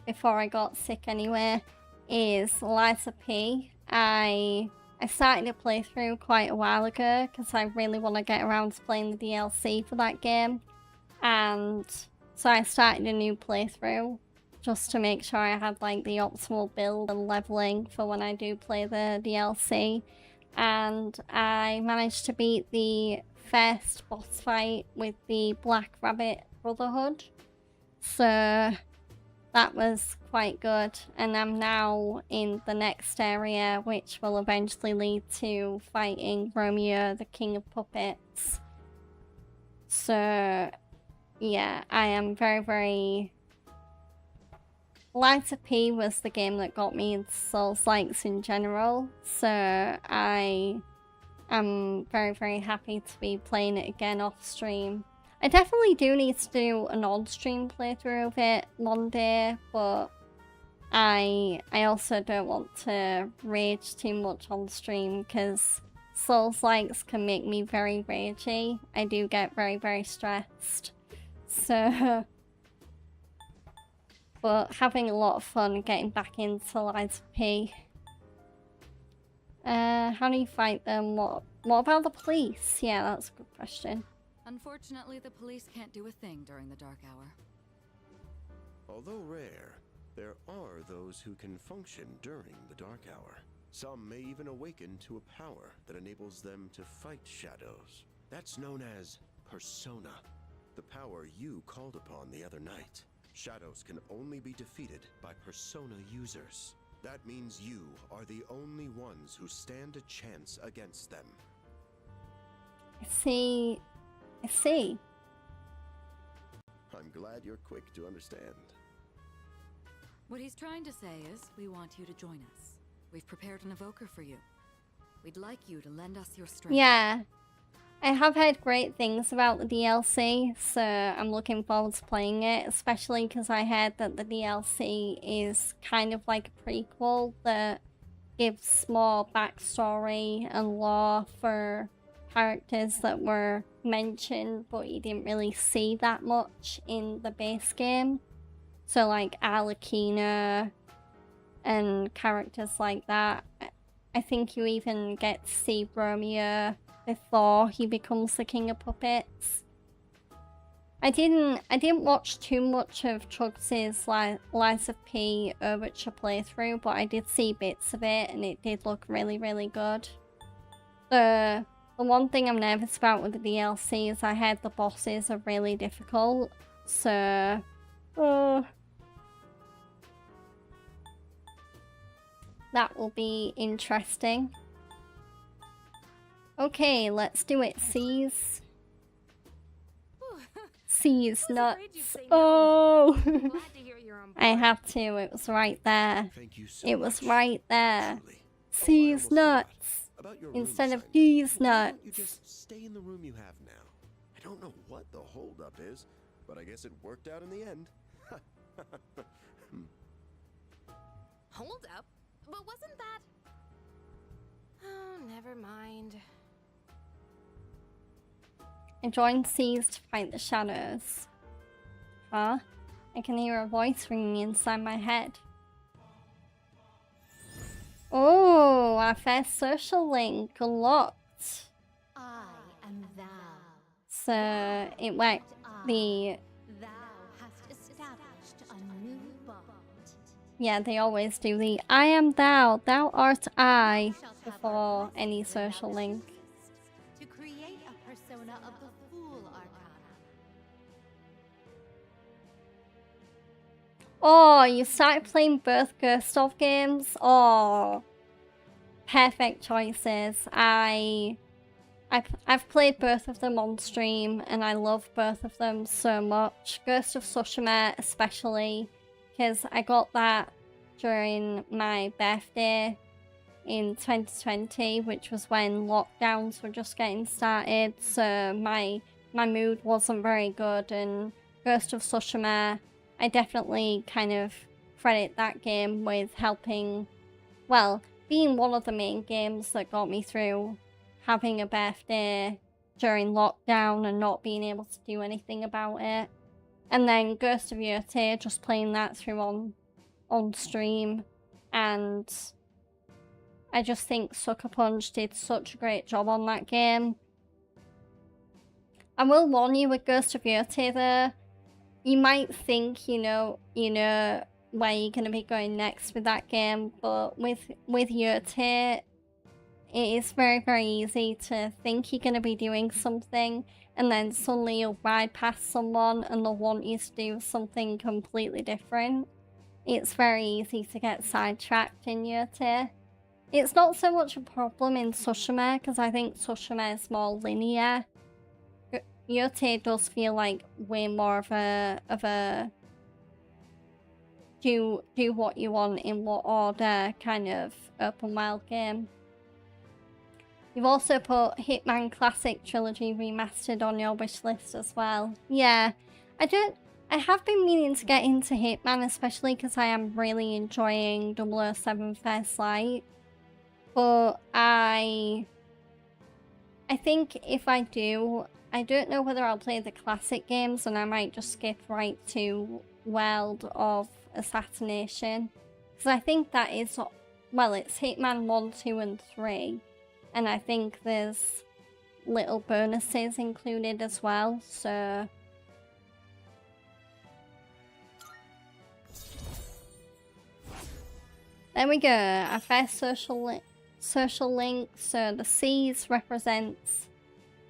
before I got sick anyway, is Lies of P. I started a playthrough quite a while ago because I really want to get around to playing the DLC for that game, and so I started a new playthrough just to make sure I had like the optimal build and leveling for when I do play the DLC, and I managed to beat the first boss fight with the Black Rabbit Brotherhood, so that was quite good, and I'm now in the next area, which will eventually lead to fighting Romeo, the King of Puppets. So yeah, I am very, very... Lies of P was the game that got me into Souls-likes in general, so I am very, very happy to be playing it again off stream. I definitely do need to do an on-stream playthrough of it one day, but I also don't want to rage too much on stream because Souls-likes can make me very ragey. I do get very, very stressed. So, but having a lot of fun getting back into Lies of P. How do you fight them? What about the police? Yeah, that's a good question. Unfortunately, the police can't do a thing during the Dark Hour. Although rare, there are those who can function during the Dark Hour. Some may even awaken to a power that enables them to fight shadows. That's known as Persona, the power you called upon the other night. Shadows can only be defeated by Persona users. That means you are the only ones who stand a chance against them. I see. I'm glad you're quick to understand. What he's trying to say is, we want you to join us. We've prepared an evoker for you. We'd like you to lend us your strength. Yeah. I have heard great things about the DLC, so I'm looking forward to playing it, especially because I heard that the DLC is kind of like a prequel that gives more backstory and lore for characters that were mentioned, but you didn't really see that much in the base game. So like Arlecchino and characters like that. I think you even get to see Romeo before he becomes the King of Puppets. I didn't watch too much of Chugs' Lies of P Overture playthrough, but I did see bits of it and it did look really, really good. The one thing I'm nervous about with the DLC is I heard the bosses are really difficult, so that will be interesting. Okay, let's do it, C's. C's nuts. Oh! I have to, it was right there. It was right there. C's nuts. Instead of D's nuts. You just stay in the room you have now. I don't know what the holdup is, but I guess it worked out in the end. Hold up? But wasn't that... Oh, never mind. I joined C's to fight the shadows. Huh? I can hear a voice ringing inside my head. Oh, our first social link unlocked. I am thou. So it went the... Thou hast established a new bond. Yeah, they always do the I am thou, thou art I before any social link. To create a persona of the Fool Arcana. Oh, you started playing both Gerstov games? Oh, perfect choices. I've played both of them on stream and I love both of them so much. Ghost of Tsushima especially, because I got that during my birthday in 2020, which was when lockdowns were just getting started, so my mood wasn't very good, and Ghost of Tsushima, I definitely kind of credit that game with helping, well, being one of the main games that got me through having a birthday during lockdown and not being able to do anything about it. And then Ghost of Yurte, just playing that through on stream, and I just think Sucker Punch did such a great job on that game. I will warn you with Ghost of Yurte though, you might think you know where you're going to be going next with that game, but with Yurte, it is very, very easy to think you're going to be doing something and then suddenly you'll ride past someone and they'll want you to do something completely different. It's very easy to get sidetracked in Yurte. It's not so much a problem in Tsushima, because I think Tsushima is more linear. Yurte does feel like way more of a do what you want in what order kind of open world game. You've also put Hitman Classic Trilogy Remastered on your wish list as well. Yeah, I have been meaning to get into Hitman, especially because I am really enjoying 007 First Light. But I think if I do, I don't know whether I'll play the classic games and I might just skip right to World of Assassination. Because I think that is, well, it's Hitman 1, 2 and 3. And I think there's little bonuses included as well, so... There we go, our first social link. So the C's represents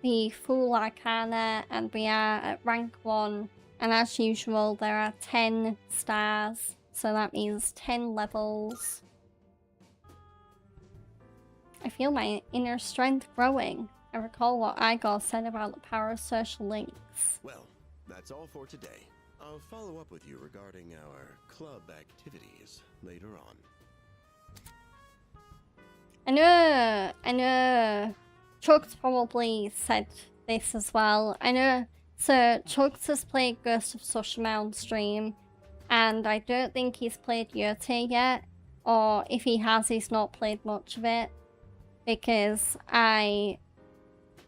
the Fool Arcana, and we are at rank 1. And as usual, there are 10 stars, so that means 10 levels. I feel my inner strength growing. I recall what Igor said about the power of social links. Well, that's all for today. I'll follow up with you regarding our club activities later on. I know. Chugs probably said this as well. I know. So Chugs has played Ghost of Tsushima on stream, and I don't think he's played Yurte yet, or if he has, he's not played much of it, because I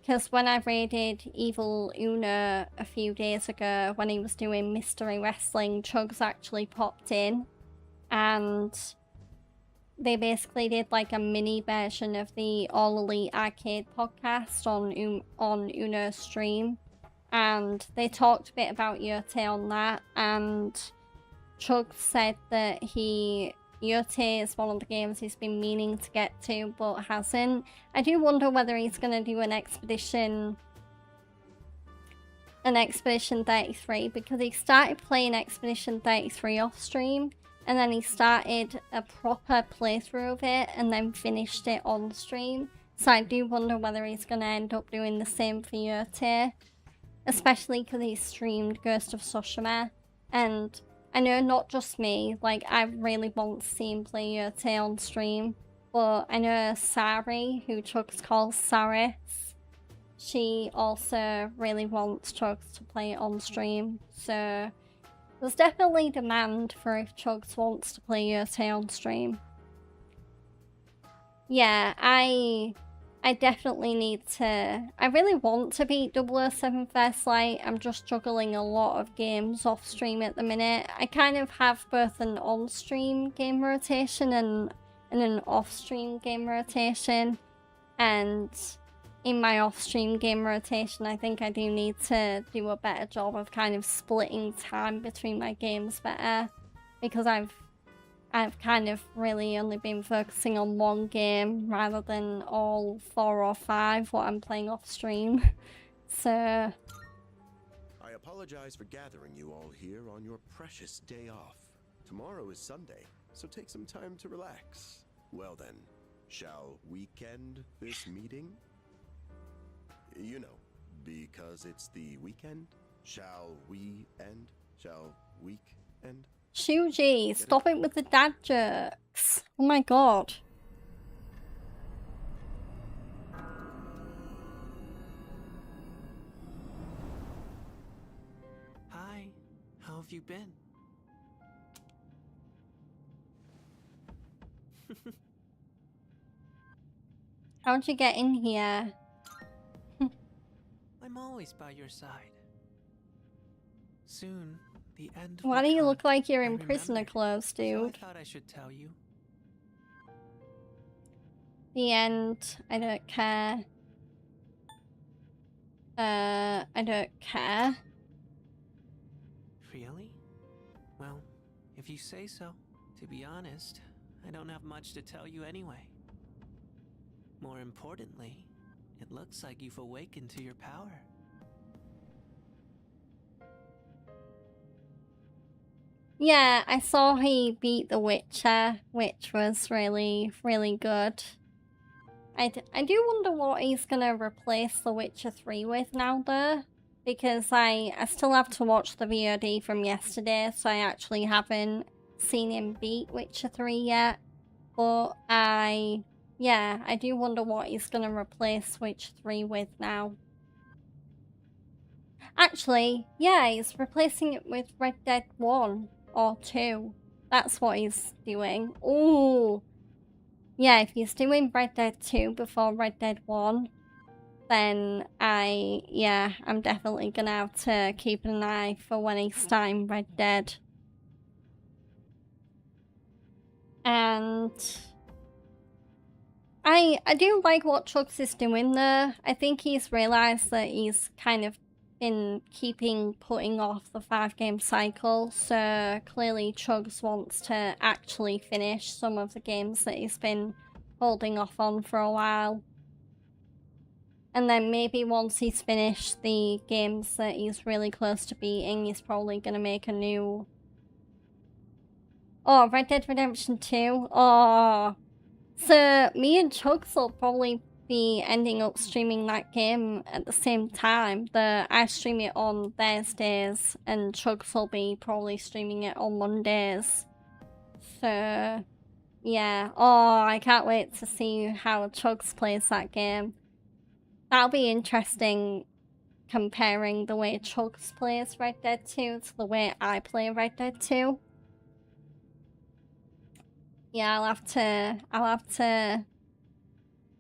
because when I raided Evil Uno a few days ago when he was doing Mystery Wrestling, Chugs actually popped in and they basically did like a mini version of the All Elite Arcade podcast on Uno's stream, and they talked a bit about Yote on that, and Chugs said that Yote is one of the games he's been meaning to get to but hasn't. I do wonder whether he's going to do an Expedition 33, because he started playing Expedition 33 off stream and then he started a proper playthrough of it and then finished it on stream. So I do wonder whether he's going to end up doing the same for Yote, especially because he streamed Ghost of Tsushima, and I know not just me, like I really want to see him play Yote on stream, but I know Sari, who Chugs calls Saris, she also really wants Chugs to play it on stream, so there's definitely demand for if Chugs wants to play Yote on stream. Yeah, I definitely need to... I really want to beat 007 First Light. I'm just juggling a lot of games off stream at the minute. I kind of have both an on-stream game rotation and an off-stream game rotation. And in my off-stream game rotation, I think I do need to do a better job of kind of splitting time between my games better. Because I've kind of really only been focusing on one game rather than all 4 or 5 what I'm playing off stream. So I apologize for gathering you all here on your precious day off. Tomorrow is Sunday, so take some time to relax. Well then, shall weekend this meeting? You know, because it's the weekend. Shall we end? Shall week end? Shuji, stop it with the dad jokes. Oh my god. Hi, how have you been? How'd you get in here? I'm always by your side. Soon, the end. Why do you look like you're in I prisoner remembered, clothes, so I dude? thought I should tell you. The end. I don't care. I don't care. Really? Well, if you say so. To be honest, I don't have much to tell you anyway. More importantly, it looks like you've awakened to your power. Yeah, I saw he beat The Witcher, which was really, really good. I do wonder what he's gonna replace The Witcher 3 with now, though. Because I still have to watch the VOD from yesterday, so I actually haven't seen him beat Witcher 3 yet. But I do wonder what he's gonna replace Witcher 3 with now. Actually, yeah, he's replacing it with Red Dead 1 or 2. That's what he's doing. Ooh. Yeah, if he's doing Red Dead 2 before Red Dead 1, then I'm definitely gonna have to keep an eye for when he's starting Red Dead. And I do like what Chugs is doing there. I think he's realised that he's kind of been putting off the 5-game cycle, so clearly Chugs wants to actually finish some of the games that he's been holding off on for a while. And then maybe once he's finished the games that he's really close to beating, he's probably gonna make a new... Oh, Red Dead Redemption 2? Oh. So me and Chugs will probably be ending up streaming that game at the same time. I stream it on Thursdays and Chugs will be probably streaming it on Mondays. So yeah. Oh, I can't wait to see how Chugs plays that game. That'll be interesting, comparing the way Chugs plays Red Dead 2 to the way I play Red Dead 2. Yeah, I'll have to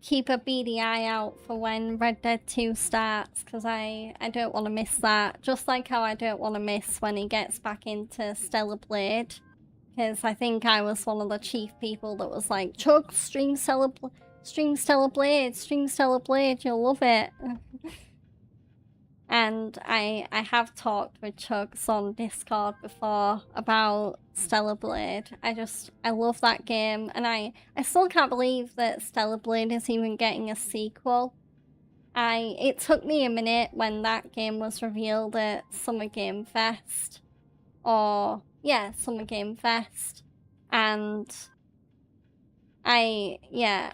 keep a beady eye out for when Red Dead 2 starts, because I don't want to miss that. Just like how I don't want to miss when he gets back into Stellar Blade. Because I think I was one of the chief people that was like, Chug, stream Stellar Blade, you'll love it. And I have talked with Chugs on Discord before about Stellar Blade. I love that game, and I still can't believe that Stellar Blade is even getting a sequel. It took me a minute when that game was revealed at Summer Game Fest. Or, yeah, Summer Game Fest. And I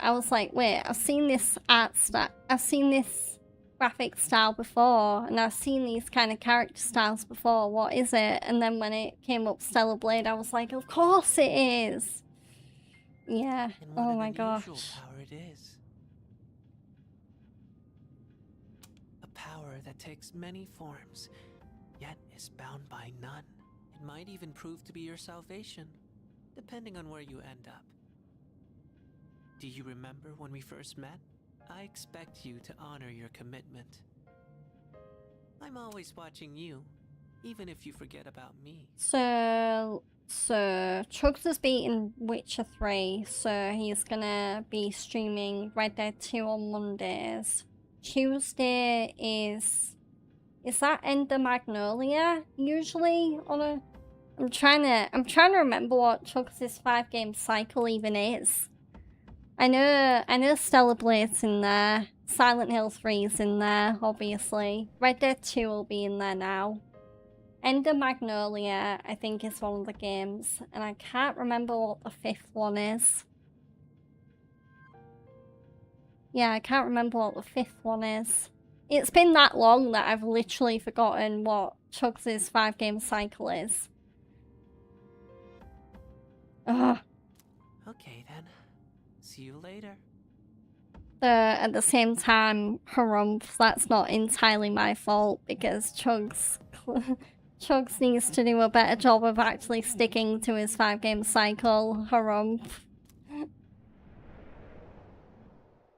was like, wait, I've seen this art style, I've seen this graphic style before, and I've seen these kind of character styles before, what is it? And then when it came up Stellar Blade, I was like, of course it is! Yeah, oh my gosh. Power it is. A power that takes many forms, yet is bound by none. It might even prove to be your salvation, depending on where you end up. Do you remember when we first met? I expect you to honor your commitment. I'm always watching you, even if you forget about me. So Chugs has beaten Witcher 3, so he's gonna be streaming Red Dead 2 on Mondays. Tuesday is that Ender Magnolia usually on a... I'm trying to remember what Chugs' 5-game cycle even is. I know Stellar Blade's in there. Silent Hill 3's in there, obviously. Red Dead 2 will be in there now. Ender Magnolia, I think, is one of the games, and I can't remember what the 5th one is. Yeah, I can't remember what the 5th one is. It's been that long that I've literally forgotten what Chugs' 5-game cycle is. Ugh. Okay then. See you later. At the same time, harumph, that's not entirely my fault, because Chugs needs to do a better job of actually sticking to his 5-game cycle. Harumph.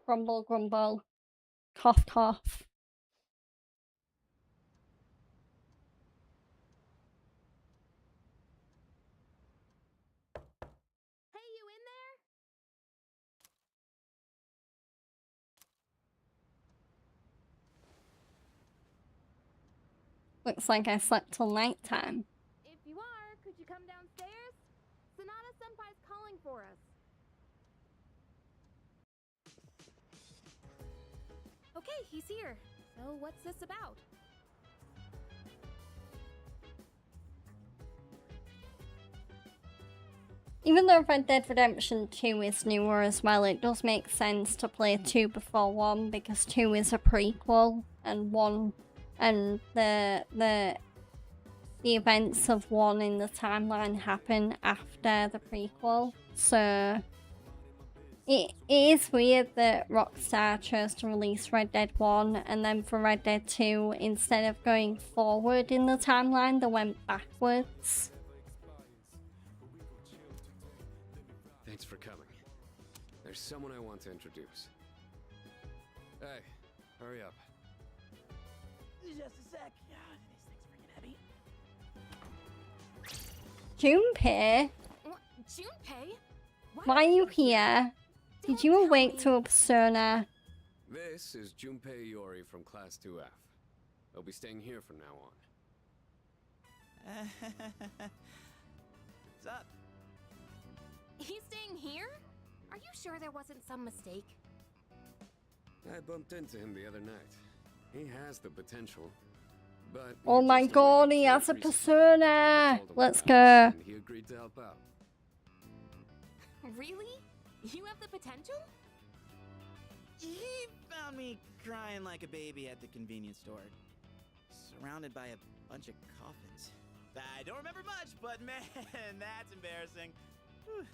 Grumble, grumble. Cough, cough. Looks like I slept till nighttime. If you are, could you come downstairs? Sonata-senpai's calling for us. Okay, he's here. So what's this about? Even though Red Dead Redemption 2 is newer as well, it does make sense to play 2 before 1, because 2 is a prequel, and 1... and the events of 1 in the timeline happen after the prequel. So it is weird that Rockstar chose to release Red Dead 1, and then for Red Dead 2, instead of going forward in the timeline, they went backwards. Thanks for coming. There's someone I want to introduce. Hey, hurry up. Just a sec. These things freaking heavy. Junpei? What? Junpei? Why are you here? Did you awake to a persona? This is Junpei Iori from Class 2F. I'll be staying here from now on. What's up? He's staying here? Are you sure there wasn't some mistake? I bumped into him the other night. He has the potential, but... Oh my god, he has a persona! Let's go. He agreed to help out. Really? You have the potential? He found me crying like a baby at the convenience store, surrounded by a bunch of coffins. I don't remember much, but man, that's embarrassing. Whew.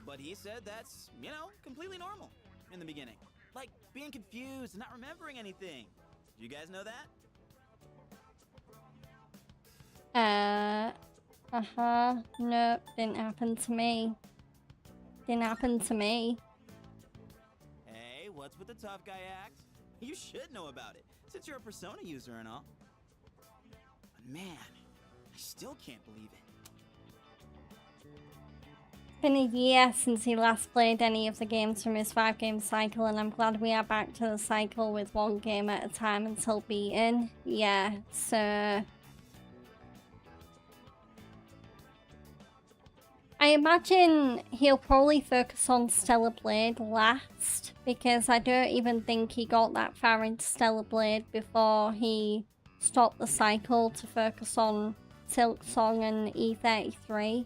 But he said that's, you know, completely normal in the beginning. Like being confused and not remembering anything. Do you guys know that? Nope, didn't happen to me. Didn't happen to me. Hey, what what's with the tough guy act? You should know about it, since you're a Persona user and all. But man, I still can't believe it. It's been a year since he last played any of the games from his 5-game cycle, and I'm glad we are back to the cycle with 1 game at a time until beaten. Yeah, so... I imagine he'll probably focus on Stellar Blade last, because I don't even think he got that far into Stellar Blade before he stopped the cycle to focus on Silk Song and E33.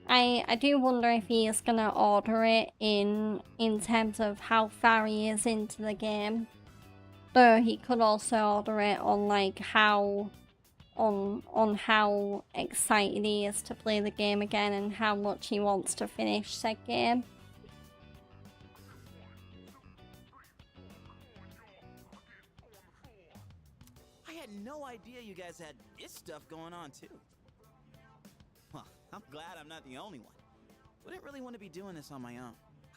I do wonder if he is going to order it in terms of how far he is into the game. Though he could also order it on like how how excited he is to play the game again and how much he wants to finish said game. I had no idea you guys had this stuff going on too. Well, I'm glad I'm not the only one. Wouldn't really want to be doing this on my own.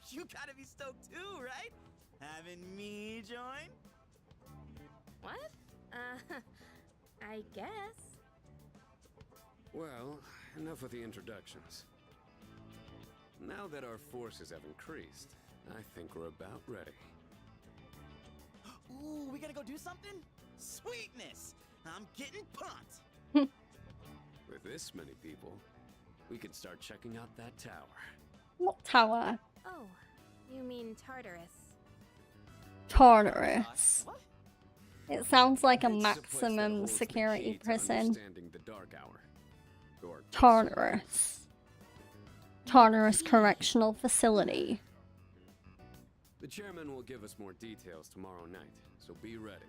You gotta be stoked too, right? Having me join? What? I guess. Well, enough with the introductions. Now that our forces have increased, I think we're about ready. Ooh, we gotta go do something? Sweetness! I'm getting pumped! With this many people, we could start checking out that tower. What tower? Oh, you mean Tartarus. Tartarus. What? It sounds like a It's place that maximum holds the security key to prison. understanding the Dark Hour. Or Tartarus. Tartarus Correctional Facility. the chairman will give us more details tomorrow night, so be ready.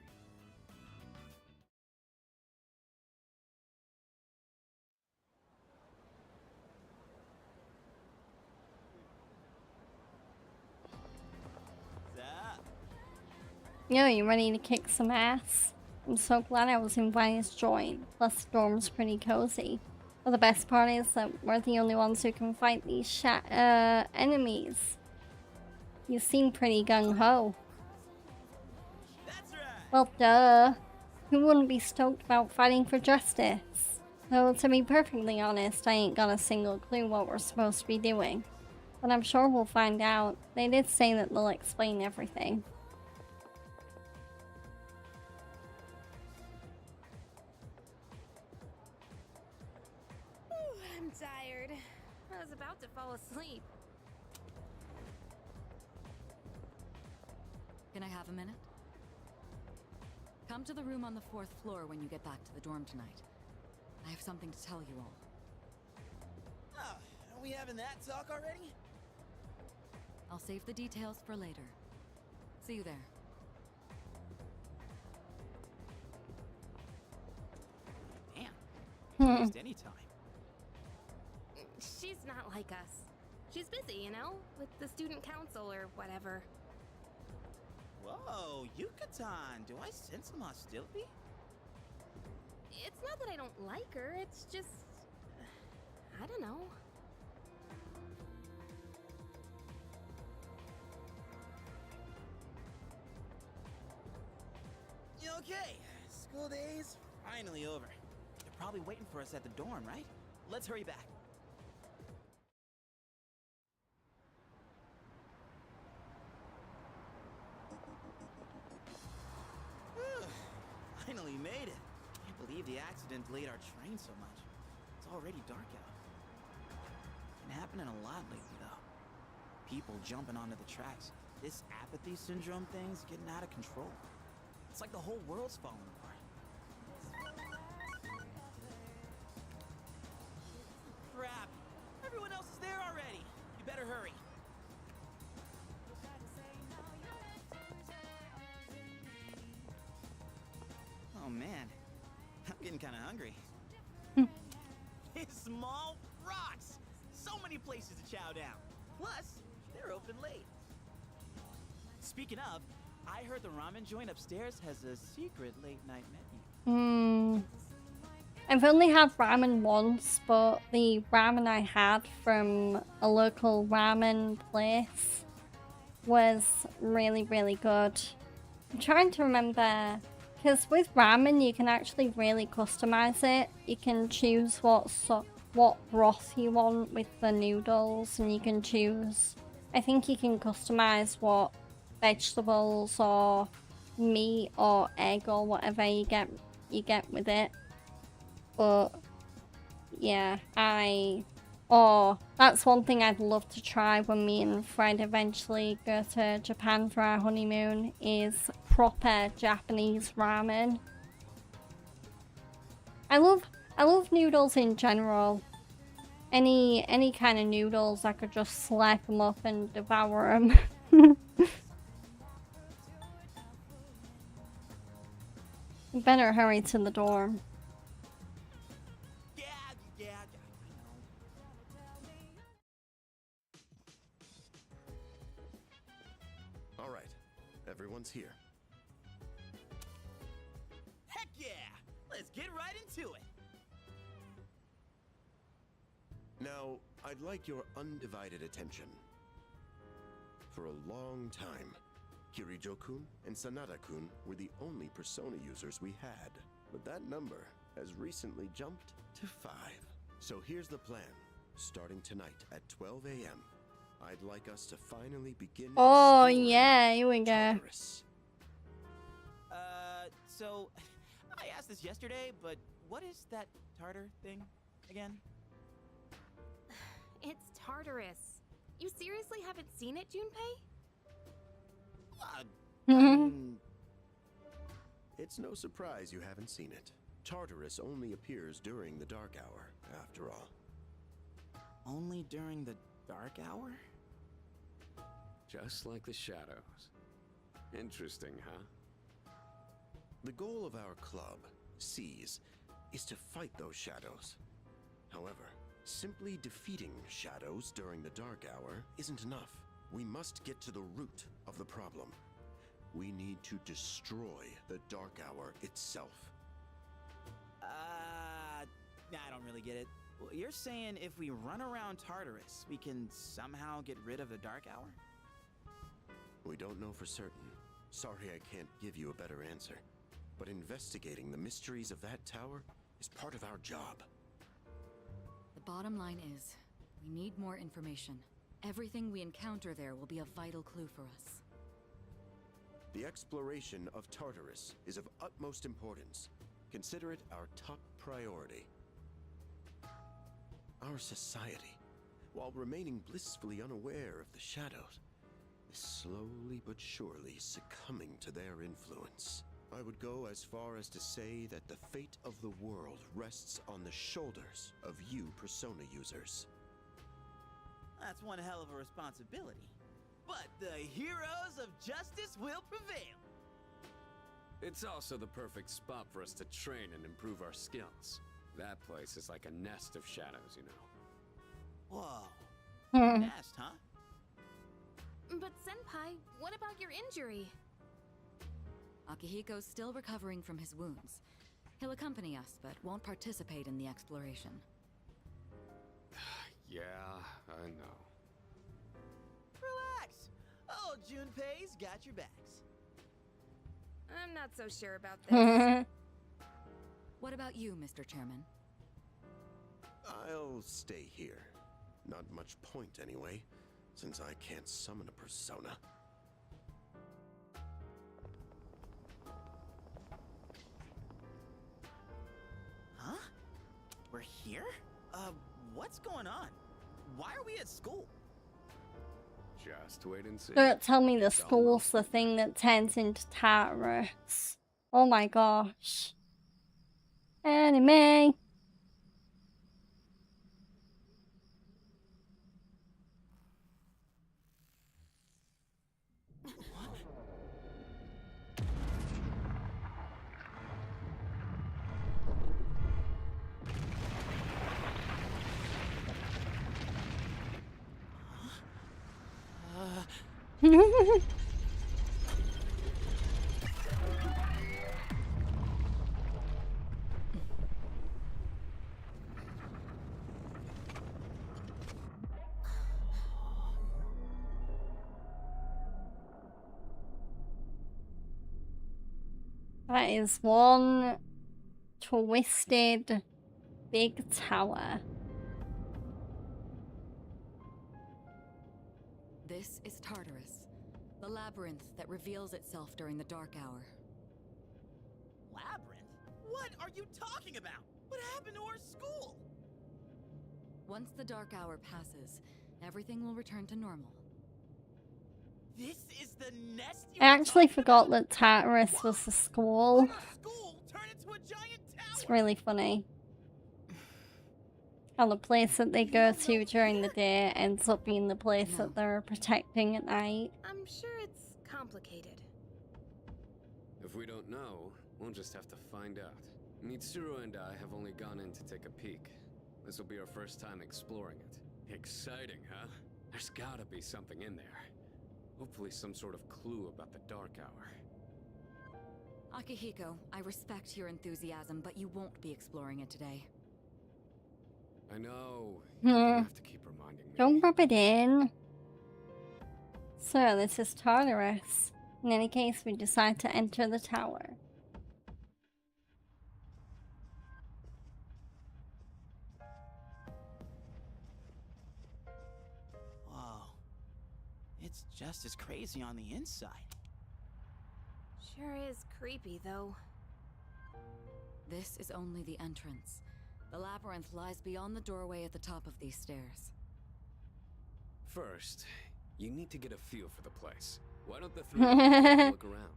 Yo, you ready to kick some ass? I'm so glad I was invited to join. Plus, the dorm's pretty cozy. But the best part is that we're the only ones who can fight these enemies. You seem pretty gung-ho. Well, duh. Who wouldn't be stoked about fighting for justice? Though, to be perfectly honest, I ain't got a single clue what we're supposed to be doing. But I'm sure we'll find out. They did say that they'll explain everything. I'm tired. I was about to fall asleep. Can I have a minute? Come to the room on the 4th floor when you get back to the dorm tonight. I have something to tell you all. Oh, are we having that talk already? I'll save the details for later. See you there. Damn. Waste any time. She's not like us. She's busy, you know, with the student council or whatever. Whoa, Yucatan, do I sense some hostility? It's not that I don't like her, it's just... I don't know. Okay, school days finally over. They're probably waiting for us at the dorm, right? Let's hurry back. Finally made it. Can't believe the accident delayed our train so much. It's already dark out. Been happening a lot lately, though. People jumping onto the tracks. This apathy syndrome thing's getting out of control. It's like the whole world's falling apart. Crap! Everyone else is there already! You better hurry. Oh man, I'm getting kind of hungry. Small rocks! So many places to chow down. Plus, they're open late. Speaking of, I heard the ramen joint upstairs has a secret late-night menu. I've only had ramen once, but the ramen I had from a local ramen place was really, really good. I'm trying to remember, because with ramen you can actually really customize it. You can choose what broth you want with the noodles, and you can choose, I think you can customize what vegetables or meat or egg or whatever you get with it. But yeah, that's one thing I'd love to try when me and Fred eventually go to Japan for our honeymoon, is proper Japanese ramen. I love noodles in general. Any kind of noodles, I could just slap them up and devour them. Better hurry to the dorm. All right, everyone's here. Heck yeah! Let's get right into it. Now, I'd like your undivided attention. For a long time, Kirijo-kun and Sanada-kun were the only Persona users we had. But that number has recently jumped to 5. So here's the plan. Starting tonight at 12 a.m., I'd like us to finally begin. Oh yeah, here we go. So I asked this yesterday, but what is that Tartar thing again? It's Tartarus. You seriously haven't seen it, Junpei? It's no surprise you haven't seen it. Tartarus only appears during the dark hour, after all. Only during the dark hour? Just like the shadows. Interesting, huh? The goal of our club, Seize, is to fight those shadows. However, simply defeating shadows during the dark hour isn't enough. We must get to the root of the problem. We need to destroy the dark hour itself. I don't really get it. You're saying if we run around Tartarus, we can somehow get rid of the dark hour? We don't know for certain. Sorry I can't give you a better answer. But investigating the mysteries of that tower is part of our job. The bottom line is, we need more information. Everything we encounter there will be a vital clue for us. The exploration of Tartarus is of utmost importance. Consider it our top priority. Our society, while remaining blissfully unaware of the shadows, is slowly but surely succumbing to their influence. I would go as far as to say that the fate of the world rests on the shoulders of you Persona users. That's one hell of a responsibility. But the heroes of justice will prevail. It's also the perfect spot for us to train and improve our skills. That place is like a nest of shadows, you know. Whoa. Nest, huh? But Senpai, what about your injury? Akihiko's still recovering from his wounds. He'll accompany us, but won't participate in the exploration. Yeah, I know. Relax. Oh, Junpei's got your backs. I'm not so sure about this. What about you, Mr. Chairman? I'll stay here. Not much point anyway, since I can't summon a persona. Huh? We're here? What's going on? Why are we at school? Just wait and see. Don't tell me the school's the thing that turns into Tartarus. Oh my gosh. Anime. That is one twisted big tower. This is Tartarus, the labyrinth that reveals itself during the dark hour. Labyrinth? What are you talking about? What happened to our school? Once the dark hour passes, everything will return to normal. This is the nest you I actually forgot that Tartarus was the school. It's really funny. How the place that they go to during the day ends up being the place that they're protecting at night. I'm sure it's complicated. If we don't know, we'll just have to find out. Mitsuru and I have only gone in to take a peek. This will be our first time exploring it. Exciting, huh? There's gotta be something in there. Hopefully some sort of clue about the Dark Hour. Akihiko, I respect your enthusiasm, but you won't be exploring it today. I know. You don't have to keep reminding me. Don't rub it in. So, this is Tartarus. In any case, we decide to enter the tower. Whoa. It's just as crazy on the inside. Sure is creepy, though. This is only the entrance. The labyrinth lies beyond the doorway at the top of these stairs. First, you need to get a feel for the place. Why don't the three of you look around?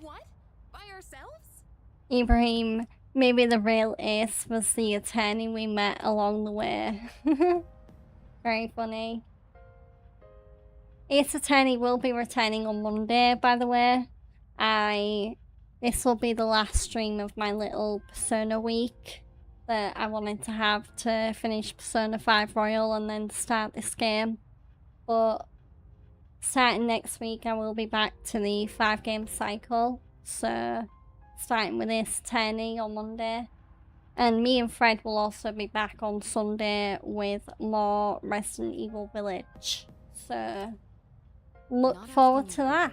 What? By ourselves? Ibrahim, maybe the real Ace was the attorney we met along the way. Very funny. Ace Attorney will be returning on Monday, by the way. This will be the last stream of my little Persona week that I wanted to have to finish Persona 5 Royal and then start this game. But starting next week, I will be back to the 5-game cycle. So, starting with Ace Attorney on Monday. And me and Fred will also be back on Sunday with more Resident Evil Village. So, look forward to that.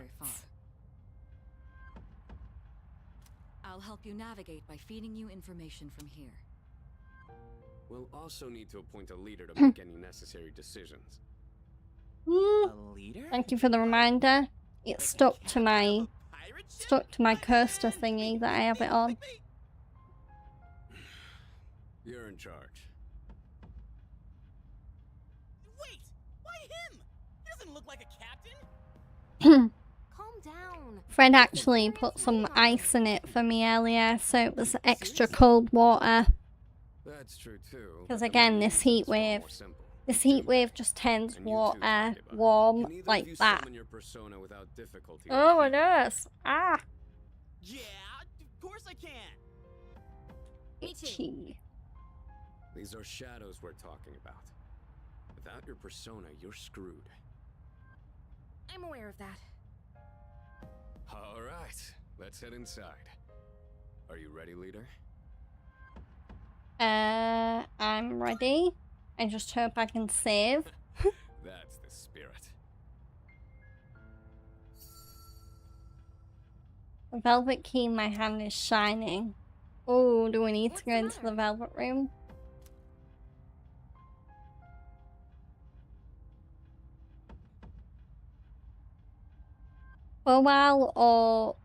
I'll help you navigate by feeding you information from here. We'll also need to appoint a leader to make any necessary decisions. A leader? Thank you for the reminder. It stuck to my coaster thingy that I have it on. You're in charge. Wait! Why him? He doesn't look like a captain. Calm down. Fred actually put some ice in it for me earlier, so it was extra cold water. That's true too. Because again, this heat wave just turns water warm like that. Your persona without difficulty. Oh my gosh! Ah! Yeah, of course I can. Itchy. These are shadows we're talking about. Without your persona, you're screwed. I'm aware of that. All right, let's head inside. Are you ready, leader? I'm ready. I just hope I can save. That's the spirit. The velvet key in my hand is shining. Oh, do we need to go into the velvet room? Bowal or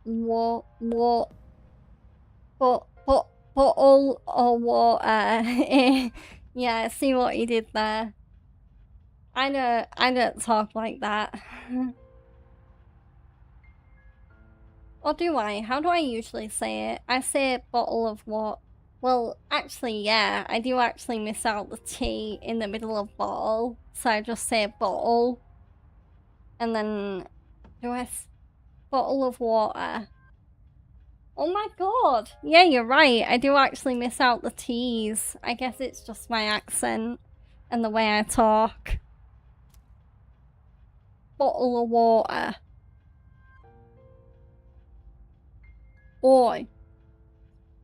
bottle or water. Yeah, I see what he did there. I don't talk like that. Or do I? How do I usually say it? I say bottle of what? Well, actually, yeah, I do actually miss out the T in the middle of bottle. So I just say bottle. And then, bottle of water. Oh my god. Yeah, you're right. I do actually miss out the T's. I guess it's just my accent and the way I talk. Bottle of water. Oi.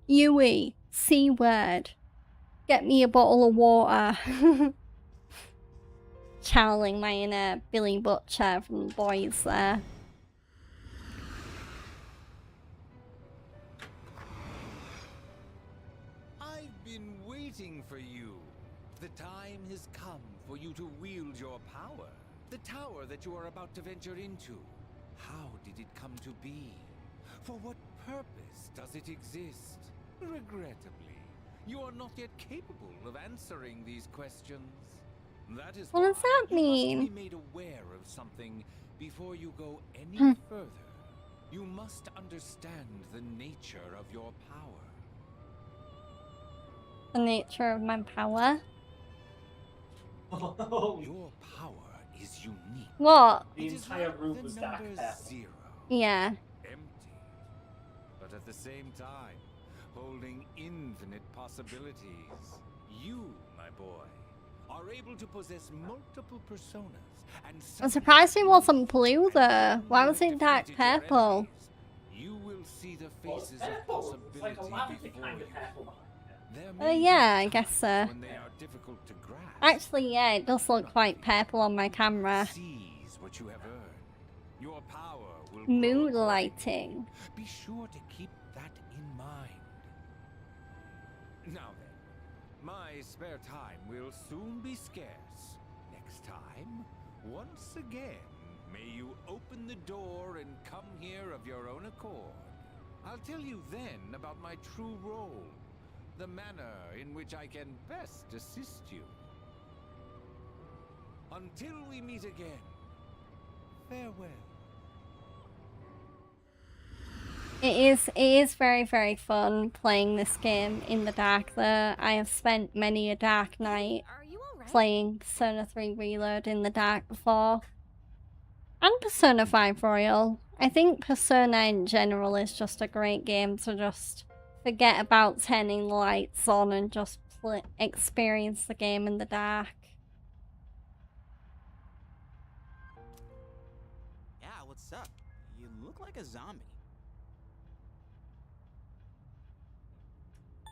Yui. C word. Get me a bottle of water. Channeling my inner Billy Butcher from The Boys there. for you to wield your power. The tower that you are about to venture into. How did it come to be? For what purpose does it exist? Regrettably, you are not yet capable of answering these questions. That is What does that why mean? you must be made aware of something before you go any further. You must understand the nature of your power. The nature of my power. Your power is unique. What? The entire room was dark purple. Zero. Yeah. Empty. But at the same time, holding infinite possibilities. You, my boy, are able to possess multiple personas and I'm surprised it wasn't blue though. Why was it dark purple? you will see the faces of possibility before you. Yeah, I guess so. When they are difficult to grasp. Actually, yeah, it does look quite purple on my camera. Seize what you have earned. Your power will Moonlighting. Be sure to keep that in mind. Now then, my spare time will soon be scarce. Next time, once again, may you open the door and come here of your own accord. I'll tell you then about my true role, the manner in which I can best assist you. Until we meet again, farewell. It is very, very fun playing this game in the dark though. I have spent many a dark night playing Persona 3 Reload in the dark before. And Persona 5 Royal. I think Persona in general is just a great game to just forget about turning the lights on and just experience the game in the dark. Yeah, what's up? You look like a zombie.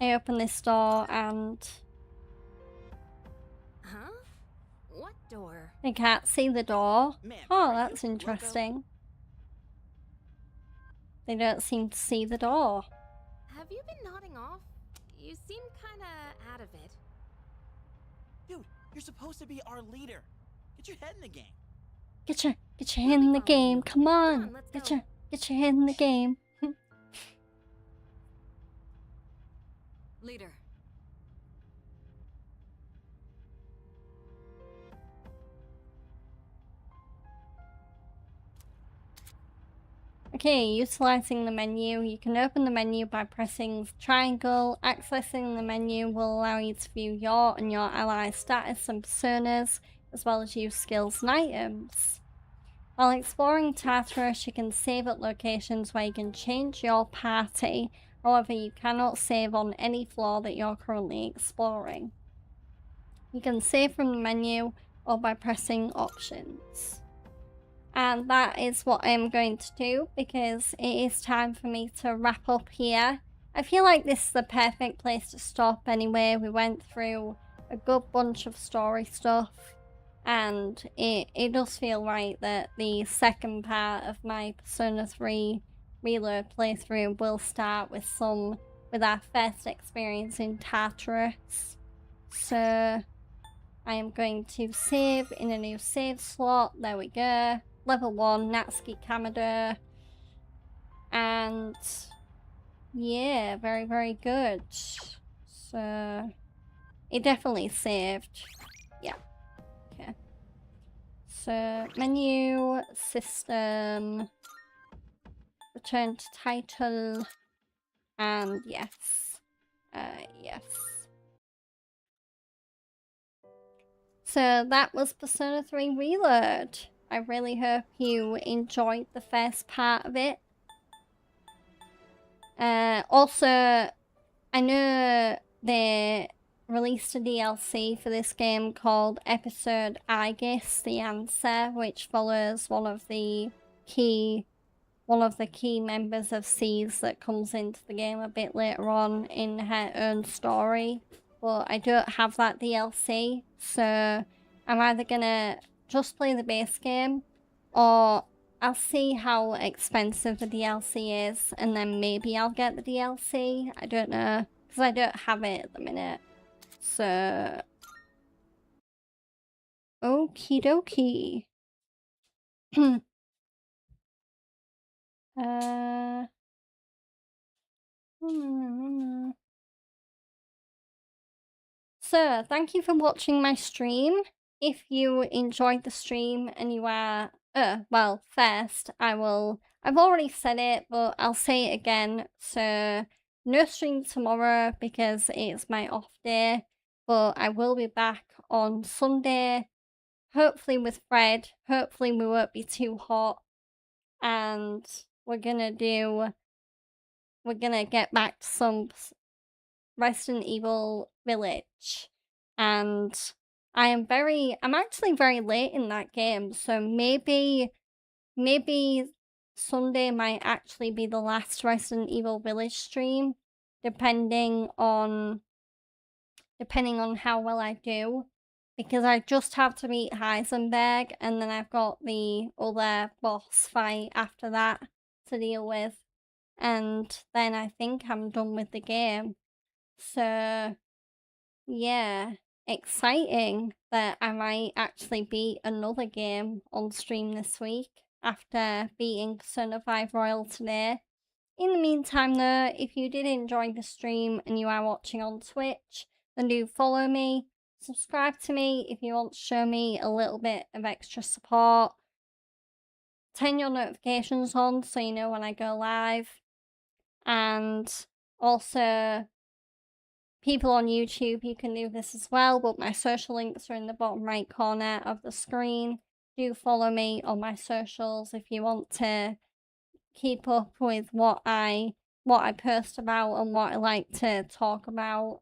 I open this door and Huh? What door? I can't see the door. Man, Oh, are that's you interesting. They don't seem to see the door. Have you been nodding off? You seem kinda out of it. Dude, you're supposed to be our leader. Get your head in the game. Get your head in the game. Come on. Get your head in the game. Leader. Okay, utilizing the menu. You can open the menu by pressing triangle. Accessing the menu will allow you to view your and your allies' status and personas, as well as use skills and items. While exploring Tartarus, you can save at locations where you can change your party. However, you cannot save on any floor that you're currently exploring. You can save from the menu or by pressing options. And that is what I'm going to do because it is time for me to wrap up here. I feel like this is the perfect place to stop anyway. We went through a good bunch of story stuff and it does feel right that the second part of my Persona 3 Reload playthrough will start with our first experience in Tartarus. So I am going to save in a new save slot. There we go. Level 1, Natsuki Kamado. And yeah, very, very good. So it definitely saved. Yeah. Okay. So menu, system, return to title, and yes. Yes. So that was Persona 3 Reload. I really hope you enjoyed the first part of it. Also, I know they released a DLC for this game called Episode Aegis, The Answer, which follows one of the key members of SEES that comes into the game a bit later on in her own story. But I don't have that DLC, so I'm either gonna just play the base game, or I'll see how expensive the DLC is, and then maybe I'll get the DLC. I don't know, because I don't have it at the minute. So Okie dokie. So, thank you for watching my stream. If you enjoyed the stream and you are, well, first, I've already said it, but I'll say it again. So, no stream tomorrow because it's my off day, but I will be back on Sunday, hopefully with Fred. Hopefully we won't be too hot, and we're gonna get back to some Resident Evil Village, and I'm actually very late in that game, so maybe Sunday might actually be the last Resident Evil Village stream, depending on how well I do, because I just have to meet Heisenberg, and then I've got the other boss fight after that to deal with, and then I think I'm done with the game. So, yeah, exciting that I might actually beat another game on stream this week after beating Persona 5 Royal today. In the meantime though, if you did enjoy the stream and you are watching on Twitch, then do follow me, subscribe to me if you want to show me a little bit of extra support, turn your notifications on so you know when I go live, and also people on YouTube, you can do this as well, but my social links are in the bottom right corner of the screen. Do follow me on my socials if you want to keep up with what I post about and what I like to talk about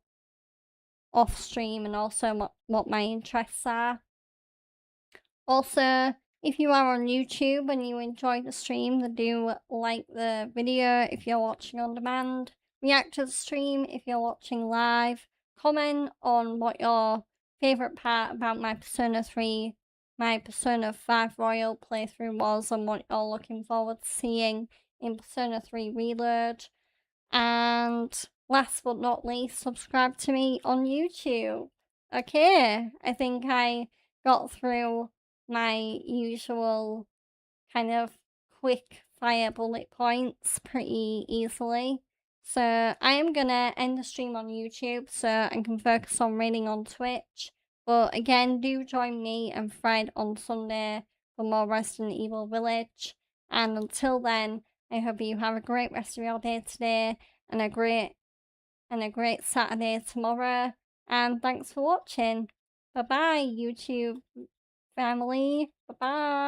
off stream, and also what my interests are. Also, if you are on YouTube and you enjoy the stream, then do like the video if you're watching on demand. React to the stream if you're watching live. Comment on what your favourite part about my Persona 5 Royal playthrough was and what you're looking forward to seeing in Persona 3 Reload. And last but not least, subscribe to me on YouTube. Okay, I think I got through my usual kind of quick fire bullet points pretty easily. So I am gonna end the stream on YouTube so I can focus on reading on Twitch. But again, do join me and Fred on Sunday for more Resident Evil Village. And until then, I hope you have a great rest of your day today and a great Saturday tomorrow. And thanks for watching. Bye bye, YouTube family. Bye bye.